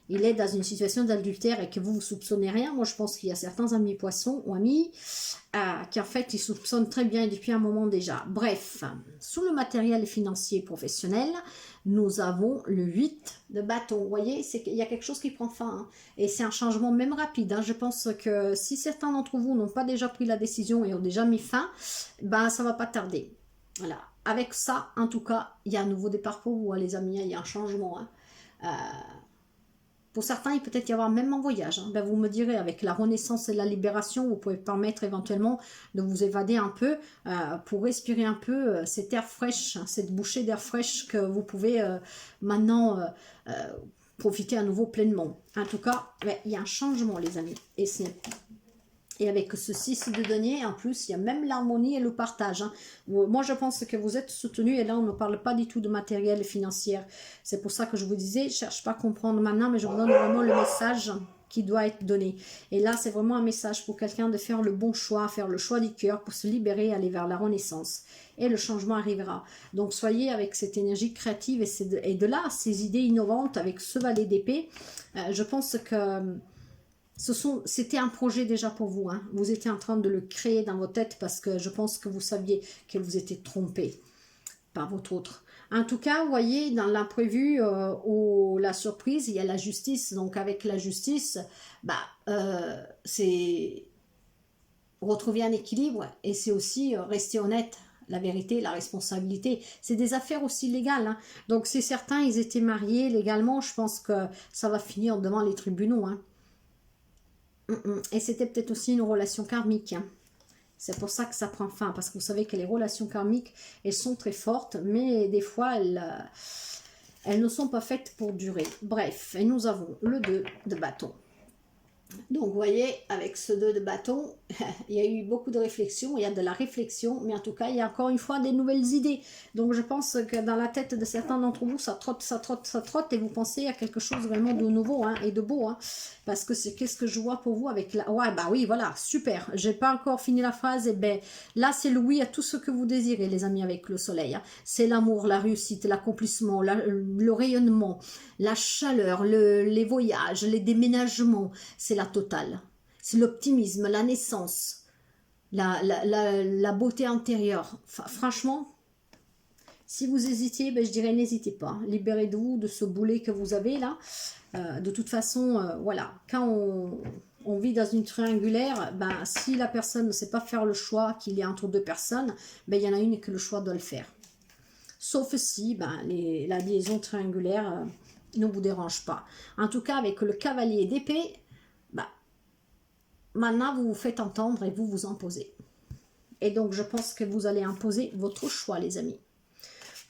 il est dans une situation d'adultère et que vous ne soupçonnez rien, moi je pense qu'il y a certains amis poissons ou amis qui en fait ils soupçonnent très bien depuis un moment déjà. Bref, sous le matériel financier professionnel, nous avons le 8 de bâton. Vous voyez, il y a quelque chose qui prend fin. Hein. Et c'est un changement même rapide. Hein. Je pense que si certains d'entre vous n'ont pas déjà pris la décision et ont déjà mis fin, ben ça ne va pas tarder. Voilà. Avec ça, en tout cas, il y a un nouveau départ pour vous, hein, les amis. Il y a un changement. Hein. Pour certains, il peut être y avoir même un voyage. Hein. Ben, vous me direz, avec la renaissance et la libération, vous pouvez permettre éventuellement de vous évader un peu pour respirer un peu cet air fraîche, hein, cette bouchée d'air fraîche que vous pouvez maintenant profiter à nouveau pleinement. En tout cas, ouais, il y a un changement, les amis. Et avec ce 6 de denier, en plus, il y a même l'harmonie et le partage. Hein. Moi, je pense que vous êtes soutenu, et là, on ne parle pas du tout de matériel et financier. C'est pour ça que je vous disais, je ne cherche pas à comprendre maintenant, mais je vous donne vraiment le message qui doit être donné. Et là, c'est vraiment un message pour quelqu'un de faire le bon choix, faire le choix du cœur pour se libérer, aller vers la renaissance. Et le changement arrivera. Donc, soyez avec cette énergie créative et de là, ces idées innovantes avec ce valet d'épée. Je pense que c'était un projet déjà pour vous. Hein. Vous étiez en train de le créer dans vos têtes parce que je pense que vous saviez que vous étiez trompé par votre autre. En tout cas, vous voyez, dans l'imprévu ou la surprise, il y a la justice. Donc, avec la justice, c'est retrouver un équilibre et c'est aussi rester honnête. La vérité, la responsabilité, c'est des affaires aussi légales. Hein. Donc, c'est certain, ils étaient mariés légalement. Je pense que ça va finir devant les tribunaux. Hein. Et c'était peut-être aussi une relation karmique. Hein. C'est pour ça que ça prend fin. Parce que vous savez que les relations karmiques, elles sont très fortes. Mais des fois, elles ne sont pas faites pour durer. Bref, et nous avons le 2 de bâton. Donc, vous voyez, avec ce 2 de bâton, il y a eu beaucoup de réflexion, il y a de la réflexion, mais en tout cas, il y a encore une fois des nouvelles idées. Donc, je pense que dans la tête de certains d'entre vous, ça trotte, ça trotte, ça trotte, et vous pensez à quelque chose vraiment de nouveau hein, et de beau. Hein, parce que c'est qu'est-ce que je vois pour vous avec la... Ouais, bah oui, voilà, super. J'ai pas encore fini la phrase, et ben là, c'est le oui à tout ce que vous désirez, les amis, avec le soleil. Hein. C'est l'amour, la réussite, l'accomplissement, le rayonnement, la chaleur, les voyages, les déménagements, c'est la totale. C'est l'optimisme, la naissance, la beauté intérieure. Franchement, si vous hésitiez, ben, je dirais n'hésitez pas. Libérez-vous de ce boulet que vous avez là. De toute façon, voilà, quand on vit dans une triangulaire, ben, si la personne ne sait pas faire le choix qu'il y a entre deux personnes, ben, il y en a une que le choix doit le faire. Sauf si ben, la liaison triangulaire ne vous dérange pas. En tout cas, avec le cavalier d'épée, ben, maintenant vous vous faites entendre et vous vous imposez. Et donc je pense que vous allez imposer votre choix, les amis,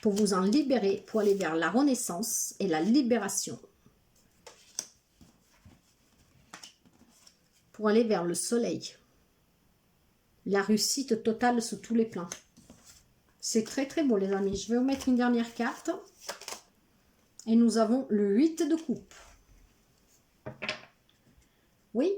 pour vous en libérer, pour aller vers la renaissance et la libération. Pour aller vers le soleil. La réussite totale sous tous les plans. C'est très très beau, les amis. Je vais vous mettre une dernière carte. Et nous avons le 8 de coupe. Oui,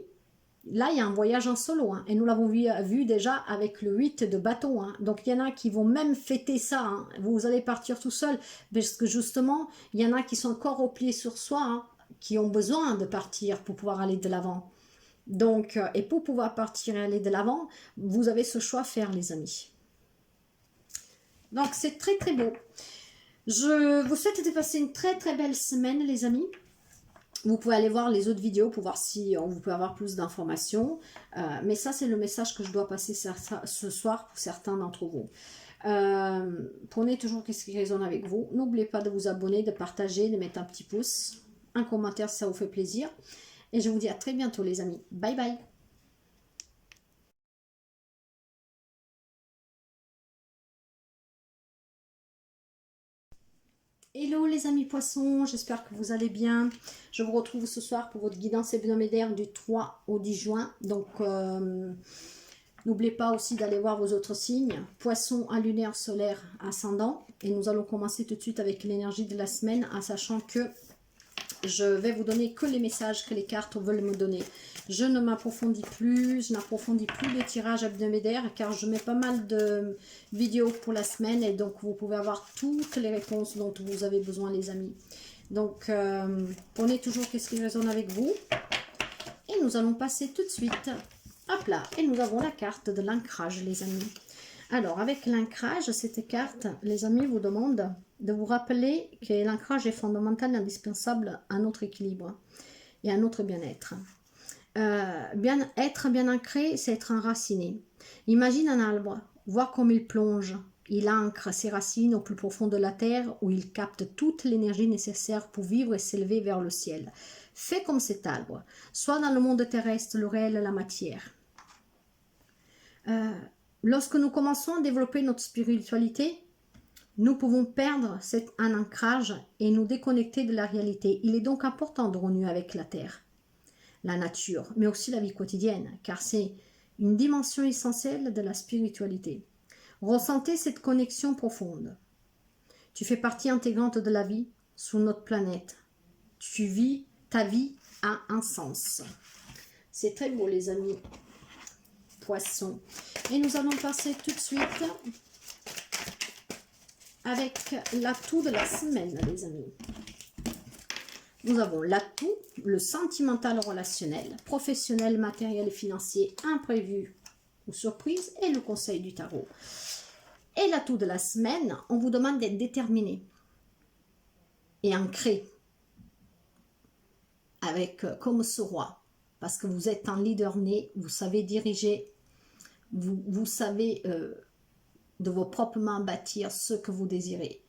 là, il y a un voyage en solo, hein, et nous l'avons vu déjà avec le 8 de bâton. Hein. Donc, il y en a qui vont même fêter ça. Hein. Vous allez partir tout seul, parce que justement, il y en a qui sont encore repliés sur soi, hein, qui ont besoin de partir pour pouvoir aller de l'avant. Donc, et pour pouvoir partir et aller de l'avant, vous avez ce choix à faire, les amis. Donc, c'est très, très beau. Je vous souhaite de passer une très, très belle semaine, les amis. Vous pouvez aller voir les autres vidéos pour voir si vous pouvez avoir plus d'informations. Mais ça, c'est le message que je dois passer ce soir pour certains d'entre vous. Prenez toujours ce qui résonne avec vous. N'oubliez pas de vous abonner, de partager, de mettre un petit pouce, un commentaire si ça vous fait plaisir. Et je vous dis à très bientôt, les amis. Bye bye. Hello les amis poissons, j'espère que vous allez bien. Je vous retrouve ce soir pour votre guidance hebdomadaire du 3 au 10 juin. Donc, n'oubliez pas aussi d'aller voir vos autres signes. Poisson, lunaire, solaire, ascendant. Et nous allons commencer tout de suite avec l'énergie de la semaine, en sachant que je vais vous donner que les messages que les cartes veulent me donner. Je ne m'approfondis plus, je n'approfondis plus les tirages hebdomadaires car je mets pas mal de vidéos pour la semaine et donc vous pouvez avoir toutes les réponses dont vous avez besoin, les amis. Donc, prenez toujours ce qui résonne avec vous. Et nous allons passer tout de suite. Hop là, et nous avons la carte de l'ancrage, les amis. Alors, avec l'ancrage, cette carte, les amis, vous demande de vous rappeler que l'ancrage est fondamental et indispensable à notre équilibre et à notre bien-être. Être bien ancré, c'est être enraciné. Imagine un arbre, voir comme il plonge. Il ancre ses racines au plus profond de la terre où il capte toute l'énergie nécessaire pour vivre et s'élever vers le ciel. Fais comme cet arbre, soit dans le monde terrestre, le réel, la matière. Lorsque nous commençons à développer notre spiritualité, nous pouvons perdre un ancrage et nous déconnecter de la réalité. Il est donc important de renouer avec la terre, la nature, mais aussi la vie quotidienne, car c'est une dimension essentielle de la spiritualité. Ressentez cette connexion profonde. Tu fais partie intégrante de la vie sur notre planète. Ta vie a un sens. C'est très beau, les amis poissons. Et nous allons passer tout de suite avec l'atout de la semaine, les amis. Nous avons l'atout, le sentimental relationnel, professionnel, matériel et financier, imprévu ou surprise, et le conseil du tarot. Et l'atout de la semaine, on vous demande d'être déterminé et ancré avec comme ce roi, parce que vous êtes un leader né, vous savez diriger, vous savez de vos propres mains bâtir ce que vous désirez.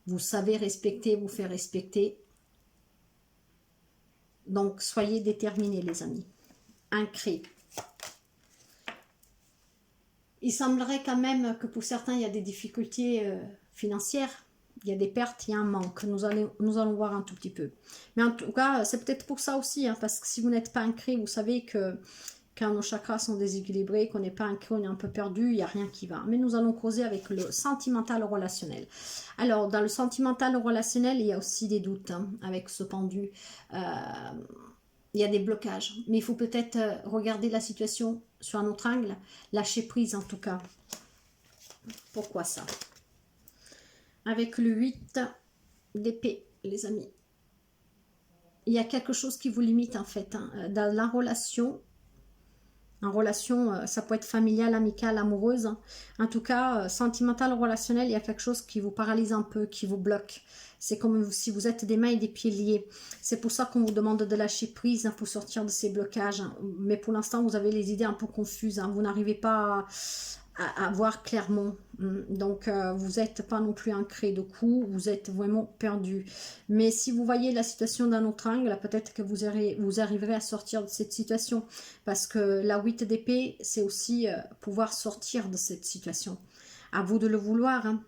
Vous savez respecter, vous faire respecter. Donc, soyez déterminés, les amis. Ancrés. Il semblerait quand même que pour certains, il y a des difficultés financières. Il y a des pertes, il y a un manque. Nous allons voir un tout petit peu. Mais en tout cas, c'est peut-être pour ça aussi, hein, parce que si vous n'êtes pas ancré, vous savez que quand nos chakras sont déséquilibrés, qu'on n'est pas ancré, on est un peu perdu, il n'y a rien qui va. Mais nous allons causer avec le sentimental relationnel. Alors, dans le sentimental relationnel, il y a aussi des doutes, hein, avec ce pendu. Il y a des blocages. Mais il faut peut-être regarder la situation sur un autre angle. Lâcher prise, en tout cas. Pourquoi ça? Avec le 8 d'épée, les amis. Il y a quelque chose qui vous limite, en fait, hein, dans la relation. En relation, ça peut être familiale, amicale, amoureuse. Hein. En tout cas, sentimental, relationnel, il y a quelque chose qui vous paralyse un peu, qui vous bloque. C'est comme si vous êtes des mains et des pieds liés. C'est pour ça qu'on vous demande de lâcher prise, hein, pour sortir de ces blocages. Hein. Mais pour l'instant, vous avez les idées un peu confuses. Hein. Vous n'arrivez pas à voir clairement. Donc, vous n'êtes pas non plus ancré de coup. Vous êtes vraiment perdu. Mais si vous voyez la situation d'un autre angle, peut-être que vous arriverez à sortir de cette situation. Parce que la 8 d'épée, c'est aussi pouvoir sortir de cette situation. À vous de le vouloir. Hein.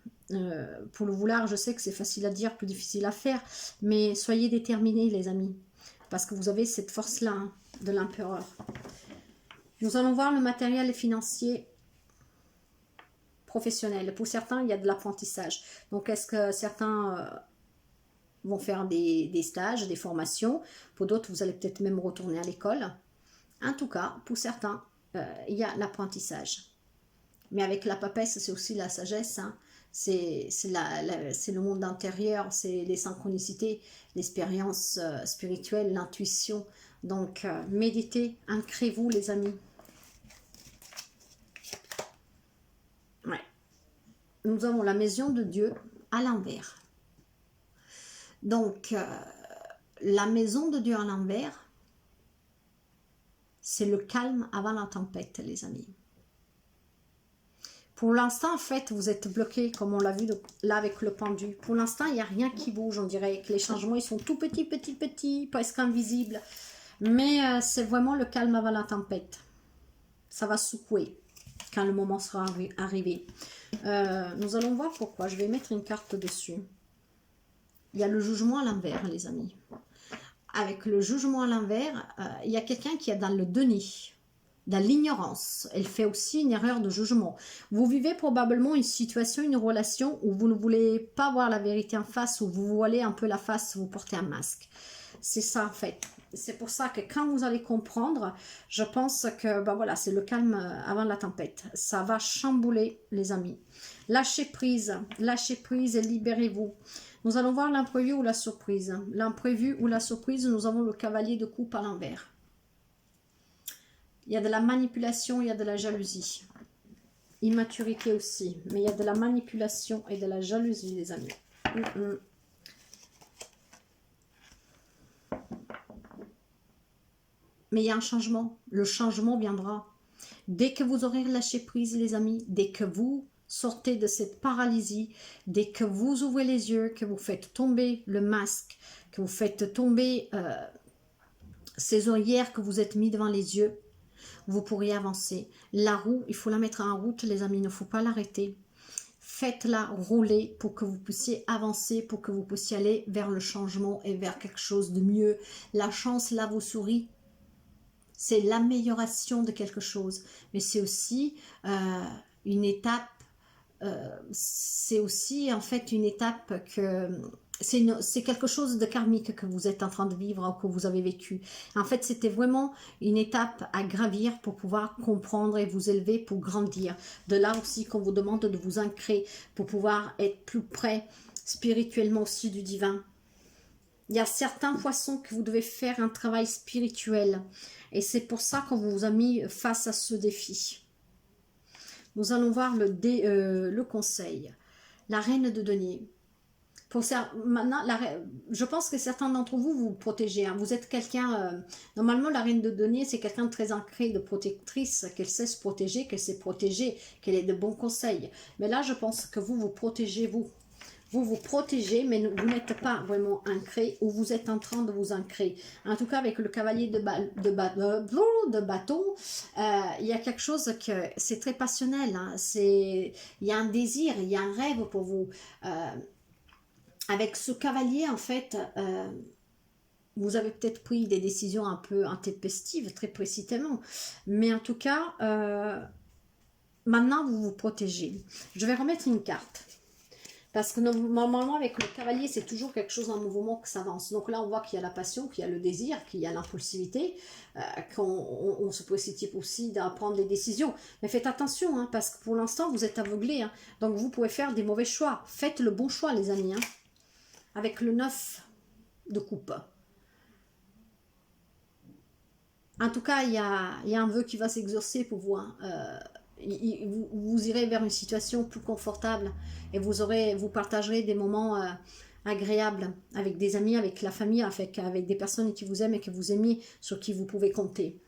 Pour le vouloir, je sais que c'est facile à dire, plus difficile à faire. Mais soyez déterminés, les amis. Parce que vous avez cette force-là, hein, de l'empereur. Nous allons voir le matériel financier professionnel. Pour certains, il y a de l'apprentissage. Donc, est-ce que certains vont faire des stages, des formations? Pour d'autres, vous allez peut-être même retourner à l'école. En tout cas, pour certains, il y a l'apprentissage. Mais avec la papesse, c'est aussi la sagesse. Hein. C'est le monde intérieur, c'est les synchronicités, l'expérience spirituelle, l'intuition. Donc, méditez, ancrez-vous les amis. Ouais. Nous avons la maison de Dieu à l'envers. Donc, la maison de Dieu à l'envers, c'est le calme avant la tempête, les amis. Pour l'instant, en fait, vous êtes bloqué, comme on l'a vu là avec le pendu. Pour l'instant, il n'y a rien qui bouge, on dirait que les changements, ils sont tout petits, petits, petits, presque invisibles. Mais c'est vraiment le calme avant la tempête. Ça va secouer quand le moment sera arrivé. Nous allons voir pourquoi. Je vais mettre une carte dessus. Il y a le jugement à l'envers, les amis. Avec le jugement à l'envers, il y a quelqu'un qui est dans le déni, dans l'ignorance. Elle fait aussi une erreur de jugement. Vous vivez probablement une situation, une relation où vous ne voulez pas voir la vérité en face, où vous voilez un peu la face, vous portez un masque. C'est ça en fait. C'est pour ça que quand vous allez comprendre, je pense que ben voilà, c'est le calme avant la tempête. Ça va chambouler les amis. Lâchez prise et libérez-vous. Nous allons voir l'imprévu ou la surprise. L'imprévu ou la surprise, nous avons le cavalier de coupe à l'envers. Il y a de la manipulation, il y a de la jalousie. Immaturité aussi. Mais il y a de la manipulation et de la jalousie, les amis. Mais il y a un changement. Le changement viendra. Dès que vous aurez lâché prise, les amis, dès que vous sortez de cette paralysie, dès que vous ouvrez les yeux, que vous faites tomber le masque, que vous faites tomber ces œillères que vous êtes mis devant les yeux, vous pourriez avancer. La roue, il faut la mettre en route, les amis, il ne faut pas l'arrêter. Faites-la rouler pour que vous puissiez avancer, pour que vous puissiez aller vers le changement et vers quelque chose de mieux. La chance, là, vous sourit. C'est l'amélioration de quelque chose. Mais c'est aussi une étape, c'est aussi en fait une étape que... C'est quelque chose de karmique que vous êtes en train de vivre ou que vous avez vécu. En fait, c'était vraiment une étape à gravir pour pouvoir comprendre et vous élever, pour grandir. De là aussi qu'on vous demande de vous ancrer pour pouvoir être plus près spirituellement aussi du divin. Il y a certains poissons que vous devez faire un travail spirituel. Et c'est pour ça qu'on vous a mis face à ce défi. Nous allons voir le conseil. La reine de denier. Pour ça, maintenant, je pense que certains d'entre vous vous protégez. Hein. Vous êtes quelqu'un... normalement, la reine de denier, c'est quelqu'un de très ancré, de protectrice, qu'elle sait se protéger, qu'elle sait protéger, qu'elle ait de bons conseils. Mais là, je pense que vous vous protégez, vous. Vous vous protégez, mais vous n'êtes pas vraiment ancré ou vous êtes en train de vous ancrer. En tout cas, avec le cavalier de bâton, il y a quelque chose que c'est très passionnel. Hein. Il y a un désir, il y a un rêve pour vous. Avec ce cavalier, en fait, vous avez peut-être pris des décisions un peu intempestives, très précisément. Mais en tout cas, maintenant, vous vous protégez. Je vais remettre une carte. Parce que normalement, avec le cavalier, c'est toujours quelque chose en mouvement que ça avance. Donc là, on voit qu'il y a la passion, qu'il y a le désir, qu'il y a l'impulsivité, qu'on se précipite aussi à prendre des décisions. Mais faites attention, hein, parce que pour l'instant, vous êtes aveuglé. Hein, donc vous pouvez faire des mauvais choix. Faites le bon choix, les amis. Hein, avec le 9 de coupe. En tout cas, il y a un vœu qui va s'exaucer pour vous. Hein, vous irez vers une situation plus confortable et vous partagerez des moments agréables avec des amis, avec la famille, avec des personnes qui vous aiment et que vous aimez, sur qui vous pouvez compter.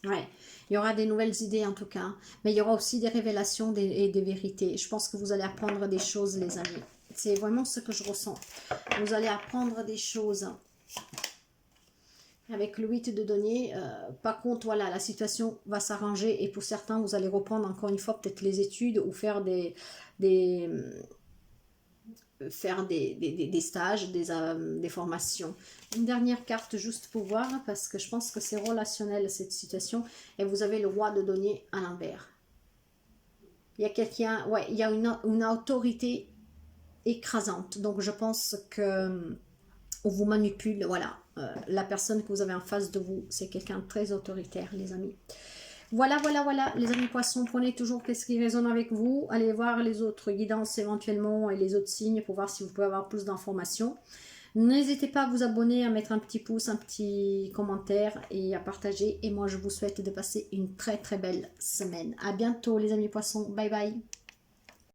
Ouais. Il y aura des nouvelles idées en tout cas, mais il y aura aussi des révélations et des vérités. Je pense que vous allez apprendre des choses, les amis. C'est vraiment ce que je ressens. Vous allez apprendre des choses. Avec le 8 de denier, par contre, voilà, la situation va s'arranger et pour certains, vous allez reprendre encore une fois peut-être les études ou faire des stages, des formations. Une dernière carte juste pour voir, parce que je pense que c'est relationnel cette situation. Et vous avez le roi de denier à l'envers. Il y a quelqu'un, ouais, il y a une autorité écrasante. Donc je pense que on vous manipule, voilà. La personne que vous avez en face de vous, c'est quelqu'un de très autoritaire, les amis. Voilà, voilà, voilà, les amis poissons, prenez toujours qu'est-ce qui résonne avec vous. Allez voir les autres guidances éventuellement et les autres signes pour voir si vous pouvez avoir plus d'informations. N'hésitez pas à vous abonner, à mettre un petit pouce, un petit commentaire et à partager. Et moi, je vous souhaite de passer une très très belle semaine. À bientôt les amis poissons. Bye bye.